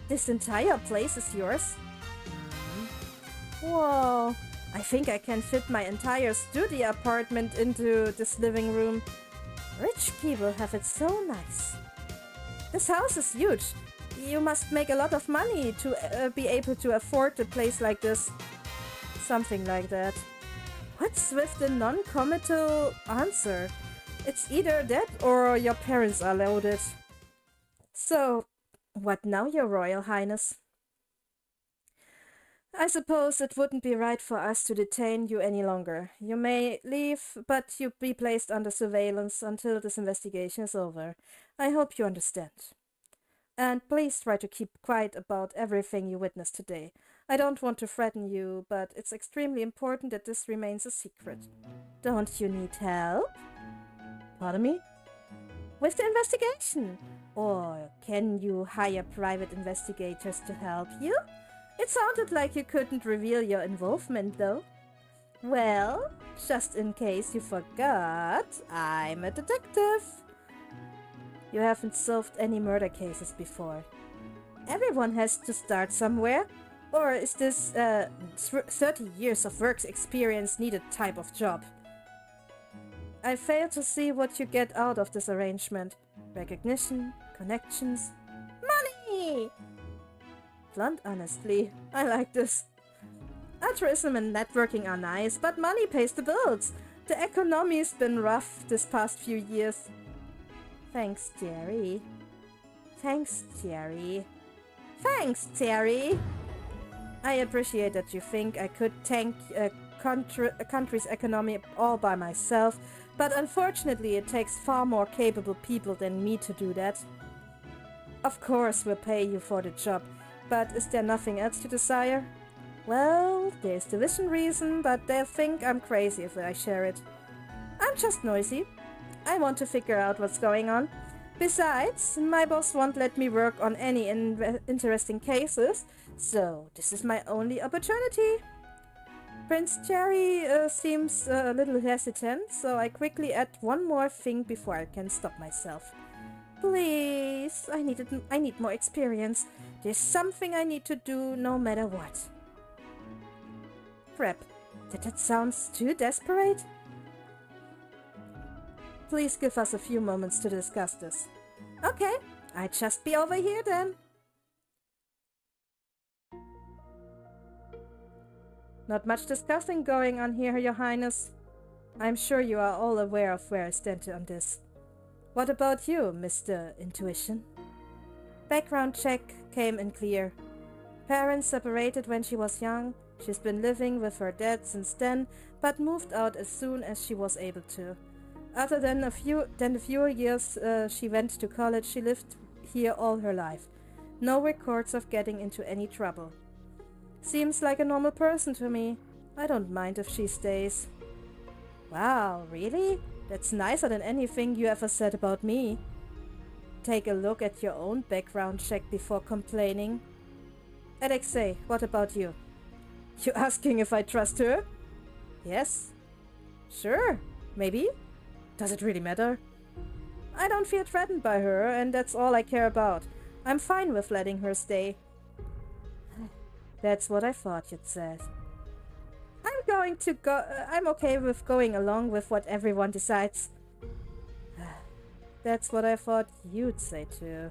This entire place is yours? Whoa, I think I can fit my entire studio apartment into this living room. Rich people have it so nice. This house is huge. You must make a lot of money to be able to afford a place like this. Something like that. What's with the non-committal answer? It's either that or your parents are loaded. So, what now, Your Royal Highness? I suppose it wouldn't be right for us to detain you any longer. You may leave, but you'll be placed under surveillance until this investigation is over. I hope you understand. And please try to keep quiet about everything you witnessed today. I don't want to threaten you, but it's extremely important that this remains a secret. Don't you need help? Pardon me? With the investigation? Or can you hire private investigators to help you? It sounded like you couldn't reveal your involvement, though. Well, just in case you forgot, I'm a detective. You haven't solved any murder cases before. Everyone has to start somewhere. Or is this 30 years of work experience needed type of job? I fail to see what you get out of this arrangement. Recognition, connections, money! Blunt honestly, I like this. Altruism and networking are nice, but money pays the bills. The economy's been rough this past few years. Thanks, Jerry. Thanks, Jerry. Thanks, Terry! I appreciate that you think I could tank a country's economy all by myself, but unfortunately it takes far more capable people than me to do that. Of course we'll pay you for the job, but is there nothing else you desire? Well, there's the vision reason, but they'll think I'm crazy if I share it. I'm just noisy. I want to figure out what's going on. Besides, my boss won't let me work on any interesting cases, so this is my only opportunity. Prince Cherry seems a little hesitant, so I quickly add one more thing before I can stop myself. Please, I need more experience. There's something I need to do no matter what. Crap, did that sound too desperate? Please give us a few moments to discuss this. Okay, I'll just be over here then. Not much discussing going on here, Your Highness. I'm sure you are all aware of where I stand on this. What about you, Mr. Intuition? Background check came in clear. Parents separated when she was young. She's been living with her dad since then, but moved out as soon as she was able to. Other than the few years she went to college, she lived here all her life. No records of getting into any trouble. Seems like a normal person to me. I don't mind if she stays. Wow, really? That's nicer than anything you ever said about me. Take a look at your own background check before complaining. Alexei, what about you? You asking if I trust her? Yes. Sure, maybe. Does it really matter? I don't feel threatened by her, and that's all I care about. I'm fine with letting her stay. That's what I thought you'd said. I'm okay with going along with what everyone decides. That's what I thought you'd say too.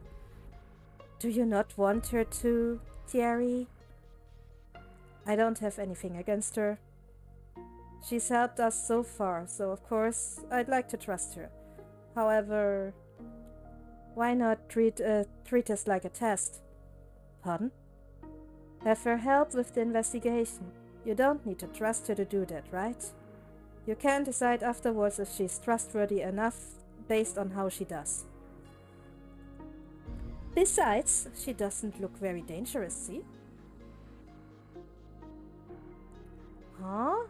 Do you not want her to, Thierry? I don't have anything against her. She's helped us so far, so of course I'd like to trust her. However, why not treat us like a test? Pardon? Have her help with the investigation. You don't need to trust her to do that, right? You can decide afterwards if she's trustworthy enough based on how she does. Besides, she doesn't look very dangerous, see? Huh?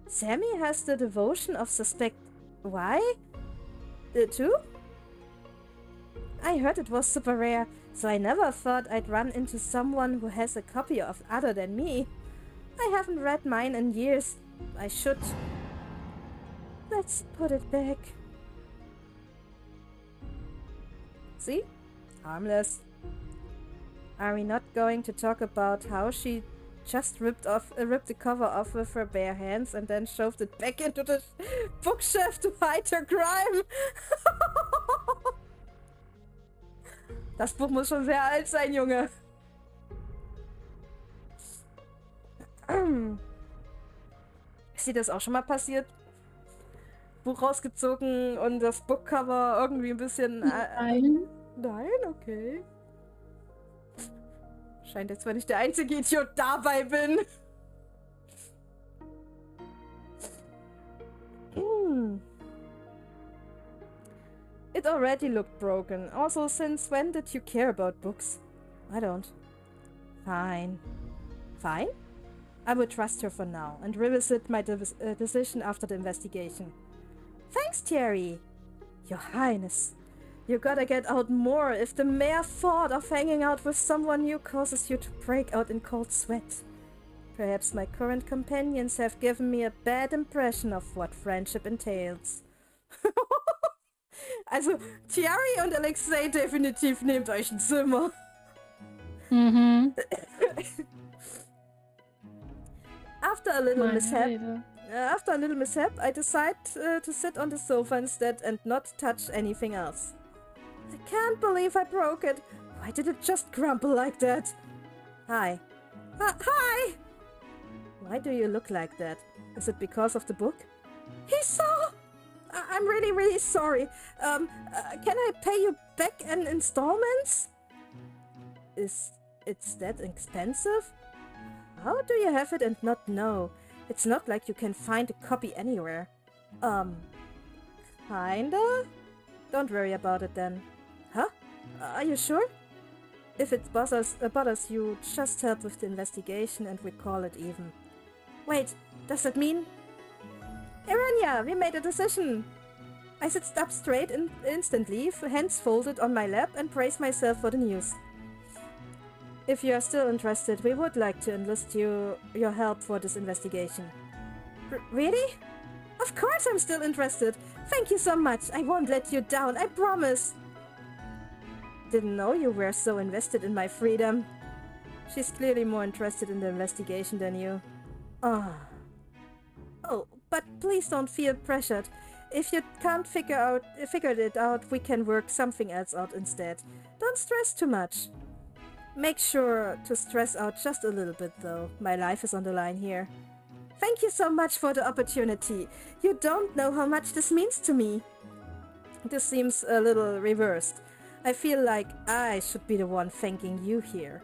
Sammy has the devotion of suspect... Why? Too? I heard it was super rare, so I never thought I'd run into someone who has a copy of other than me. I haven't read mine in years. I should. Let's put it back. See? Harmless. Are we not going to talk about how she just ripped the cover off with her bare hands and then shoved it back into the bookshelf to hide her crime? Das Buch muss schon sehr alt sein, Junge. Ist dir das auch schon mal passiert? Buch rausgezogen und das Bookcover irgendwie ein bisschen... Nein. Nein? Okay. Scheint jetzt, wenn ich der einzige Idiot dabei bin. It already looked broken. Also, since when did you care about books? I don't. Fine. Fine? I will trust her for now and revisit my decision after the investigation. Thanks, Thierry. Your Highness. You gotta get out more if the mere thought of hanging out with someone new causes you to break out in cold sweat. Perhaps my current companions have given me a bad impression of what friendship entails. Also, Thierry und Alexei, definitiv nehmt euch ein Zimmer. Mhm. After a little mishap, I decide to sit on the sofa instead and not touch anything else. I can't believe I broke it. Why did it just crumple like that? Hi. Hi! Why do you look like that? Is it because of the book? He saw! I'm really, really sorry. Can I pay you back in installments? It's that expensive? How do you have it and not know? It's not like you can find a copy anywhere. Kinda? Don't worry about it then. Huh? Are you sure? If it bothers you, just help with the investigation and we call it even. Wait, does that mean... Irania, we made a decision! I sit up straight instantly, hands folded on my lap, and brace myself for the news. If you are still interested, we would like to enlist your help for this investigation. Really? Of course I'm still interested! Thank you so much! I won't let you down, I promise! Didn't know you were so invested in my freedom. She's clearly more interested in the investigation than you. Oh, but please don't feel pressured. If you can't figure it out, we can work something else out instead. Don't stress too much. Make sure to stress out just a little bit though. My life is on the line here. Thank you so much for the opportunity. You don't know how much this means to me. This seems a little reversed. I feel like I should be the one thanking you here.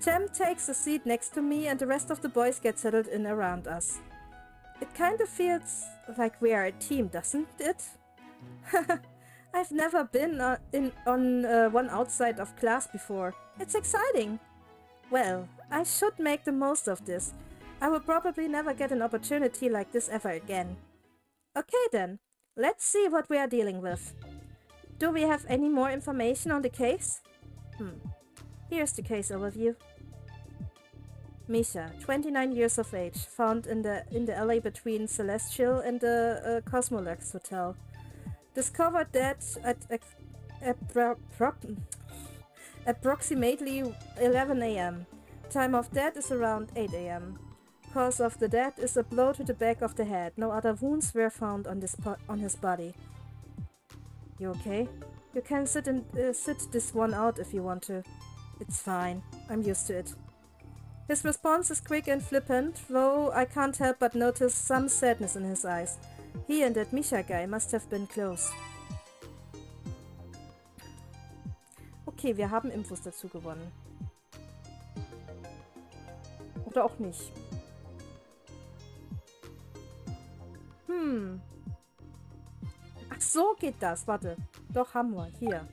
Jem takes a seat next to me and the rest of the boys get settled in around us. It kind of feels like we are a team, doesn't it? I've never been on one outside of class before. It's exciting. Well, I should make the most of this. I will probably never get an opportunity like this ever again. Okay then, let's see what we are dealing with. Do we have any more information on the case? Here's the case overview. Misha, 29 years of age, found in the alley between Celestial and the Cosmolux Hotel. Discovered dead at approximately 11 AM. Time of death is around 8 AM. Cause of the death is a blow to the back of the head. No other wounds were found on his body. You okay? You can sit this one out if you want to. It's fine. I'm used to it. His response is quick and flippant, though I can't help but notice some sadness in his eyes. He and that Misha guy must have been close. Okay, wir haben Infos dazu gewonnen. Oder auch nicht. Ach so geht das. Warte. Doch, haben wir. Hier.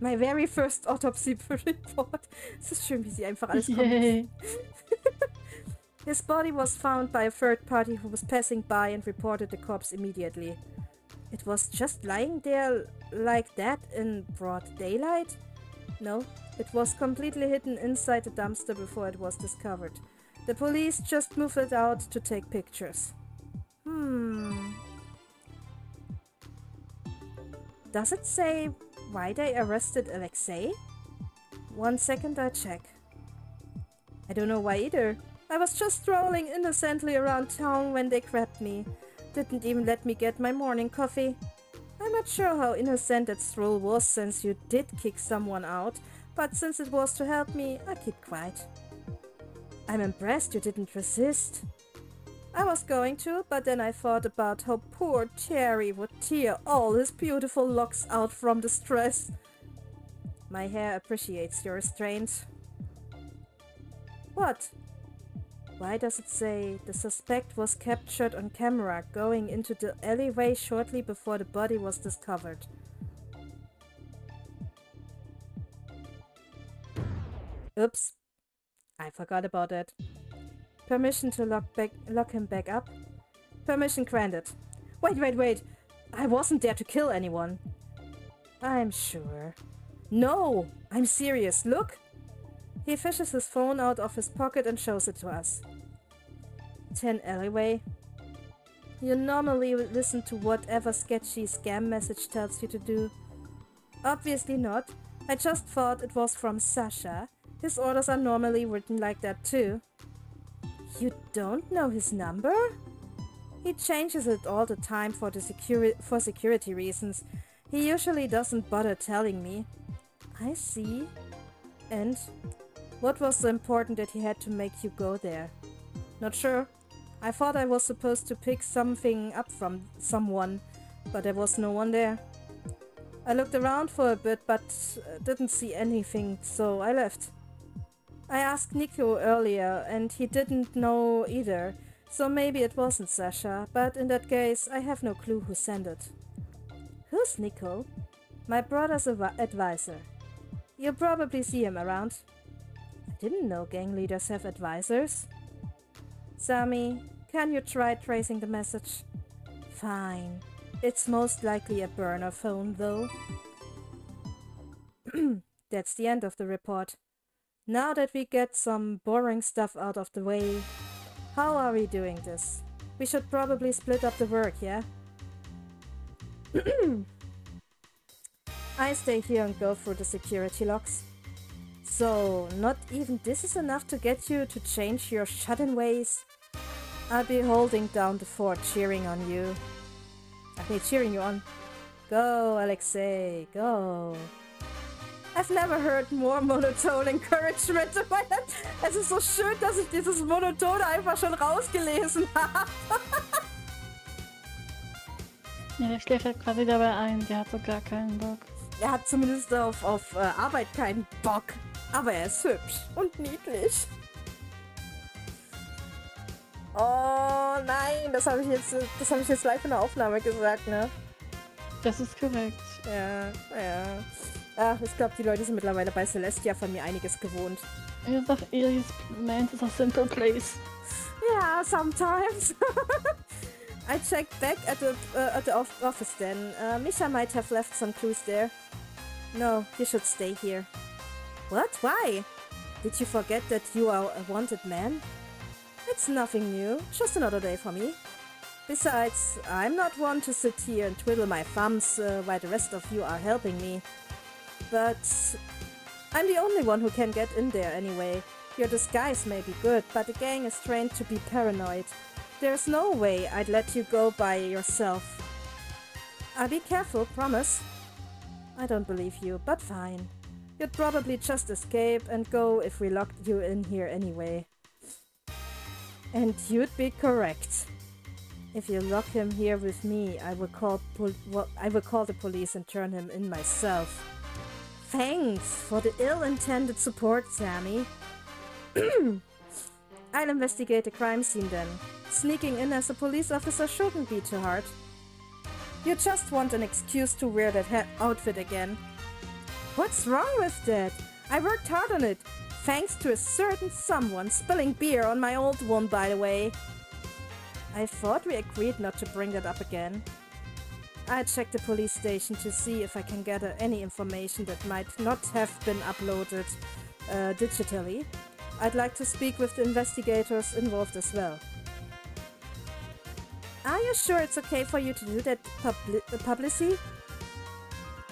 My very first autopsy report. Es ist schön, wie sie einfach alles kommt. His body was found by a third party who was passing by and reported the corpse immediately. It was just lying there like that in broad daylight? No, it was completely hidden inside the dumpster before it was discovered. The police just moved it out to take pictures. Does it say why they arrested Alexei? 1 second, I check. I don't know why either. I was just strolling innocently around town when they grabbed me. Didn't even let me get my morning coffee. I'm not sure how innocent that stroll was since you did kick someone out, but since it was to help me, I keep quiet. I'm impressed you didn't resist. I was going to, but then I thought about how poor Terry would tear all his beautiful locks out from the stress. My hair appreciates your restraint. What? Why does it say the suspect was captured on camera going into the alleyway shortly before the body was discovered? Oops. I forgot about that. Permission to lock him back up? Permission granted. Wait. I wasn't there to kill anyone. I'm sure. No! I'm serious. Look! He fishes his phone out of his pocket and shows it to us. 10 alleyway. You normally listen to whatever sketchy scam message tells you to do. Obviously not. I just thought it was from Sasha. His orders are normally written like that too. You don't know his number? He changes it all the time for security reasons. He usually doesn't bother telling me. I see. And what was so important that he had to make you go there? Not sure. I thought I was supposed to pick something up from someone, but there was no one there. I looked around for a bit, but didn't see anything, so I left. I asked Nico earlier, and he didn't know either, so maybe it wasn't Sasha, but in that case, I have no clue who sent it. Who's Nico? My brother's advisor. You'll probably see him around. I didn't know gang leaders have advisors. Sami, can you try tracing the message? Fine. It's most likely a burner phone, though. That's the end of the report. Now that we get some boring stuff out of the way, how are we doing this? We should probably split up the work, yeah? I stay here and go through the security logs. So, not even this is enough to get you to change your shut-in ways? I'll be holding down the fort cheering on you. Okay, cheering you on. Go, Alexei, go. I've never heard more monotone encouragement. Es ist so schön, dass ich dieses Monotone einfach schon rausgelesen habe. Ja, der schläft halt quasi dabei ein. Der hat so gar keinen Bock. Er hat zumindest auf Arbeit keinen Bock. Aber er ist hübsch und niedlich. Oh nein, das habe ich jetzt live in der Aufnahme gesagt, ne? Das ist korrekt. Ja. Ach, ich glaube, die Leute sind mittlerweile bei Celestia von mir einiges gewohnt. Ihr sagt, Iris meant is a simple place. Yeah, sometimes. I checked back at the office then. Misha might have left some clues there. No, you should stay here. What? Why? Did you forget that you are a wanted man? It's nothing new, just another day for me. Besides, I'm not one to sit here and twiddle my thumbs while the rest of you are helping me. But I'm the only one who can get in there anyway. Your disguise may be good, but the gang is trained to be paranoid. There's no way I'd let you go by yourself. I'll be careful, promise. I don't believe you, but fine. You'd probably just escape and go if we locked you in here anyway. And you'd be correct. If you lock him here with me, I will call the police and turn him in myself. Thanks for the ill-intended support, Sammy. I'll investigate the crime scene then. Sneaking in as a police officer shouldn't be too hard. You just want an excuse to wear that outfit again. What's wrong with that? I worked hard on it. Thanks to a certain someone spilling beer on my old one, by the way. I thought we agreed not to bring that up again. I'll check the police station to see if I can gather any information that might not have been uploaded digitally. I'd like to speak with the investigators involved as well. Are you sure it's okay for you to do that publicity?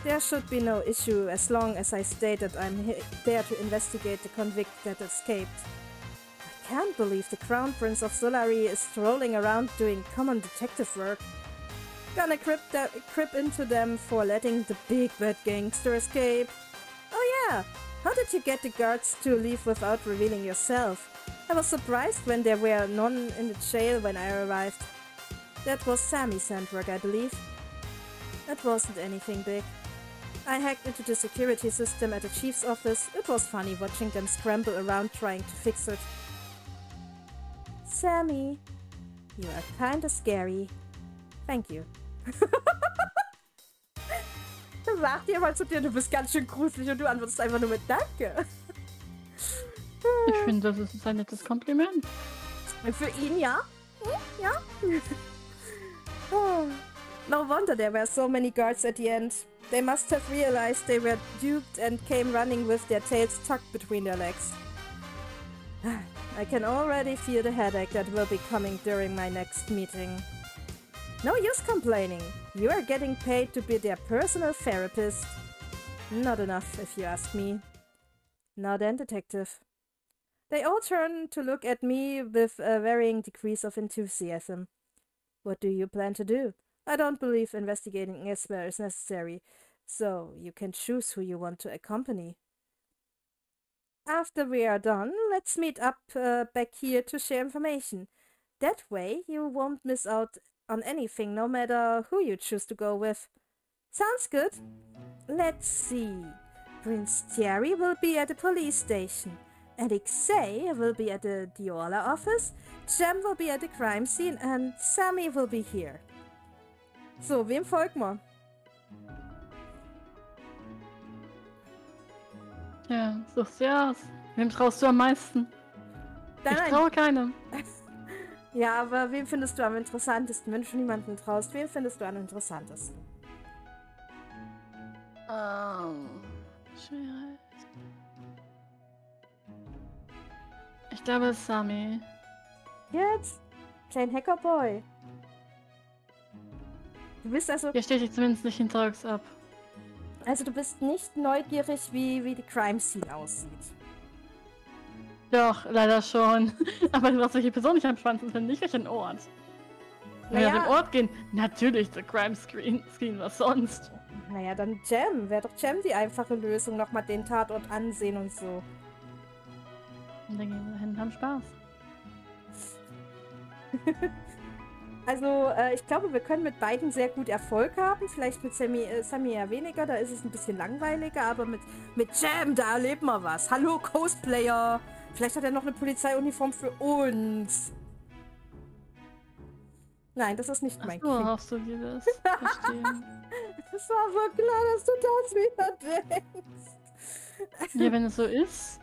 There should be no issue as long as I state that I'm there to investigate the convict that escaped. I can't believe the Crown Prince of Solari is strolling around doing common detective work. Gonna crib into them for letting the big bad gangster escape. Oh yeah, how did you get the guards to leave without revealing yourself? I was surprised when there were none in the jail when I arrived. That was Sammy's handwork, I believe. It wasn't anything big. I hacked into the security system at the chief's office. It was funny watching them scramble around trying to fix it. Sammy, you are kinda scary. Thank you. Da sagt jemand zu dir, du bist ganz schön gruselig und du antwortest einfach nur mit Danke. Ich finde, das ist ein nettes Kompliment. Für ihn ja. Ja. Oh. No wonder there were so many guards at the end. They must have realized they were duped and came running with their tails tucked between their legs. I can already feel the headache that will be coming during my next meeting. No use complaining. You are getting paid to be their personal therapist. Not enough, if you ask me. Now then, detective. They all turn to look at me with varying degrees of enthusiasm. What do you plan to do? I don't believe investigating elsewhere is necessary, so you can choose who you want to accompany. After we are done, let's meet up back here to share information. That way, you won't miss out on anything, no matter who you choose to go with. Sounds good. Let's see. Prince Thierry will be at the police station. Alexei will be at the Diola office. Jem will be at the crime scene, and Sammy will be here. So, wem folgt man? Ja, suchst du aus. Wem traust du am meisten? Ich traue keinem. Ja, aber wem findest du am interessantesten? Wenn du niemanden traust, wen findest du am interessantesten? Schwierig. Ich glaube, es ist Sammy. Jetzt? Klein Hackerboy. Du bist also... Hier steht ich zumindest nicht hinterrücks ab. Also du bist nicht neugierig, wie die Crime Scene aussieht. Doch, leider schon. Aber du hast welche Person ich am spannendsten finde, nicht welchen Ort. Wenn wir auf den Ort gehen, natürlich der Crime Screen, was sonst. Naja, dann Jam. Wäre doch Jam die einfache Lösung, nochmal den Tatort ansehen und so. Und dann gehen wir hin und haben Spaß. Also, ich glaube, wir können mit beiden sehr gut Erfolg haben. Vielleicht mit Sammy ja weniger, da ist es ein bisschen langweiliger. Aber mit Jam, da erleben wir was. Hallo, Cosplayer. Vielleicht hat er noch eine Polizeiuniform für uns. Nein, das ist nicht mein So Krieg. hast du dir das. Verstehe. Es war wohl klar, dass du das wieder denkst. Ja, wenn es so ist.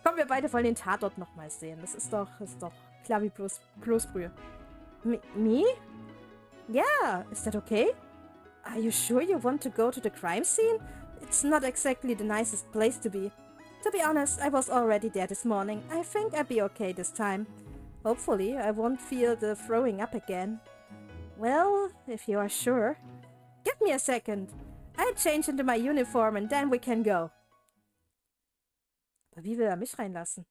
Komm, wir beide wollen den Tatort nochmal sehen. Das ist doch klar wie Kloßbrühe. Me? Yeah, is that okay? Are you sure you want to go to the crime scene? It's not exactly the nicest place to be. To be honest, I was already there this morning. I think I'll be okay this time. Hopefully, I won't feel the throwing up again. Well, if you are sure. Give me a second. I'll change into my uniform and then we can go. Aber wie will er mich reinlassen?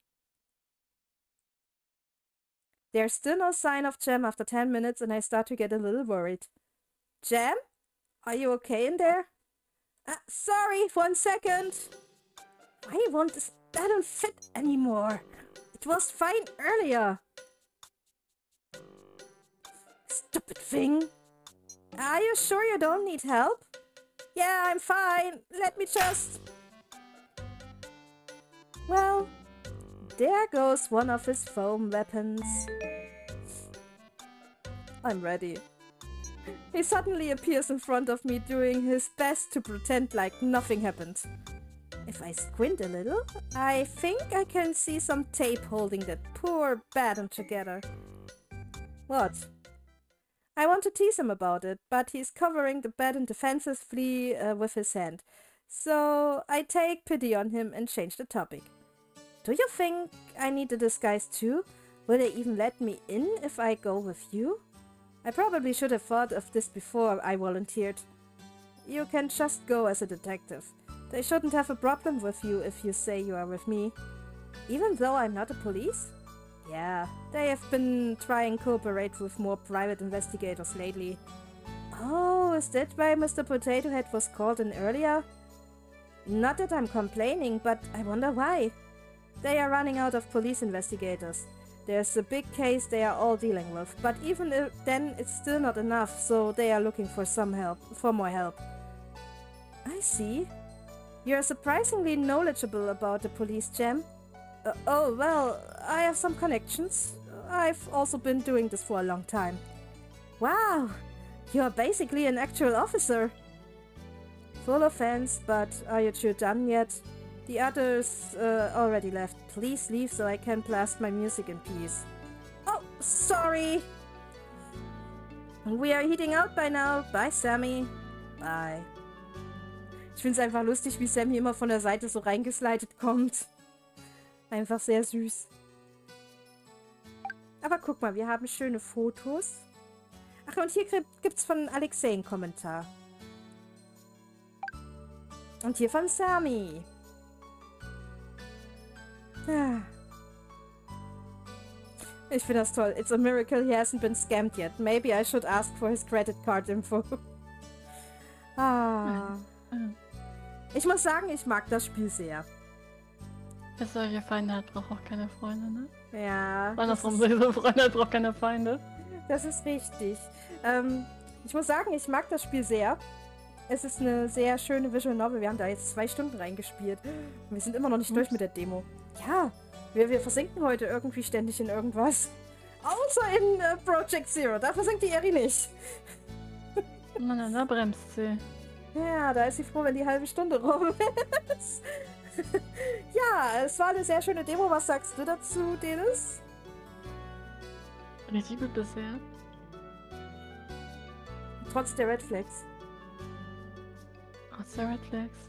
There's still no sign of Jam after 10 minutes and I start to get a little worried. Jam? Are you okay in there? Sorry, 1 second. Why won't this balloon fit anymore? It was fine earlier. Stupid thing. Are you sure you don't need help? Yeah, I'm fine. Let me just... Well, there goes one of his foam weapons. I'm ready. He suddenly appears in front of me doing his best to pretend like nothing happened. If I squint a little, I think I can see some tape holding that poor baton together. What? I want to tease him about it, but he's covering the baton defensively with his hand. So I take pity on him and change the topic. Do you think I need a disguise too? Will they even let me in if I go with you? I probably should have thought of this before I volunteered. You can just go as a detective. They shouldn't have a problem with you if you say you are with me. Even though I'm not a police? Yeah, they have been trying to cooperate with more private investigators lately. Oh, is that why Mr. Potato Head was called in earlier? Not that I'm complaining, but I wonder why. They are running out of police investigators. There's a big case they are all dealing with, but even then it's still not enough, so they are looking for more help. I see. You're surprisingly knowledgeable about the police, Jam. Oh, well, I have some connections. I've also been doing this for a long time. Wow, you're basically an actual officer. Full offense, but are you two done yet? The others already left. Please leave so I can blast my music in peace. Oh, sorry. We are heating out by now. Bye, Sammy. Bye. Ich finde es einfach lustig, wie Sammy immer von der Seite so reingeslidet kommt. Einfach sehr süß. Aber guck mal, wir haben schöne Fotos. Ach, und hier gibt's von Alexei einen Kommentar. Und hier von Sammy. Ah. Ich finde das toll. It's a miracle he hasn't been scammed yet. Maybe I should ask for his credit card info. Ah. Ich muss sagen, ich mag das Spiel sehr. Wer solche Feinde hat, braucht auch keine Freunde, ne? Ja. Andersrum, so Freunde hat, braucht keine Feinde. Das ist richtig. Ich muss sagen, ich mag das Spiel sehr. Es ist eine sehr schöne Visual Novel. Wir haben da jetzt 2 Stunden reingespielt. Wir sind immer noch nicht durch mit der Demo. Ja, wir versinken heute irgendwie ständig in irgendwas. Außer in Project Zero. Da versinkt die Eri nicht. Mann, da bremst sie. Ja, da ist sie froh, wenn die halbe Stunde rum ist. Ja, es war eine sehr schöne Demo. Was sagst du dazu, Dennis? Richtig gut bisher. Trotz der Red Flags. Trotz der Red Flags.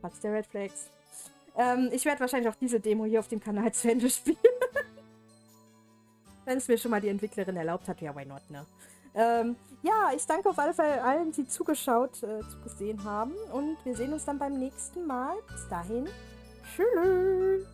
Trotz der Red Flags. Ich werde wahrscheinlich auch diese Demo hier auf dem Kanal zu Ende spielen. Wenn es mir schon mal die Entwicklerin erlaubt hat, ja, why not, ne? Ja, ich danke auf alle Fälle allen, die zugesehen haben. Und wir sehen uns dann beim nächsten Mal. Bis dahin. Tschüss.